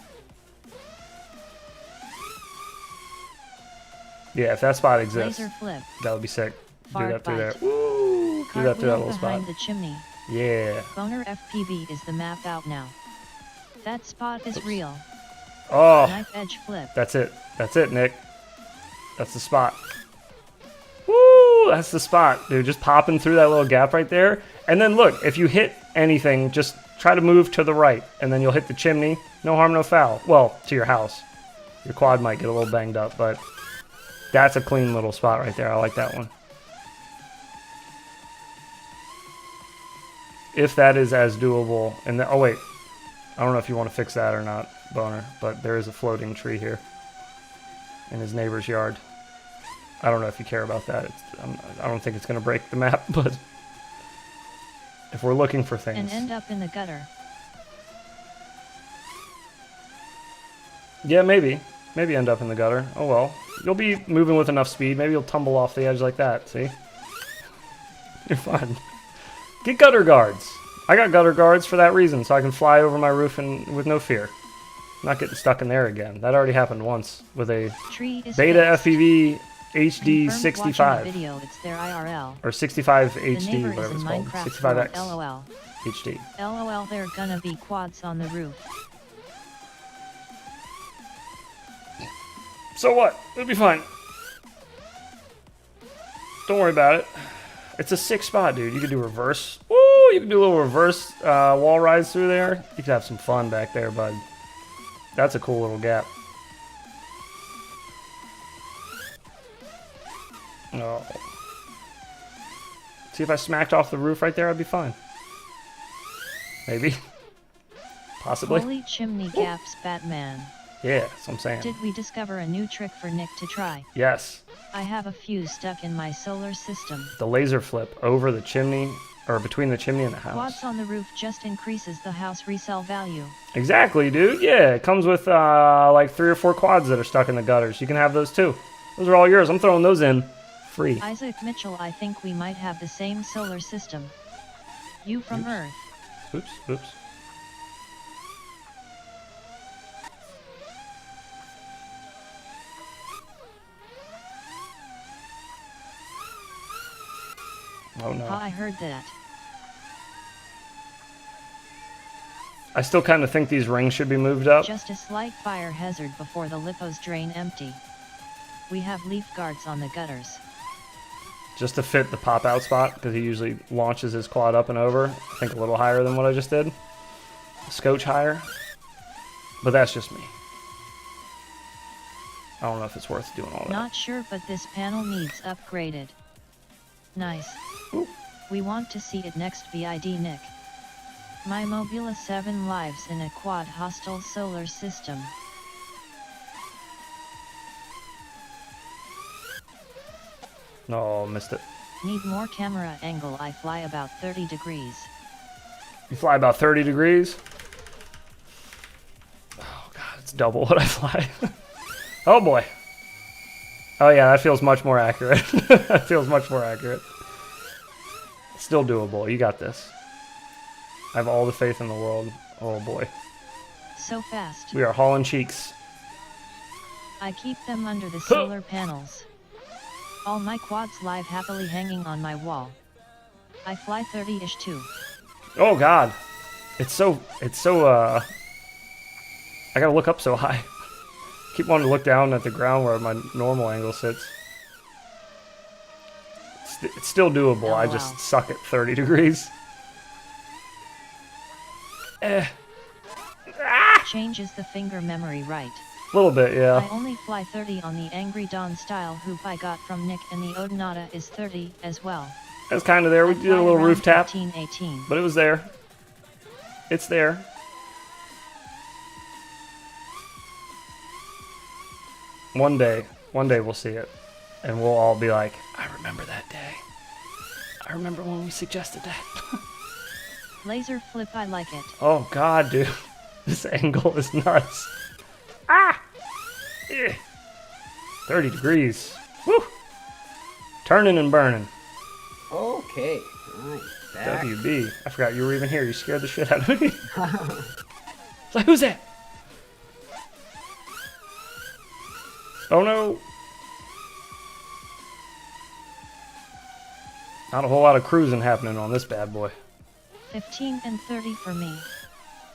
Speaker 2: Yeah, if that spot exists,
Speaker 1: Laser flip.
Speaker 2: that would be sick. Do
Speaker 1: Fart
Speaker 2: that through there.
Speaker 1: bite.
Speaker 2: Woo! Do that through that
Speaker 1: Cartwheel
Speaker 2: little spot.
Speaker 1: behind the chimney.
Speaker 2: Yeah.
Speaker 1: Boner FPV is the map out now. That spot is real.
Speaker 2: Oh,
Speaker 1: Knife edge flip.
Speaker 2: that's it. That's it, Nick. That's the spot. Woo! That's the spot, dude. Just popping through that little gap right there. And then look, if you hit anything, just try to move to the right. And then you'll hit the chimney. No harm, no foul. Well, to your house. Your quad might get a little banged up, but that's a clean little spot right there. I like that one. If that is as doable. And oh, wait. I don't know if you want to fix that or not, Boner. But there is a floating tree here in his neighbor's yard. I don't know if you care about that. I don't think it's going to break the map, but if we're looking for things.
Speaker 1: And end up in the gutter.
Speaker 2: Yeah, maybe. Maybe end up in the gutter. Oh well. You'll be moving with enough speed. Maybe you'll tumble off the edge like that, see? You're fine. Get gutter guards. I got gutter guards for that reason, so I can fly over my roof and with no fear. I'm not getting stuck in there again. That already happened once with a Beta FPV HD 65.
Speaker 1: Video, it's their IRL.
Speaker 2: Or 65 HD, whatever it's called. 65X
Speaker 1: LOL.
Speaker 2: HD.
Speaker 1: LOL, there gonna be quads on the roof.
Speaker 2: So what? It'll be fine. Don't worry about it. It's a sick spot, dude. You can do reverse. Woo! You can do a little reverse wall rides through there. You can have some fun back there, bud. That's a cool little gap. Oh. See, if I smacked off the roof right there, I'd be fine. Maybe. Possibly.
Speaker 1: Holy chimney gaps, Batman.
Speaker 2: Yeah, that's what I'm saying.
Speaker 1: Did we discover a new trick for Nick to try?
Speaker 2: Yes.
Speaker 1: I have a few stuck in my solar system.
Speaker 2: The laser flip over the chimney, or between the chimney and the house.
Speaker 1: Quads on the roof just increases the house resale value.
Speaker 2: Exactly, dude. Yeah, it comes with like 3 or 4 quads that are stuck in the gutters. You can have those too. Those are all yours. I'm throwing those in free.
Speaker 1: Isaac Mitchell, I think we might have the same solar system. You from Earth.
Speaker 2: Oops, oops. Oh no.
Speaker 1: I heard that.
Speaker 2: I still kind of think these rings should be moved up.
Speaker 1: Just a slight fire hazard before the Lipos drain empty. We have leaf guards on the gutters.
Speaker 2: Just to fit the pop-out spot, because he usually launches his quad up and over. I think a little higher than what I just did. A scotch higher. But that's just me. I don't know if it's worth doing all that.
Speaker 1: Not sure, but this panel needs upgraded. Nice.
Speaker 2: Ooh.
Speaker 1: We want to see it next vid Nick. My Mobula 7 lives in a quad hostile solar system.
Speaker 2: No, missed it.
Speaker 1: Need more camera angle. I fly about 30 degrees.
Speaker 2: You fly about 30 degrees? Oh god, it's double what I fly. Oh boy. Oh yeah, that feels much more accurate. That feels much more accurate. Still doable. You got this. I have all the faith in the world. Oh boy.
Speaker 1: So fast.
Speaker 2: We are hauling cheeks.
Speaker 1: I keep them under the solar panels. All my quads live happily hanging on my wall. I fly 30-ish too.
Speaker 2: Oh god. It's so I gotta look up so high. Keep wanting to look down at the ground where my normal angle sits. It's still doable.
Speaker 1: Oh,
Speaker 2: I just suck at 30 degrees.
Speaker 1: Changes the finger memory right.
Speaker 2: A little bit, yeah.
Speaker 1: I only fly 30 on the Angry Dawn style hoop I got from Nick, and the Odinata is 30 as well.
Speaker 2: That's kind of there. We did a little roof tap,
Speaker 1: 18.
Speaker 2: but it was there. It's there. One day we'll see it, and we'll all be like, I remember that day. I remember when we suggested that.
Speaker 1: Laser flip, I like it.
Speaker 2: Oh god, dude. This angle is nuts. Ah! Eh. 30 degrees. Woo! Turning and burning.
Speaker 5: Okay. Nice. Back.
Speaker 2: WB. I forgot you were even here. You scared the shit out of me. It's like, who's that? Oh no. Not a whole lot of cruising happening on this bad boy.
Speaker 1: 15 and 30 for me.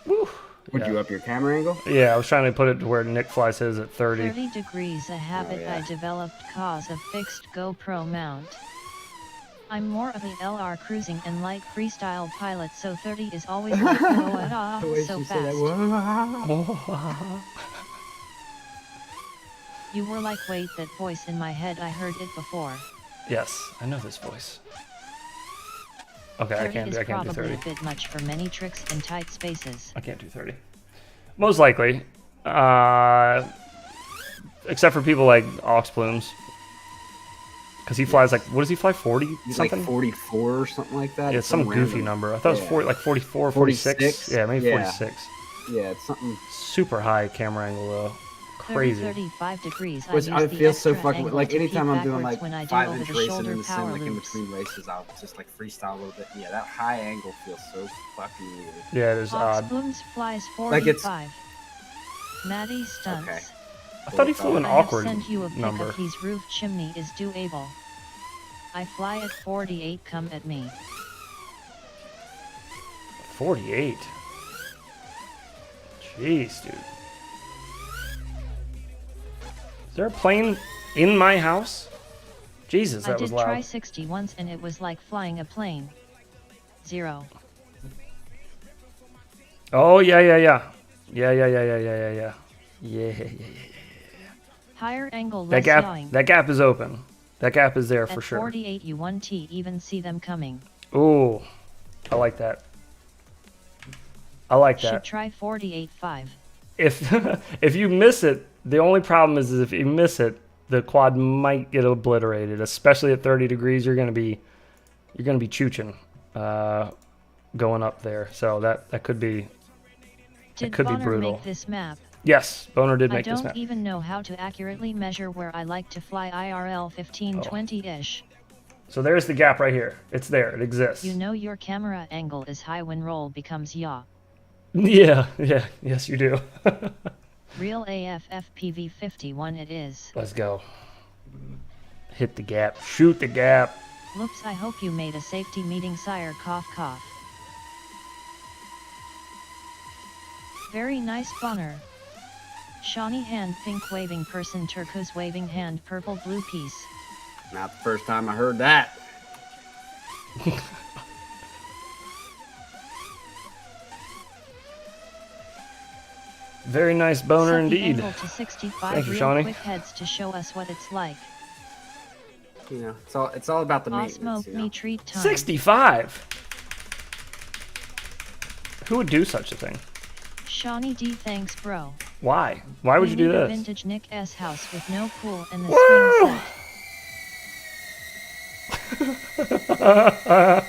Speaker 2: Woo!
Speaker 5: Would you up your camera angle?
Speaker 2: Yeah, I was trying to put it to where Nick flies his at 30.
Speaker 1: 30 degrees, a habit I developed cause of fixed GoPro mount. I'm more of a LR cruising and light freestyle pilot, so 30 is always like so fast. You were like, wait, that voice in my head, I heard it before.
Speaker 2: Yes, I know this voice. Okay, I can't do 30.
Speaker 1: Probably a bit much for many tricks in tight spaces.
Speaker 2: I can't do 30. Most likely. Except for people like Ox Plumes. Because he flies like, what does he fly, 40 something?
Speaker 5: Like 44 or something like that.
Speaker 2: Yeah, it's some goofy number. I thought it was 40, like 44, 46. Yeah, maybe 46.
Speaker 5: Yeah, it's something.
Speaker 2: Super high camera angle though. Crazy.
Speaker 1: 35 degrees.
Speaker 5: Which I feel so fucking, like anytime I'm doing like
Speaker 1: when I
Speaker 5: 5-inch racing
Speaker 1: shoulder
Speaker 5: in the sim, like in
Speaker 1: loops.
Speaker 5: between races, I'll just like freestyle a little bit. Yeah, that high angle feels so fucking weird.
Speaker 2: Yeah, it is odd.
Speaker 1: Blooms flies 45.
Speaker 5: Like it's...
Speaker 1: Maddie stunts.
Speaker 5: Okay.
Speaker 2: I thought he flew an awkward
Speaker 1: send you a
Speaker 2: number.
Speaker 1: His roof chimney is doable. I fly at 48, come at me.
Speaker 2: 48. Jeez, dude. Is there a plane in my house? Jesus, that was loud.
Speaker 1: I did try 60 once and it was like flying a plane. 0.
Speaker 2: Oh, yeah.
Speaker 1: Higher angle,
Speaker 2: that gap is open. That gap is there for sure.
Speaker 1: At 48 you 1T even see them coming.
Speaker 2: Ooh, I like that. I like that.
Speaker 1: Should try 48.5.
Speaker 2: If you miss it, the only problem is if you miss it, the quad might get obliterated. Especially at 30 degrees, you're gonna be chooching going up there. So that could be brutal.
Speaker 1: Make this map?
Speaker 2: Yes, Boner did make this map.
Speaker 1: I don't even know how to accurately measure where I like to fly IRL 15-20-ish.
Speaker 2: So there's the gap right here. It's there. It exists.
Speaker 1: You know your camera angle is high when roll becomes yaw.
Speaker 2: Yeah. Yes, you do.
Speaker 1: Real AF FPV 51 it is.
Speaker 2: Let's go. Hit the gap. Shoot the gap.
Speaker 1: Looks, I hope you made a safety meeting, sire. Cough cough. Very nice Bonner. Shawnee hand pink waving person, turquoise waving hand purple blue piece.
Speaker 5: Not the first time I heard that.
Speaker 2: Very nice Boner indeed.
Speaker 1: To 65
Speaker 2: Thank you,
Speaker 1: real
Speaker 2: Shawnee.
Speaker 1: quick heads to show us what it's like.
Speaker 5: You know, it's all about the maintenance.
Speaker 1: Smoke me treat time.
Speaker 2: 65. Who would do such a thing?
Speaker 1: Shawnee D, thanks bro.
Speaker 2: Why? Why would you do this?
Speaker 1: Vintage Nick S house with no pool and the
Speaker 2: Woo!
Speaker 1: swing set.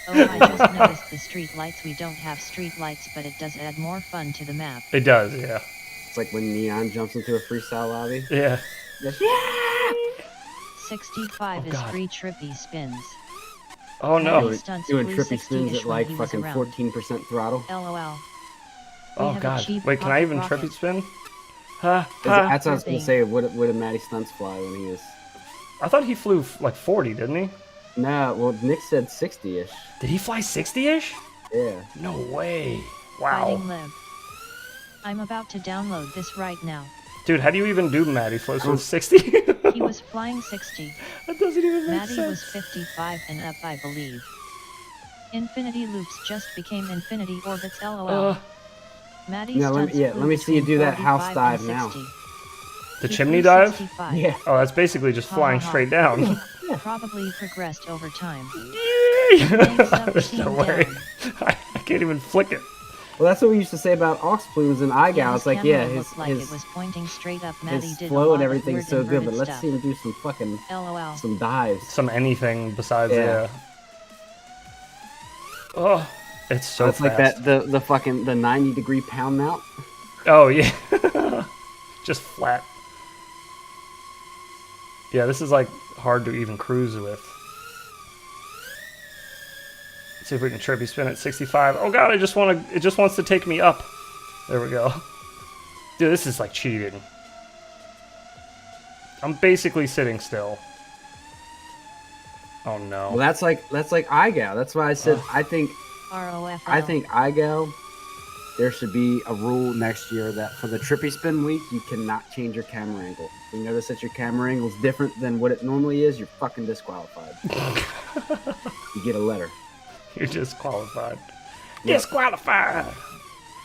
Speaker 1: Oh, I just noticed the street lights. We don't have street lights, but it does add more fun to the map.
Speaker 2: It does, yeah.
Speaker 5: It's like when Neon jumps into a freestyle lobby.
Speaker 2: Yeah.
Speaker 5: Just,
Speaker 1: 65 is free trippy spins.
Speaker 2: Oh no.
Speaker 5: Doing trippy spins at like fucking 14% throttle.
Speaker 1: LOL.
Speaker 2: Oh god. Wait, can I even trippy spin?
Speaker 5: That's what I was gonna say. What did Matty Stunts fly when he was?
Speaker 2: I thought he flew like 40, didn't he?
Speaker 5: No, well Nick said 60-ish.
Speaker 2: Did he fly 60-ish?
Speaker 5: Yeah.
Speaker 2: No way. Wow.
Speaker 1: Fighting Lib. I'm about to download this right now.
Speaker 2: Dude, how do you even do Matty flows with 60?
Speaker 1: He was flying 60.
Speaker 2: That doesn't even make
Speaker 1: sense. Matty was 55 and up, I believe. Infinity loops just became infinity orbits. LOL. Maddie
Speaker 5: let me see you do that house dive now.
Speaker 2: The chimney dive?
Speaker 1: 65.
Speaker 5: Yeah.
Speaker 2: Oh, that's basically just flying straight down.
Speaker 1: Probably progressed over time.
Speaker 2: There's no way. I can't even flick it.
Speaker 5: Well, that's what we used to say about Ox Plumes and Igal. It's like, yeah, his
Speaker 1: it was pointing straight up. Maddie
Speaker 5: his
Speaker 1: did
Speaker 5: flow and everything's so good, but let's
Speaker 1: stuff.
Speaker 5: see him do some fucking
Speaker 1: LOL.
Speaker 5: some dives.
Speaker 2: Some anything besides Oh, it's so
Speaker 5: it's
Speaker 2: fast.
Speaker 5: like that the fucking 90-degree pound mount.
Speaker 2: Oh yeah. Just flat. Yeah, this is like hard to even cruise with. Let's see if we can trippy spin at 65. Oh god, it just wants to take me up. There we go. Dude, this is like cheating. I'm basically sitting still. Oh no.
Speaker 5: Well, that's like Igal. That's why I said I think
Speaker 1: ROFL.
Speaker 5: Igal there should be a rule next year that for the trippy spin week, you cannot change your camera angle. If you notice that your camera angle is different than what it normally is, you're fucking disqualified. You get a letter.
Speaker 2: You're disqualified.
Speaker 5: Yep.
Speaker 2: Disqualified!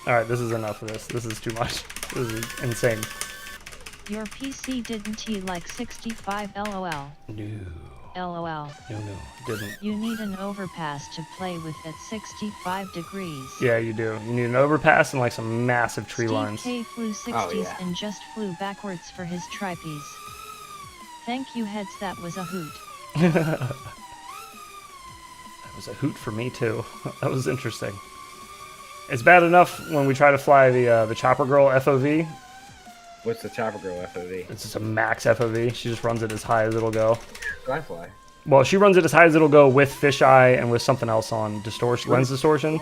Speaker 2: Alright, this is enough of this. This is too much. This is insane.
Speaker 1: Your PC didn't he like 65 LOL?
Speaker 2: No.
Speaker 1: LOL.
Speaker 2: No, didn't.
Speaker 1: You need an overpass to play with at 65 degrees.
Speaker 2: Yeah, you do. You need an overpass and like some massive tree
Speaker 1: Steve
Speaker 2: lines.
Speaker 1: K flew 60s and just flew backwards for his tripes. Thank you, heads. That was a hoot.
Speaker 2: That was a hoot for me too. That was interesting. It's bad enough when we try to fly the Chopper Girl FOV.
Speaker 5: What's the Chopper Girl FOV?
Speaker 2: It's just a max FOV. She just runs it as high as it'll go.
Speaker 5: Fly.
Speaker 2: Well, she runs it as high as it'll go with fisheye and with something else on lens distortion.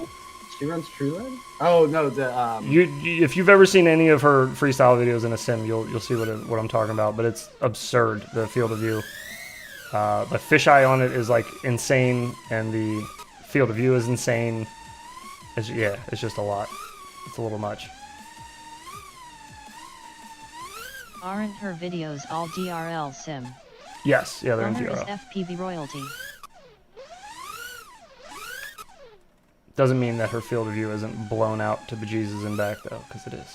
Speaker 5: She runs True Lens? Oh no,
Speaker 2: If you've ever seen any of her freestyle videos in a sim, you'll see what I'm talking about. But it's absurd, the field of view. The fisheye on it is like insane, and the field of view is insane. It's just a lot. It's a little much.
Speaker 1: Aren't her videos all DRL sim?
Speaker 2: Yes, yeah, they're in
Speaker 1: Owner is
Speaker 2: DRL.
Speaker 1: FPV royalty.
Speaker 2: Doesn't mean that her field of view isn't blown out to bejesus and back though, because it is.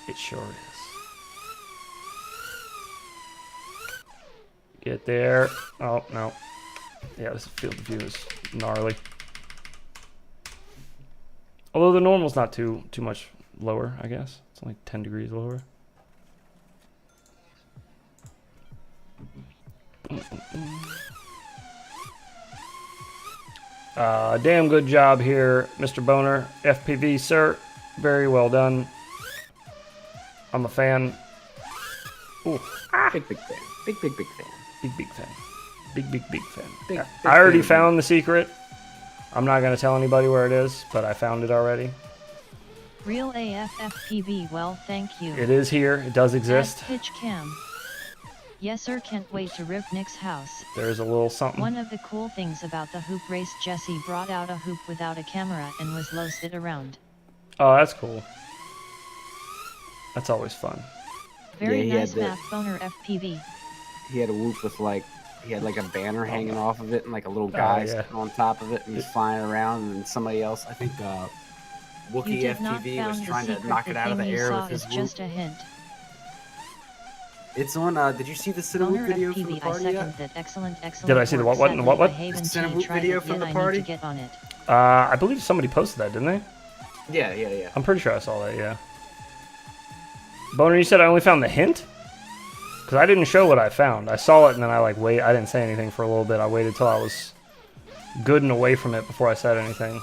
Speaker 2: It sure is. Get there. Oh, no. Yeah, this field of view is gnarly. Although the normal's not too much lower, I guess. It's only 10 degrees lower. Damn good job here, Mr. Boner. FPV, sir. Very well done. I'm a fan. Ooh.
Speaker 5: big fan. Big fan.
Speaker 2: Big fan. Big fan.
Speaker 5: Big
Speaker 2: I already
Speaker 5: fan.
Speaker 2: found the secret. I'm not going to tell anybody where it is, but I found it already.
Speaker 1: Real AF FPV, well thank you.
Speaker 2: It is here. It does exist.
Speaker 1: Add pitch cam. Yes sir, can't wait to rip Nick's house.
Speaker 2: There's a little something.
Speaker 1: One of the cool things about the hoop race, Jesse brought out a hoop without a camera and was lost around.
Speaker 2: Oh, that's cool. That's always fun.
Speaker 1: Very
Speaker 5: Yeah, he
Speaker 1: nice
Speaker 5: had
Speaker 1: map, Boner FPV.
Speaker 5: He had a whoop with he had like a banner hanging off of it and like a little guy
Speaker 2: yeah.
Speaker 5: on top of it and he's flying around, and then somebody else, I think
Speaker 1: You
Speaker 5: Wookie
Speaker 1: did not
Speaker 5: FTV
Speaker 1: found
Speaker 5: was
Speaker 1: the
Speaker 5: trying to
Speaker 1: secret.
Speaker 5: knock it
Speaker 1: The
Speaker 5: out of the
Speaker 1: thing you
Speaker 5: air
Speaker 1: saw
Speaker 5: with his
Speaker 1: is
Speaker 5: whoop.
Speaker 1: just a hint.
Speaker 5: It's on, did you see the Cinnamon
Speaker 1: Boner
Speaker 5: video from the
Speaker 1: FPV, I
Speaker 5: party
Speaker 1: second
Speaker 5: yet?
Speaker 1: that. Excellent.
Speaker 2: Did I see the what? What?
Speaker 1: Sadly,
Speaker 2: What?
Speaker 1: I haven't
Speaker 5: Cinnamon
Speaker 1: tried
Speaker 5: video
Speaker 1: it
Speaker 5: from
Speaker 1: yet.
Speaker 5: the
Speaker 1: I need
Speaker 5: party?
Speaker 1: to get on it.
Speaker 2: I believe somebody posted that, didn't they?
Speaker 5: Yeah.
Speaker 2: I'm pretty sure I saw that, yeah. Boner, you said I only found the hint? Because I didn't show what I found. I saw it and then I didn't say anything for a little bit. I waited till I was good and away from it before I said anything.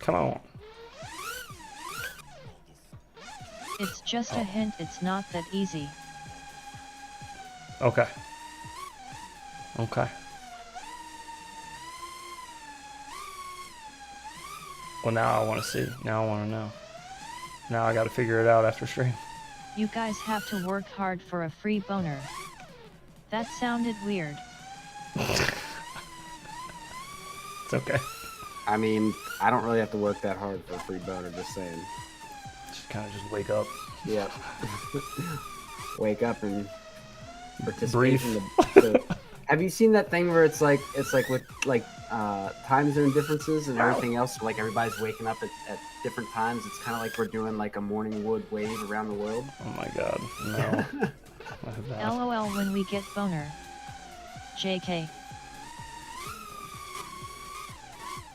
Speaker 2: Come on.
Speaker 1: It's just a hint. It's not that easy.
Speaker 2: Okay. Okay. Well, now I want to see. Now I want to know. Now I got to figure it out after stream.
Speaker 1: You guys have to work hard for a free boner. That sounded weird.
Speaker 2: It's okay.
Speaker 5: I mean, I don't really have to work that hard for a free boner, just saying.
Speaker 2: Just kind of just wake up.
Speaker 5: Yep. Wake up and participate
Speaker 2: Brief.
Speaker 5: in the have you seen that thing where it's like with time zone differences and everything else, like everybody's waking up at different times? It's kind of like we're doing like a morning wood wave around the world.
Speaker 2: Oh my god. No. I have not.
Speaker 1: LOL when we get boner. JK.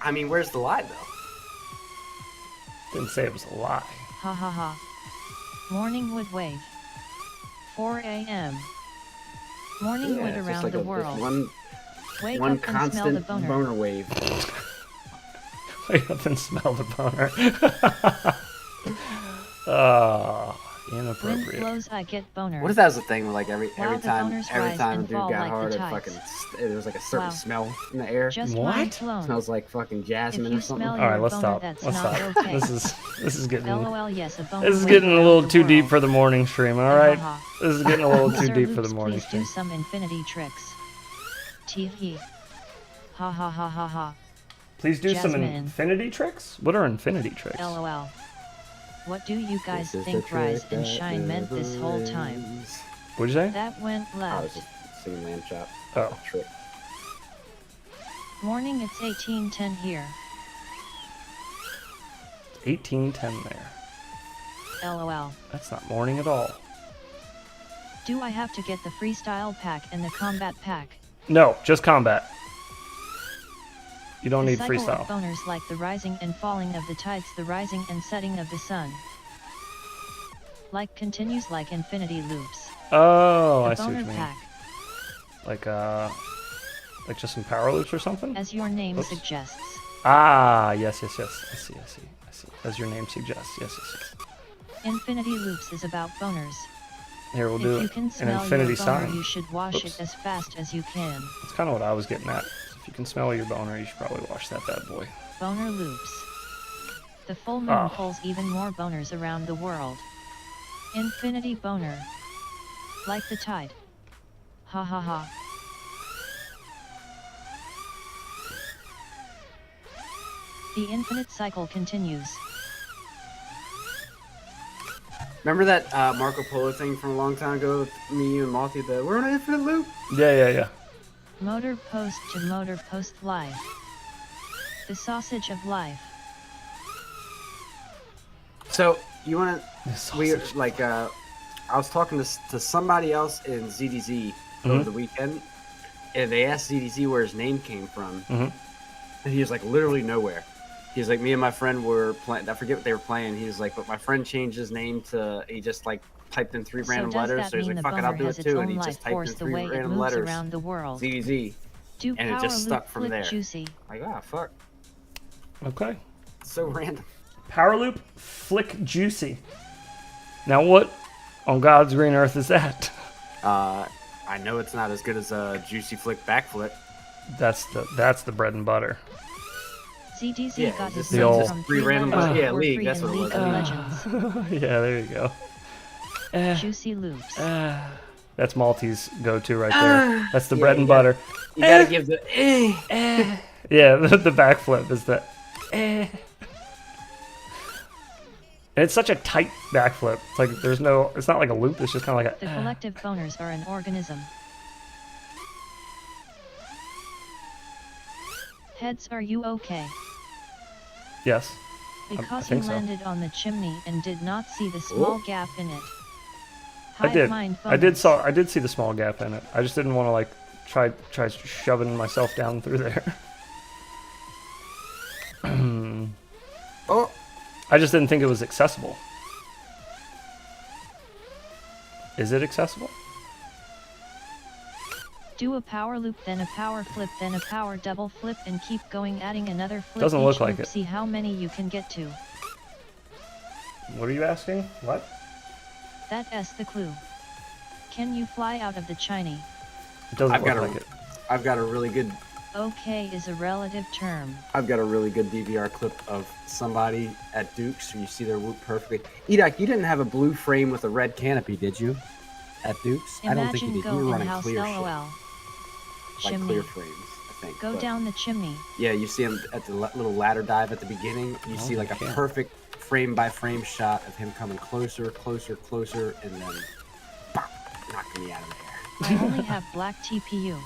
Speaker 5: I mean, where's the lie though?
Speaker 2: Didn't say it was a lie.
Speaker 1: Ha ha ha. Morning wood wave. 4 a.m. Morning wood
Speaker 5: it's just
Speaker 1: around
Speaker 5: like
Speaker 1: the
Speaker 5: just
Speaker 1: world.
Speaker 5: one
Speaker 1: Wake
Speaker 5: one
Speaker 1: up and smell the
Speaker 5: constant
Speaker 1: boner.
Speaker 5: boner wave.
Speaker 2: Wake up and smell the boner.
Speaker 1: Wind
Speaker 2: Inappropriate.
Speaker 1: blows, I get boner.
Speaker 5: What if that was the thing where like every
Speaker 1: Wow, the
Speaker 5: time
Speaker 1: boners
Speaker 5: every
Speaker 1: rise
Speaker 5: time a
Speaker 1: and
Speaker 5: dude
Speaker 1: fall
Speaker 5: got
Speaker 1: like the
Speaker 5: hard, it
Speaker 1: tides.
Speaker 5: fucking there was like a certain
Speaker 1: Wow.
Speaker 5: smell in the air.
Speaker 1: Just
Speaker 2: What?
Speaker 1: mind blown.
Speaker 5: Smells like fucking
Speaker 1: If
Speaker 5: jasmine
Speaker 1: you
Speaker 5: or something.
Speaker 1: smell
Speaker 2: All
Speaker 1: your
Speaker 2: right, let's
Speaker 1: boner,
Speaker 2: stop.
Speaker 1: that's
Speaker 2: Let's
Speaker 1: not
Speaker 2: stop.
Speaker 1: okay.
Speaker 2: This is getting
Speaker 1: LOL, yes, a boner
Speaker 2: this is
Speaker 1: went
Speaker 2: getting a
Speaker 1: around
Speaker 2: little
Speaker 1: the
Speaker 2: too deep
Speaker 1: world.
Speaker 2: for the morning stream. All right,
Speaker 1: Ha, ha.
Speaker 2: this is getting a little too
Speaker 1: Sir
Speaker 2: deep for the
Speaker 1: Loops,
Speaker 2: morning
Speaker 1: please
Speaker 2: stream.
Speaker 1: do some infinity tricks. Tee-hee. Ha ha ha ha ha.
Speaker 2: Please do some
Speaker 1: Jasmine.
Speaker 2: infinity tricks. What are infinity tricks?
Speaker 1: LOL. What do you guys
Speaker 5: This is
Speaker 1: think
Speaker 5: the
Speaker 1: rise
Speaker 5: trick
Speaker 1: and
Speaker 5: that
Speaker 1: shine meant
Speaker 5: never
Speaker 1: this whole time?
Speaker 5: ends.
Speaker 2: What'd you say?
Speaker 1: That went
Speaker 5: I was
Speaker 1: left.
Speaker 5: just singing Lamb Chop.
Speaker 2: Oh.
Speaker 5: Trick.
Speaker 1: Morning, it's 18:10 here.
Speaker 2: 1810 there.
Speaker 1: LOL.
Speaker 2: That's not morning at all.
Speaker 1: Do I have to get the freestyle pack and the combat pack?
Speaker 2: No, just combat. You don't
Speaker 1: The
Speaker 2: need
Speaker 1: cycle
Speaker 2: freestyle.
Speaker 1: of boners like the rising and falling of the tides, the rising and setting of the sun. Like continues like infinity loops.
Speaker 2: Oh,
Speaker 1: The
Speaker 2: I see what
Speaker 1: boner
Speaker 2: you mean.
Speaker 1: pack,
Speaker 2: Like just some power loops or something?
Speaker 1: as your name
Speaker 2: Oops.
Speaker 1: suggests.
Speaker 2: Ah, yes. I see. As your name suggests. Yes.
Speaker 1: Infinity loops is about boners.
Speaker 2: Here, we'll
Speaker 1: If
Speaker 2: do
Speaker 1: you can
Speaker 2: an
Speaker 1: smell
Speaker 2: infinity
Speaker 1: your boner,
Speaker 2: sign.
Speaker 1: you should wash
Speaker 2: Oops.
Speaker 1: it as fast as you can.
Speaker 2: That's kind of what I was getting at. If you can smell your boner, you should probably wash that bad boy.
Speaker 1: Boner loops. The full moon
Speaker 2: Oh.
Speaker 1: pulls even more boners around the world. Infinity boner. Like the tide. Ha ha ha. The infinite cycle continues.
Speaker 5: Remember that Marco Polo thing from a long time ago with me, you, and Malty? We're on an infinite loop.
Speaker 2: Yeah.
Speaker 1: Motor post to motor post life. The sausage of life.
Speaker 5: So you want
Speaker 2: This
Speaker 5: to? We
Speaker 2: sausage.
Speaker 5: like. I was talking to somebody else in ZDZ over the weekend, and they asked ZDZ where his name came from, and he was like, literally nowhere. He was like, me and my friend were playing. I forget what they were playing. He was like, but my friend changed his name to. He just like typed in 3 random
Speaker 1: so does
Speaker 5: letters.
Speaker 1: that
Speaker 5: So he's
Speaker 1: mean
Speaker 5: like,
Speaker 1: the
Speaker 5: fuck it, I'll
Speaker 1: boner
Speaker 5: do it
Speaker 1: has its
Speaker 5: too. And
Speaker 1: own
Speaker 5: he
Speaker 1: life
Speaker 5: just typed
Speaker 1: force
Speaker 5: in
Speaker 1: the
Speaker 5: 3
Speaker 1: way it
Speaker 5: random
Speaker 1: moves
Speaker 5: letters.
Speaker 1: around the world?
Speaker 5: ZDZ.
Speaker 1: Do
Speaker 5: And it
Speaker 1: power
Speaker 5: just stuck
Speaker 1: loop
Speaker 5: from
Speaker 1: flip
Speaker 5: there.
Speaker 1: juicy.
Speaker 5: Like, ah, fuck.
Speaker 2: Okay.
Speaker 5: So random.
Speaker 2: Power loop, flick juicy. Now what on God's green earth is that?
Speaker 5: I know it's not as good as a juicy flick backflip.
Speaker 2: That's the bread and butter.
Speaker 1: ZDZ
Speaker 5: Yeah,
Speaker 1: got his
Speaker 5: just
Speaker 2: the
Speaker 1: names
Speaker 2: old-
Speaker 1: from
Speaker 5: 3 random
Speaker 1: letters
Speaker 5: letters. Yeah,
Speaker 1: that were
Speaker 5: League,
Speaker 1: free
Speaker 5: that's
Speaker 1: in
Speaker 5: what it
Speaker 1: League
Speaker 5: was.
Speaker 1: of Legends.
Speaker 2: Yeah, there you go.
Speaker 1: Juicy loops.
Speaker 2: That's Maltese go-to right there. That's the bread and
Speaker 5: you gotta-
Speaker 2: butter.
Speaker 5: You gotta give the
Speaker 2: Yeah, the backflip is the. And it's such a tight backflip. It's like there's no. It's not like a loop. It's just kind of like
Speaker 1: The
Speaker 2: a.
Speaker 1: collective boners are an organism. Heads, are you okay?
Speaker 2: Yes.
Speaker 1: Because
Speaker 2: think
Speaker 1: you
Speaker 2: so.
Speaker 1: landed on the chimney and did not see the small gap in it.
Speaker 2: I did.
Speaker 1: Hive mind
Speaker 2: I did
Speaker 1: boners.
Speaker 2: I did see the small gap in it. I just didn't want to like try shoving myself down through there.
Speaker 5: Oh,
Speaker 2: I just didn't think it was accessible. Is it accessible?
Speaker 1: Do a power loop, then a power flip, then a power double flip, and keep going, adding another flip.
Speaker 2: Doesn't
Speaker 1: each
Speaker 2: look like
Speaker 1: loop.
Speaker 2: it.
Speaker 1: See how many you can get to.
Speaker 2: What are you asking? What?
Speaker 1: That's the clue. Can you fly out of the chiney?
Speaker 2: It doesn't
Speaker 5: I've
Speaker 2: look
Speaker 5: got
Speaker 2: like it.
Speaker 5: I've got a really good
Speaker 1: Okay is a relative term.
Speaker 5: DVR clip of somebody at Duke's where you see their whoop perfectly. Edak, you didn't have a blue frame with a red canopy, did you? At Duke's? I don't think you
Speaker 1: Imagine
Speaker 5: did. You
Speaker 1: go
Speaker 5: were
Speaker 1: in
Speaker 5: running
Speaker 1: house
Speaker 5: clear shit.
Speaker 1: LOL.
Speaker 5: Like
Speaker 1: Chimney.
Speaker 5: clear frames, I think.
Speaker 1: Go
Speaker 5: but-
Speaker 1: down the chimney.
Speaker 5: Yeah, you see him at the little ladder dive at the beginning. You see like a
Speaker 2: yeah.
Speaker 5: perfect frame by frame shot of him coming closer, closer, closer, and then bop, knocking me out of the air.
Speaker 1: I only have black TPU.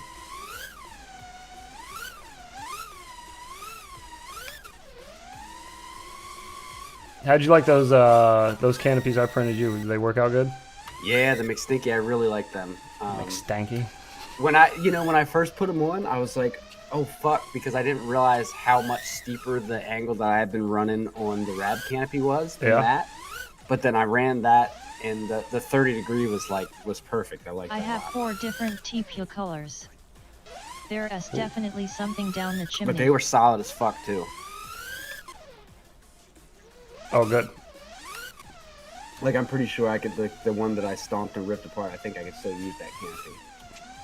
Speaker 5: How'd
Speaker 2: you like those canopies I printed you? Did they work out good?
Speaker 5: Yeah, the McStinky, I really like them.
Speaker 2: Like stanky.
Speaker 5: When I first put them on, I was like, oh fuck, because I didn't realize how much steeper the angle that I had been running on the Rab canopy was than that. But then I ran that, and the 30-degree was perfect. I like that
Speaker 1: I have
Speaker 5: a lot.
Speaker 1: 4 different TPU colors. There is definitely something down the chimney.
Speaker 5: But they were solid as fuck too.
Speaker 2: Oh, good.
Speaker 5: Like, I'm pretty sure I could, like, the one that I stomped and ripped apart, I think I could still use that canopy.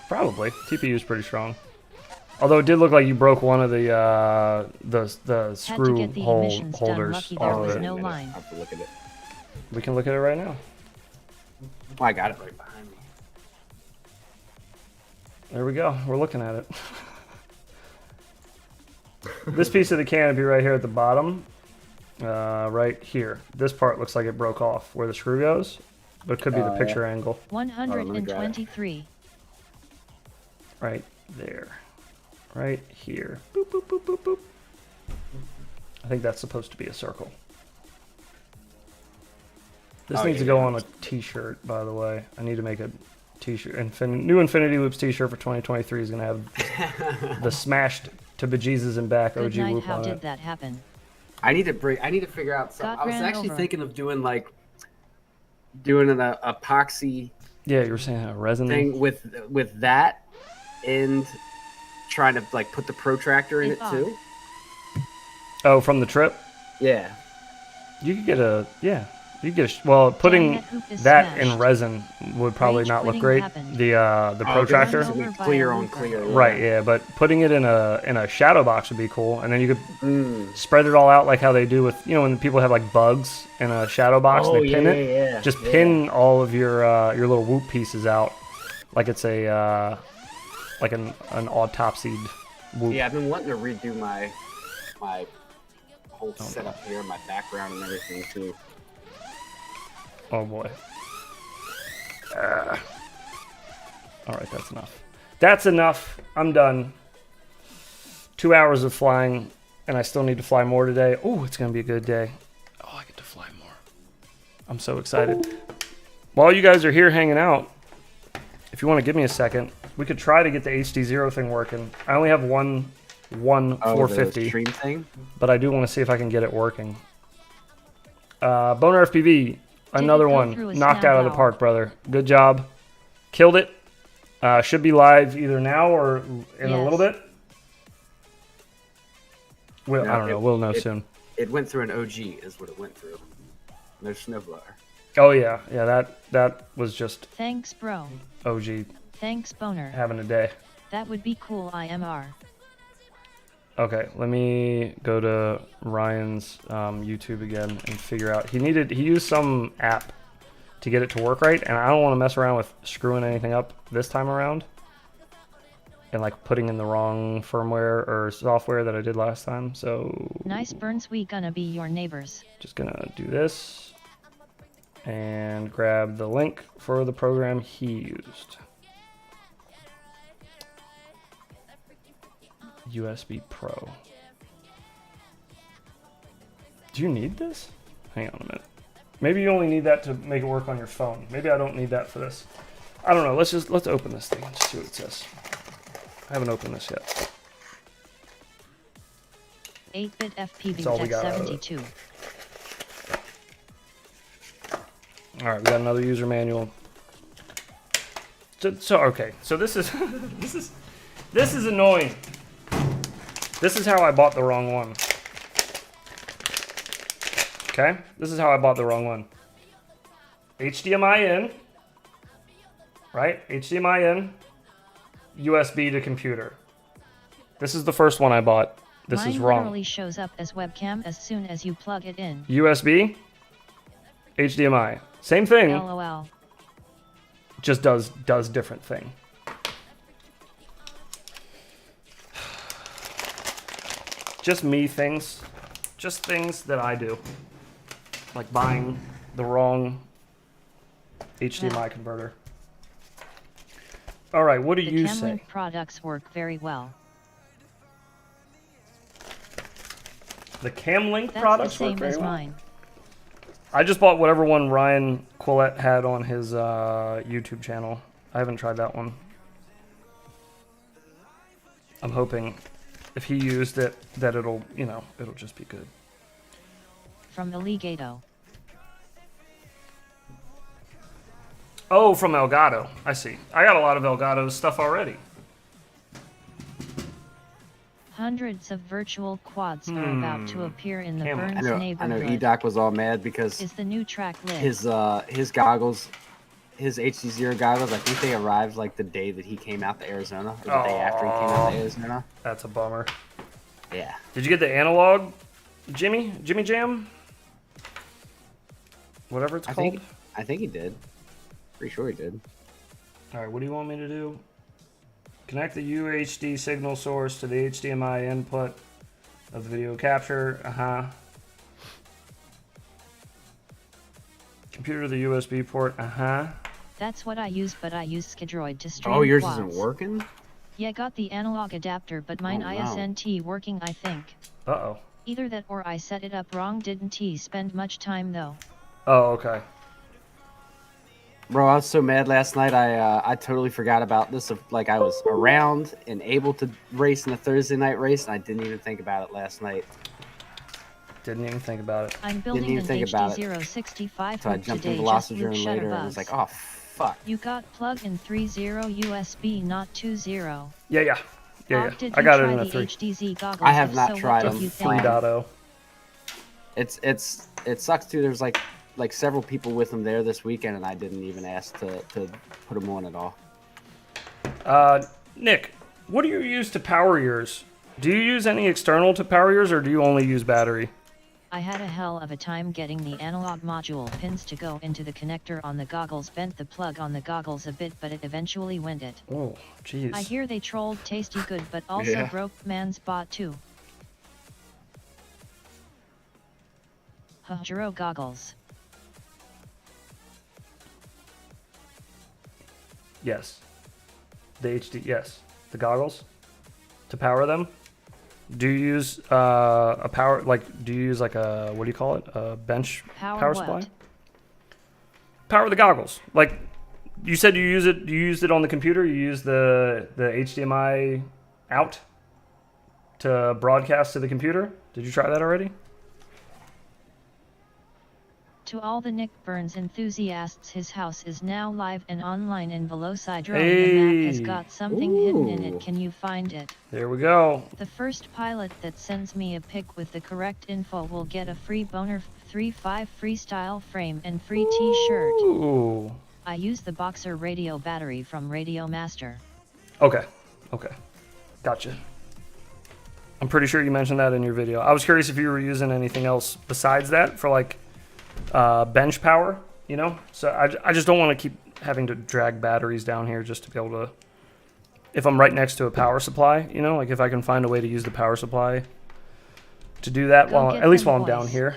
Speaker 2: Probably. TPU is pretty strong. Although it did look like you broke one of the screw holders.
Speaker 1: Lucky there was no line.
Speaker 5: I'll have to look at it.
Speaker 2: We can look at it right now.
Speaker 5: Oh, I got it right behind me.
Speaker 2: There we go. We're looking at it. This piece of the canopy right here at the bottom, right here. This part looks like it broke off where the screw goes, but it could be the picture angle.
Speaker 1: 123.
Speaker 2: Right there. Right here. Boop, boop, boop, boop, boop. I think that's supposed to be a circle. This needs to go on a t-shirt, by the way. I need to make a t-shirt. New Infinity Loops t-shirt for 2023 is going to have the smashed to bejesus and back OG loop
Speaker 1: How
Speaker 2: on
Speaker 1: did
Speaker 2: it.
Speaker 1: that happen?
Speaker 5: I need to figure out something. I was actually thinking of doing an epoxy
Speaker 2: Yeah, you were saying a resin
Speaker 5: thing with that and trying to like put the protractor in it too.
Speaker 2: Oh, from the trip?
Speaker 5: Yeah.
Speaker 2: You could get a well, putting that in resin would probably not look great. The protractor.
Speaker 5: Clear on clear.
Speaker 2: Right, yeah, but putting it in a shadow box would be cool, and then you could spread it all out like how they do with when people have like bugs in a shadow box, and they pin it.
Speaker 5: Yeah.
Speaker 2: Just pin all of your little whoop pieces out like it's a like an autopsied whoop.
Speaker 5: Yeah, I've been wanting to redo my whole setup here, my background and everything too.
Speaker 2: Oh boy. Alright, that's enough. That's enough. I'm done. 2 hours of flying, and I still need to fly more today. Oh, it's going to be a good day. Oh, I get to fly more. I'm so excited. While you guys are here hanging out, if you want to give me a second, we could try to get the HD0 thing working. I only have one 450.
Speaker 5: The stream thing?
Speaker 2: But I do want to see if I can get it working. Boner FPV. Another one. Knocked out of the park, brother. Good job. Killed it. Should be live either now or in a little bit. I don't know. We'll know soon.
Speaker 5: It went through an OG is what it went through. No snowblower.
Speaker 2: Oh, yeah. Yeah, that was just
Speaker 1: Thanks, bro.
Speaker 2: OG
Speaker 1: Thanks, Boner.
Speaker 2: having a day.
Speaker 1: That would be cool, IMR.
Speaker 2: Okay, let me go to Ryan's YouTube again and figure out. He used some app to get it to work right, and I don't want to mess around with screwing anything up this time around and like putting in the wrong firmware or software that I did last time. So
Speaker 1: nice burns, we gonna be your neighbors.
Speaker 2: Just gonna do this and grab the link for the program he used. USB Pro. Do you need this? Hang on a minute. Maybe you only need that to make it work on your phone. Maybe I don't need that for this. I don't know. Let's open this thing and just see what it says. I haven't opened this yet.
Speaker 1: 8-bit FPV Tech 72.
Speaker 2: All right, we got another user manual. So okay. So this is this is annoying. This is how I bought the wrong one. Okay? This is how I bought the wrong one. HDMI in. Right? HDMI in. USB to computer. This is the first one I bought. This is wrong.
Speaker 1: Mine literally shows up as webcam as soon as you plug it in.
Speaker 2: USB. HDMI. Same thing.
Speaker 1: LOL.
Speaker 2: Just does different thing. Just me things. Just things that I do. Like buying the wrong HDMI converter. All right, what do you say?
Speaker 1: The Camlink products work very well.
Speaker 2: The Camlink
Speaker 1: That's
Speaker 2: products
Speaker 1: the same
Speaker 2: work very
Speaker 1: as
Speaker 2: well?
Speaker 1: mine.
Speaker 2: I just bought whatever one Ryan Quillette had on his YouTube channel. I haven't tried that one. I'm hoping if he used it that it'll just be good.
Speaker 1: From Elgato.
Speaker 2: Oh, from Elgato. I see. I got a lot of Elgato stuff already.
Speaker 1: Hundreds of virtual quads are about to appear in the Burns
Speaker 5: I know
Speaker 1: neighborhood.
Speaker 5: EDOC was all mad because
Speaker 1: Is the new track lit?
Speaker 5: his goggles, his HD0 goggles, I think they arrived like the day that he came out to Arizona, or the day after he came out to Arizona.
Speaker 2: That's a bummer.
Speaker 5: Yeah.
Speaker 2: Did you get the analog, Jimmy Jam? Whatever it's called.
Speaker 5: I think he did. Pretty sure he did.
Speaker 2: All right, what do you want me to do? Connect the UHD signal source to the HDMI input of the video capture. Computer to the USB port.
Speaker 1: That's what I use, but I use Skidroid to stream.
Speaker 5: Oh, yours
Speaker 1: quads.
Speaker 5: isn't working?
Speaker 1: Yeah, got the analog adapter, but mine ISNT working, I think.
Speaker 2: Uh-oh.
Speaker 1: Either that or I set it up wrong. Didn't spend much time though.
Speaker 2: Oh, okay.
Speaker 5: Bro, I was so mad last night. I totally forgot about this. Like, I was around and able to race in a Thursday night race, and I didn't even think about it last night.
Speaker 2: Didn't even think about it.
Speaker 1: I'm building an HD065
Speaker 5: so I jumped in
Speaker 1: today.
Speaker 5: Velocidrone later, and I was like, oh, fuck.
Speaker 1: You got plug-in 3.0 USB, not 2.0.
Speaker 2: Yeah.
Speaker 1: Did
Speaker 2: I got
Speaker 1: you
Speaker 2: it in
Speaker 1: try
Speaker 2: a
Speaker 1: the
Speaker 2: 3.
Speaker 1: HDZ goggles?
Speaker 5: I have
Speaker 1: If
Speaker 5: not
Speaker 1: so,
Speaker 5: tried
Speaker 1: what
Speaker 5: them.
Speaker 1: did you think?
Speaker 2: 3.0.
Speaker 5: It sucks too. There's like several people with them there this weekend, and I didn't even ask to put them on at all.
Speaker 2: Nick, what do you use to power yours? Do you use any external to power yours, or do you only use battery?
Speaker 1: I had a hell of a time getting the analog module pins to go into the connector on the goggles. Bent the plug on the goggles a bit, but it eventually went it.
Speaker 2: Oh, jeez.
Speaker 1: I hear they trolled Tasty Good, but also broke man's bot too. Hajiro goggles.
Speaker 2: Yes. The HD, yes. The goggles? To power them? Do you use a power, like, do you use like a, what do you call it? A bench power supply? Power the goggles. Like, you said you used it on the computer, you used the HDMI out to broadcast to the computer? Did you try that already?
Speaker 1: To all the Nick Burns enthusiasts, his house is now live and online in Velocidrone.
Speaker 2: Hey.
Speaker 1: The map has got something hidden in it. Can you find it?
Speaker 2: There we go.
Speaker 1: The first pilot that sends me a pic with the correct info will get a free boner 3.5 freestyle frame and free t-shirt.
Speaker 2: Ooh.
Speaker 1: I use the Boxer radio battery from Radio Master.
Speaker 2: Okay. Gotcha. I'm pretty sure you mentioned that in your video. I was curious if you were using anything else besides that for like bench power, you know? So I just don't want to keep having to drag batteries down here just to be able to, if I'm right next to a power supply, you know, like if I can find a way to use the power supply to do that at least while I'm down here.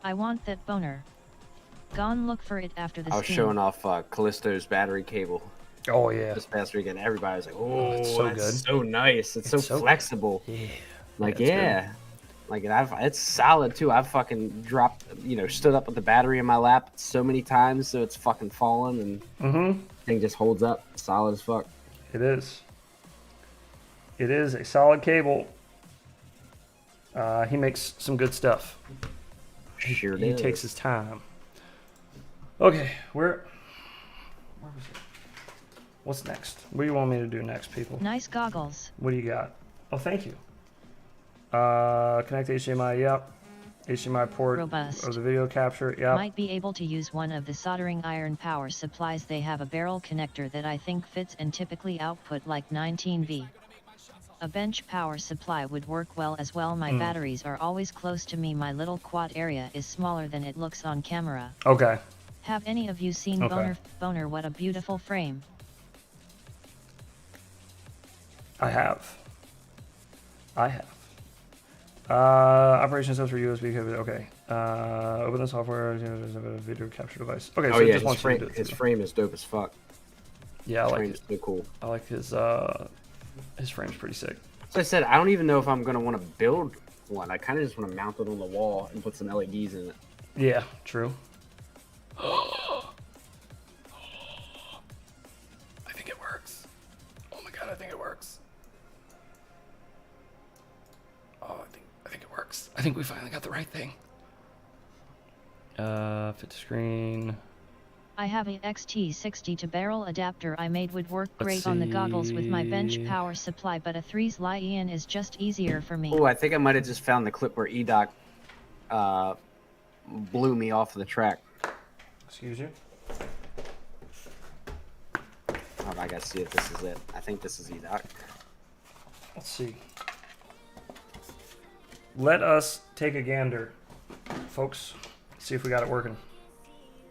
Speaker 1: I want that boner. Gone look for it after the
Speaker 5: I was showing off Callisto's battery cable.
Speaker 2: Oh yeah.
Speaker 5: This past weekend, everybody was like, "Oh,
Speaker 2: it's so
Speaker 5: that's
Speaker 2: good.
Speaker 5: so nice. It's so flexible."
Speaker 2: Yeah.
Speaker 5: Like
Speaker 2: Good.
Speaker 5: Like it's solid too. I've fucking dropped, stood up with the battery in my lap so many times, so it's fucking fallen, and thing just holds up, solid as fuck.
Speaker 2: It is. It is a solid cable. He makes some good stuff.
Speaker 5: Sure
Speaker 2: He
Speaker 5: does.
Speaker 2: takes his time. Okay, where was it? What's next? What do you want me to do next, people?
Speaker 1: Nice goggles.
Speaker 2: What do you got? Oh, thank you. Connect HDMI, yep. HDMI port
Speaker 1: Robust.
Speaker 2: of the video capture, yep.
Speaker 1: Might be able to use one of the soldering iron power supplies. They have a barrel connector that I think fits and typically output like 19V. A bench power supply would work well as well. My batteries are always close to me. My little quad area is smaller than it looks on camera.
Speaker 2: Okay.
Speaker 1: Have any of you seen Boner? What a beautiful frame.
Speaker 2: I have. Operation steps for USB cable. Okay. Open the software. There's a video capture device. Okay.
Speaker 5: Oh
Speaker 2: so it
Speaker 5: yeah,
Speaker 2: just wants you to do it
Speaker 5: his
Speaker 2: through.
Speaker 5: frame is dope as fuck.
Speaker 2: Yeah, I
Speaker 5: His
Speaker 2: like
Speaker 5: frame
Speaker 2: it.
Speaker 5: is so cool.
Speaker 2: I like his frame's pretty sick.
Speaker 5: So I said, I don't even know if I'm gonna want to build one. I kind of just want to mount it on the wall and put some LEDs in it.
Speaker 2: Yeah, true. I think it works. Oh my god, I think it works. Oh, I think it works. I think we finally got the right thing. Fit to screen.
Speaker 1: I have a XT60 to barrel adapter I made would work great on the goggles with my bench power supply, but a 3's lie-in is just easier for me.
Speaker 5: Oh, I think I might have just found the clip where EDOC blew me off of the track.
Speaker 2: Excuse you?
Speaker 5: Oh, I gotta see if this is it. I think this is EDOC.
Speaker 2: Let's see. Let us take a gander, folks. See if we got it working.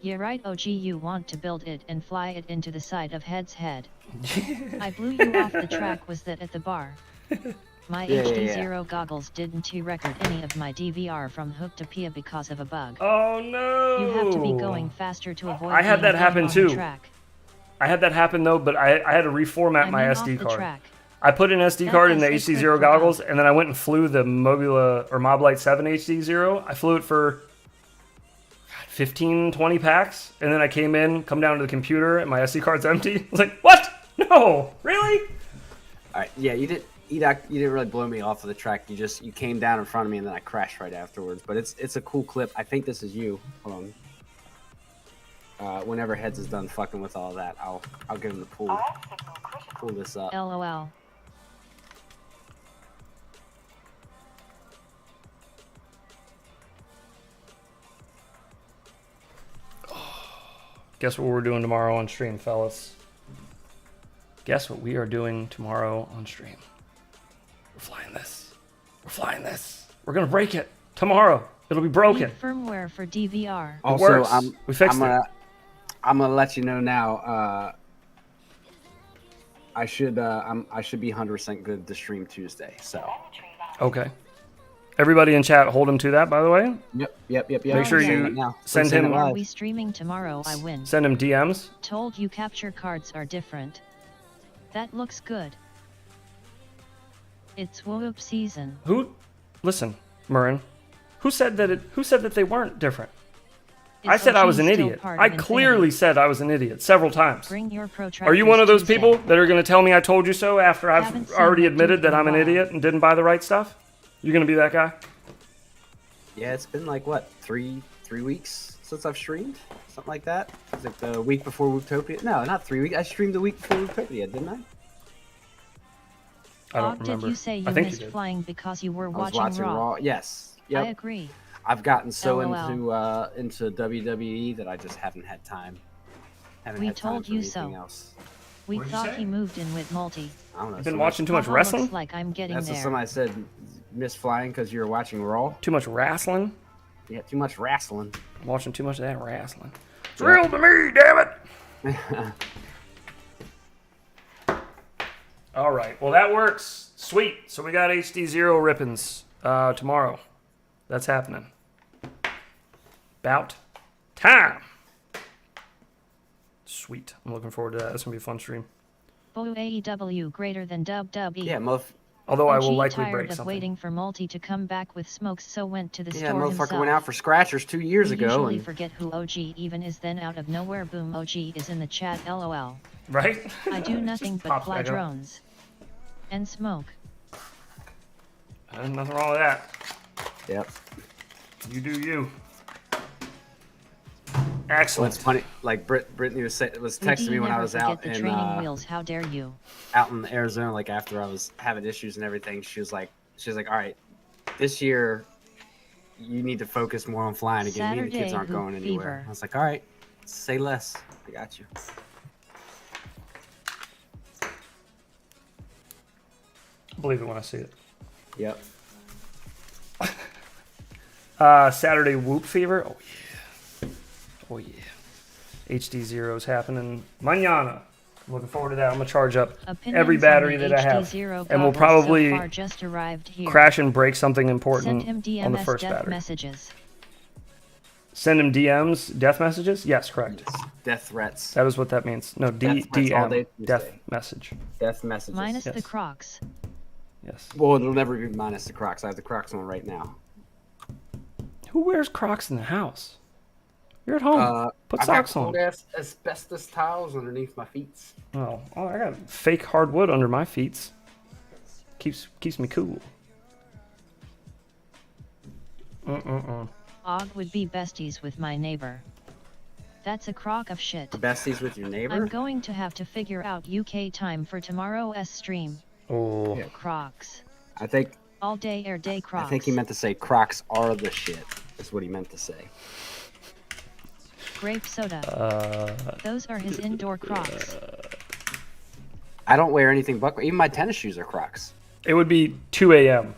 Speaker 1: Yeah right, OG, you want to build it and fly it into the side of Head's head. I blew you off the track, was that at the bar? My HD0 goggles didn't record any of my DVR from hook to Pia because of a bug.
Speaker 2: Oh no!
Speaker 1: You have to be going faster to avoid
Speaker 2: I had that happen too.
Speaker 1: Track.
Speaker 2: I had that happen though, but I had to reformat my SD card. I put an SD card in the HD0 goggles, and then I went and flew the Mobula or Moblite 7 HD0. I flew it for 15, 20 packs, and then I come down to the computer, and my SD card's empty. I was like, what? No, really?
Speaker 5: All right, yeah, you didn't really blow me off of the track. You came down in front of me, and then I crashed right afterwards. But it's a cool clip. I think this is you. Hold on. Whenever Heads is done fucking with all that, I'll get him to pull this up.
Speaker 1: LOL.
Speaker 2: Guess what we're doing tomorrow on stream, fellas? Guess what we are doing tomorrow on stream? We're flying this. We're flying this. We're gonna break it tomorrow. It'll be broken.
Speaker 1: Need firmware for DVR.
Speaker 5: Also,
Speaker 2: we fixed it.
Speaker 5: I'm gonna let you know now. I should be 100% good to stream Tuesday. So.
Speaker 2: Okay. Everybody in chat, hold him to that, by the way.
Speaker 5: Yep.
Speaker 2: Make sure you send him.
Speaker 1: Are we streaming tomorrow? I win.
Speaker 2: Send him DMs.
Speaker 1: Told you capture cards are different. That looks good. It's whoop season.
Speaker 2: Listen, Murrin. Who said that they weren't different?
Speaker 1: Is
Speaker 2: I said I was an
Speaker 1: still
Speaker 2: idiot.
Speaker 1: part
Speaker 2: I
Speaker 1: of
Speaker 2: clearly
Speaker 1: Infinity?
Speaker 2: said I was an idiot several times.
Speaker 1: Bring your
Speaker 2: Are you one of those
Speaker 1: Tuesday.
Speaker 2: people that are going to tell me I told you so after
Speaker 1: Haven't
Speaker 2: I've
Speaker 1: seen
Speaker 2: already
Speaker 1: that
Speaker 2: admitted
Speaker 1: dude
Speaker 2: that
Speaker 1: in a
Speaker 2: I'm an
Speaker 1: while.
Speaker 2: idiot and didn't buy the right stuff? You're going to be that guy?
Speaker 5: Yeah, it's been like what, three weeks since I've streamed, something like that. It's like the week before Wooptopia. No, not 3 weeks. I streamed the week before Wooptopia, didn't I?
Speaker 2: I don't remember.
Speaker 1: Did you say you missed flying because you were
Speaker 5: I was
Speaker 1: watching Raw?
Speaker 5: Yes. Yep.
Speaker 1: I agree.
Speaker 5: I've gotten so
Speaker 1: LOL.
Speaker 5: into WWE that I just haven't had time.
Speaker 1: We told you so. We
Speaker 2: What'd you
Speaker 1: thought
Speaker 2: say?
Speaker 1: he moved in with multi.
Speaker 5: I don't know.
Speaker 2: You've been watching too much wrestling?
Speaker 1: Looks like I'm getting
Speaker 5: That's
Speaker 1: there.
Speaker 5: what somebody said. Miss flying because you were watching Raw.
Speaker 2: Too much wrestling?
Speaker 5: Yeah, too much wrestling.
Speaker 2: I'm watching too much of that wrestling. It's real to me, damn it! All right. Well, that works. Sweet. So we got HD0 rippings tomorrow. That's happening. About time. Sweet. I'm looking forward to that. That's going to be a fun stream.
Speaker 1: Boo AEW greater than WWE.
Speaker 5: Yeah,
Speaker 2: Although I
Speaker 1: OG
Speaker 2: will likely
Speaker 1: tired
Speaker 2: break
Speaker 1: of
Speaker 2: something.
Speaker 1: waiting for Multi to come back with smokes, so went to the
Speaker 5: yeah,
Speaker 1: store
Speaker 5: motherfucker
Speaker 1: himself.
Speaker 5: went out for scratchers 2 years
Speaker 1: We
Speaker 5: ago.
Speaker 1: usually
Speaker 5: And
Speaker 1: forget who OG even is, then out of nowhere, boom, OG is in the chat, LOL.
Speaker 2: Right?
Speaker 1: I do nothing
Speaker 2: Just
Speaker 1: but
Speaker 2: pops
Speaker 1: fly
Speaker 2: back up.
Speaker 1: drones. And smoke.
Speaker 2: There's nothing wrong with that.
Speaker 5: yep.
Speaker 2: You do you.
Speaker 5: Well,
Speaker 2: Excellent.
Speaker 5: it's funny. Like Brittany was texting me when I was out
Speaker 1: the
Speaker 5: in
Speaker 1: training wheels. How dare you?
Speaker 5: out in Arizona. Like after I was having issues and everything, she was like, all right, this year you need to focus more on flying again. Me and the kids
Speaker 1: Saturday
Speaker 5: aren't going
Speaker 1: hoop
Speaker 5: anywhere.
Speaker 1: fever.
Speaker 5: I was like, all right, say less. I got you.
Speaker 2: Believe it when I see it.
Speaker 5: Yep.
Speaker 2: Saturday Whoop Fever. Oh yeah. Oh yeah. HD0 is happening mañana. I'm looking forward to that. I'm gonna charge up
Speaker 1: Opinions
Speaker 2: every
Speaker 1: on
Speaker 2: battery
Speaker 1: the
Speaker 2: that I have,
Speaker 1: HD0
Speaker 2: and we'll
Speaker 1: goggles
Speaker 2: probably
Speaker 1: so far just arrived here.
Speaker 2: crash and break something
Speaker 1: Send
Speaker 2: important
Speaker 1: him DMS
Speaker 2: on the first
Speaker 1: death
Speaker 2: battery.
Speaker 1: messages.
Speaker 2: Send him DMs, death messages. Yes, correct.
Speaker 5: Death threats.
Speaker 2: That is what that means. No,
Speaker 5: Death threats all day
Speaker 2: DM, death
Speaker 5: Tuesday.
Speaker 2: message.
Speaker 5: Death messages.
Speaker 1: Minus the
Speaker 2: Yes.
Speaker 1: Crocs.
Speaker 2: Yes.
Speaker 5: Well, it'll never be minus the Crocs. I have the Crocs on right now.
Speaker 2: Who wears Crocs in the house? You're at home. Put
Speaker 5: I've got
Speaker 2: socks on.
Speaker 5: cold-ass asbestos tiles underneath my feet.
Speaker 2: Oh, I got fake hardwood under my feet. Keeps me cool.
Speaker 1: Og would be besties with my neighbor. That's a crock of shit.
Speaker 5: Besties with your neighbor?
Speaker 1: I'm going to have to figure out UK time for tomorrow's stream.
Speaker 2: Oh.
Speaker 5: Yeah.
Speaker 1: Crocs.
Speaker 5: I think...
Speaker 1: All day air day Crocs.
Speaker 5: I think he meant to say Crocs are the shit. That's what he meant to say.
Speaker 1: Grape soda. Those are his indoor Crocs.
Speaker 5: I don't wear anything but... Even my tennis shoes are Crocs.
Speaker 2: It would be 2 a.m.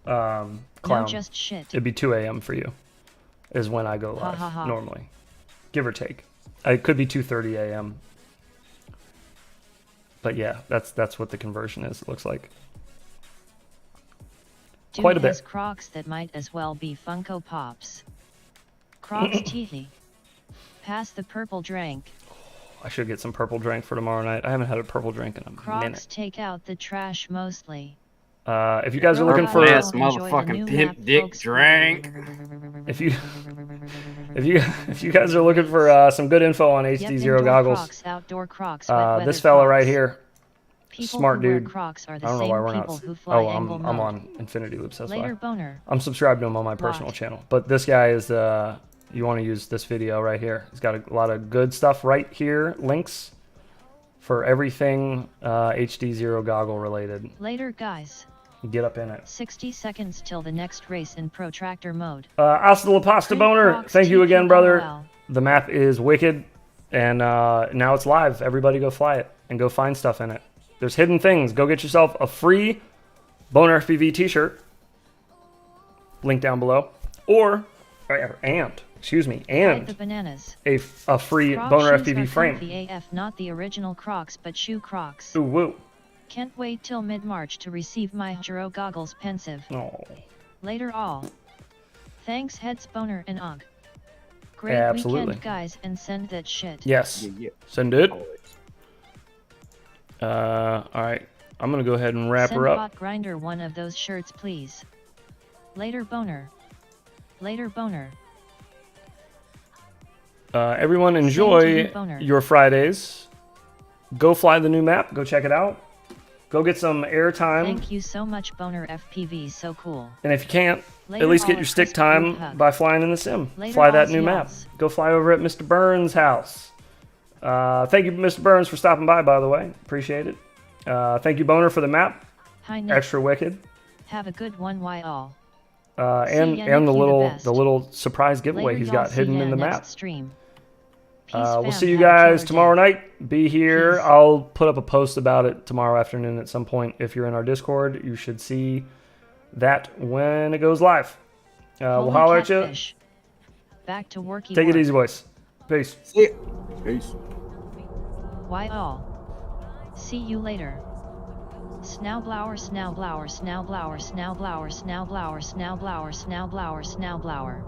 Speaker 2: Clown.
Speaker 1: No, just shit.
Speaker 2: It'd be 2 a.m. for you. Is when I go live normally. Give or take. It could be 2:30 a.m. But yeah, that's what the conversion is, it looks like.
Speaker 1: Dude
Speaker 2: Quite a
Speaker 1: has
Speaker 2: bit.
Speaker 1: Crocs that might as well be Funko Pops. Crocs teehee. Pass the purple drink.
Speaker 2: I should get some purple drink for tomorrow night. I haven't had a purple drink in a
Speaker 1: Crocs
Speaker 2: minute.
Speaker 1: take out the trash mostly.
Speaker 2: If you guys are looking for
Speaker 5: Yes, motherfucking pimp dick drink.
Speaker 2: if you guys are looking for some good info on HD0 goggles,
Speaker 1: Crocs, outdoor Crocs,
Speaker 2: this fella right
Speaker 1: Crocs.
Speaker 2: here,
Speaker 1: People
Speaker 2: smart
Speaker 1: who wear
Speaker 2: dude.
Speaker 1: Crocs are the
Speaker 2: I don't know
Speaker 1: same
Speaker 2: why we're
Speaker 1: people
Speaker 2: not.
Speaker 1: who fly angle
Speaker 2: I'm
Speaker 1: mode.
Speaker 2: on Infinity Loops. That's
Speaker 1: Later
Speaker 2: why.
Speaker 1: boner.
Speaker 2: I'm subscribed to him on my personal
Speaker 1: Lot.
Speaker 2: channel. But this guy is you want to use this video right here. He's got a lot of good stuff right here. Links for everything HD0 goggle related.
Speaker 1: Later guys.
Speaker 2: Get up in it.
Speaker 1: 60 seconds till the next race in protractor mode.
Speaker 2: Hasta la pasta
Speaker 1: Cream
Speaker 2: boner.
Speaker 1: Crocs
Speaker 2: Thank you again, brother.
Speaker 1: TQLL.
Speaker 2: The map is wicked, and now it's live. Everybody go fly it and go find stuff in it. There's hidden things. Go get yourself a free Boner FPV t-shirt. Link down below. And
Speaker 1: The bananas.
Speaker 2: a free
Speaker 1: Croc
Speaker 2: Boner
Speaker 1: shoes
Speaker 2: FPV
Speaker 1: are
Speaker 2: frame.
Speaker 1: comfy AF, not the original Crocs but shoe Crocs.
Speaker 2: Ooh, woo.
Speaker 1: Can't wait till mid-March to receive my Juro goggles pensive.
Speaker 2: Oh.
Speaker 1: Later all. Thanks heads boner and og. Great
Speaker 2: Yeah, absolutely.
Speaker 1: weekend guys and send that shit.
Speaker 2: Yes.
Speaker 5: Yeah.
Speaker 2: Send it.
Speaker 5: Always.
Speaker 2: All right. I'm going to go ahead and wrap
Speaker 1: Send
Speaker 2: her up.
Speaker 1: Bot Grinder one of those shirts please. Later boner. Later boner.
Speaker 2: Everyone
Speaker 1: Same to
Speaker 2: enjoy
Speaker 1: you, boner.
Speaker 2: your Fridays. Go fly the new map. Go check it out. Go get some airtime.
Speaker 1: Thank you so much boner FPV, so cool.
Speaker 2: And if you can't,
Speaker 1: Later
Speaker 2: at least get
Speaker 1: all
Speaker 2: your
Speaker 1: a
Speaker 2: stick
Speaker 1: crisp
Speaker 2: time
Speaker 1: group hug.
Speaker 2: by flying in the sim.
Speaker 1: Later
Speaker 2: Fly that
Speaker 1: alls
Speaker 2: new map.
Speaker 1: yalls.
Speaker 2: Go fly over at Mr. Burns' house. Thank you, Mr. Burns, for stopping by the way. Appreciate it. Thank you, Boner, for the map.
Speaker 1: Hi Nick.
Speaker 2: Extra wicked.
Speaker 1: Have a good one why all.
Speaker 2: And
Speaker 1: ya,
Speaker 2: the
Speaker 1: Nick, you
Speaker 2: little
Speaker 1: the best.
Speaker 2: surprise giveaway
Speaker 1: Later,
Speaker 2: he's
Speaker 1: y'all,
Speaker 2: got
Speaker 1: see
Speaker 2: hidden
Speaker 1: ya
Speaker 2: in the
Speaker 1: next
Speaker 2: map.
Speaker 1: Stream. Peace,
Speaker 2: We'll
Speaker 1: fam,
Speaker 2: see you
Speaker 1: have a
Speaker 2: guys
Speaker 1: killer
Speaker 2: tomorrow
Speaker 1: day.
Speaker 2: night. Be here.
Speaker 1: Peace.
Speaker 2: I'll put up a post about it tomorrow afternoon at some point. If you're in our Discord, you should see that when it goes live. We'll
Speaker 1: Holy
Speaker 2: holler at you.
Speaker 1: catfish. Back to worky
Speaker 2: Take
Speaker 1: work.
Speaker 2: it easy, boys. Peace.
Speaker 5: See ya. Peace.
Speaker 1: Why all? See you later. Snowblower, snowblower, snowblower, snowblower, snowblower, snowblower, snowblower, snowblower.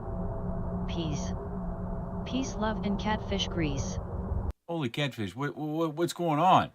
Speaker 1: Peace. Peace, love, and catfish grease.
Speaker 6: Holy catfish, what's going on?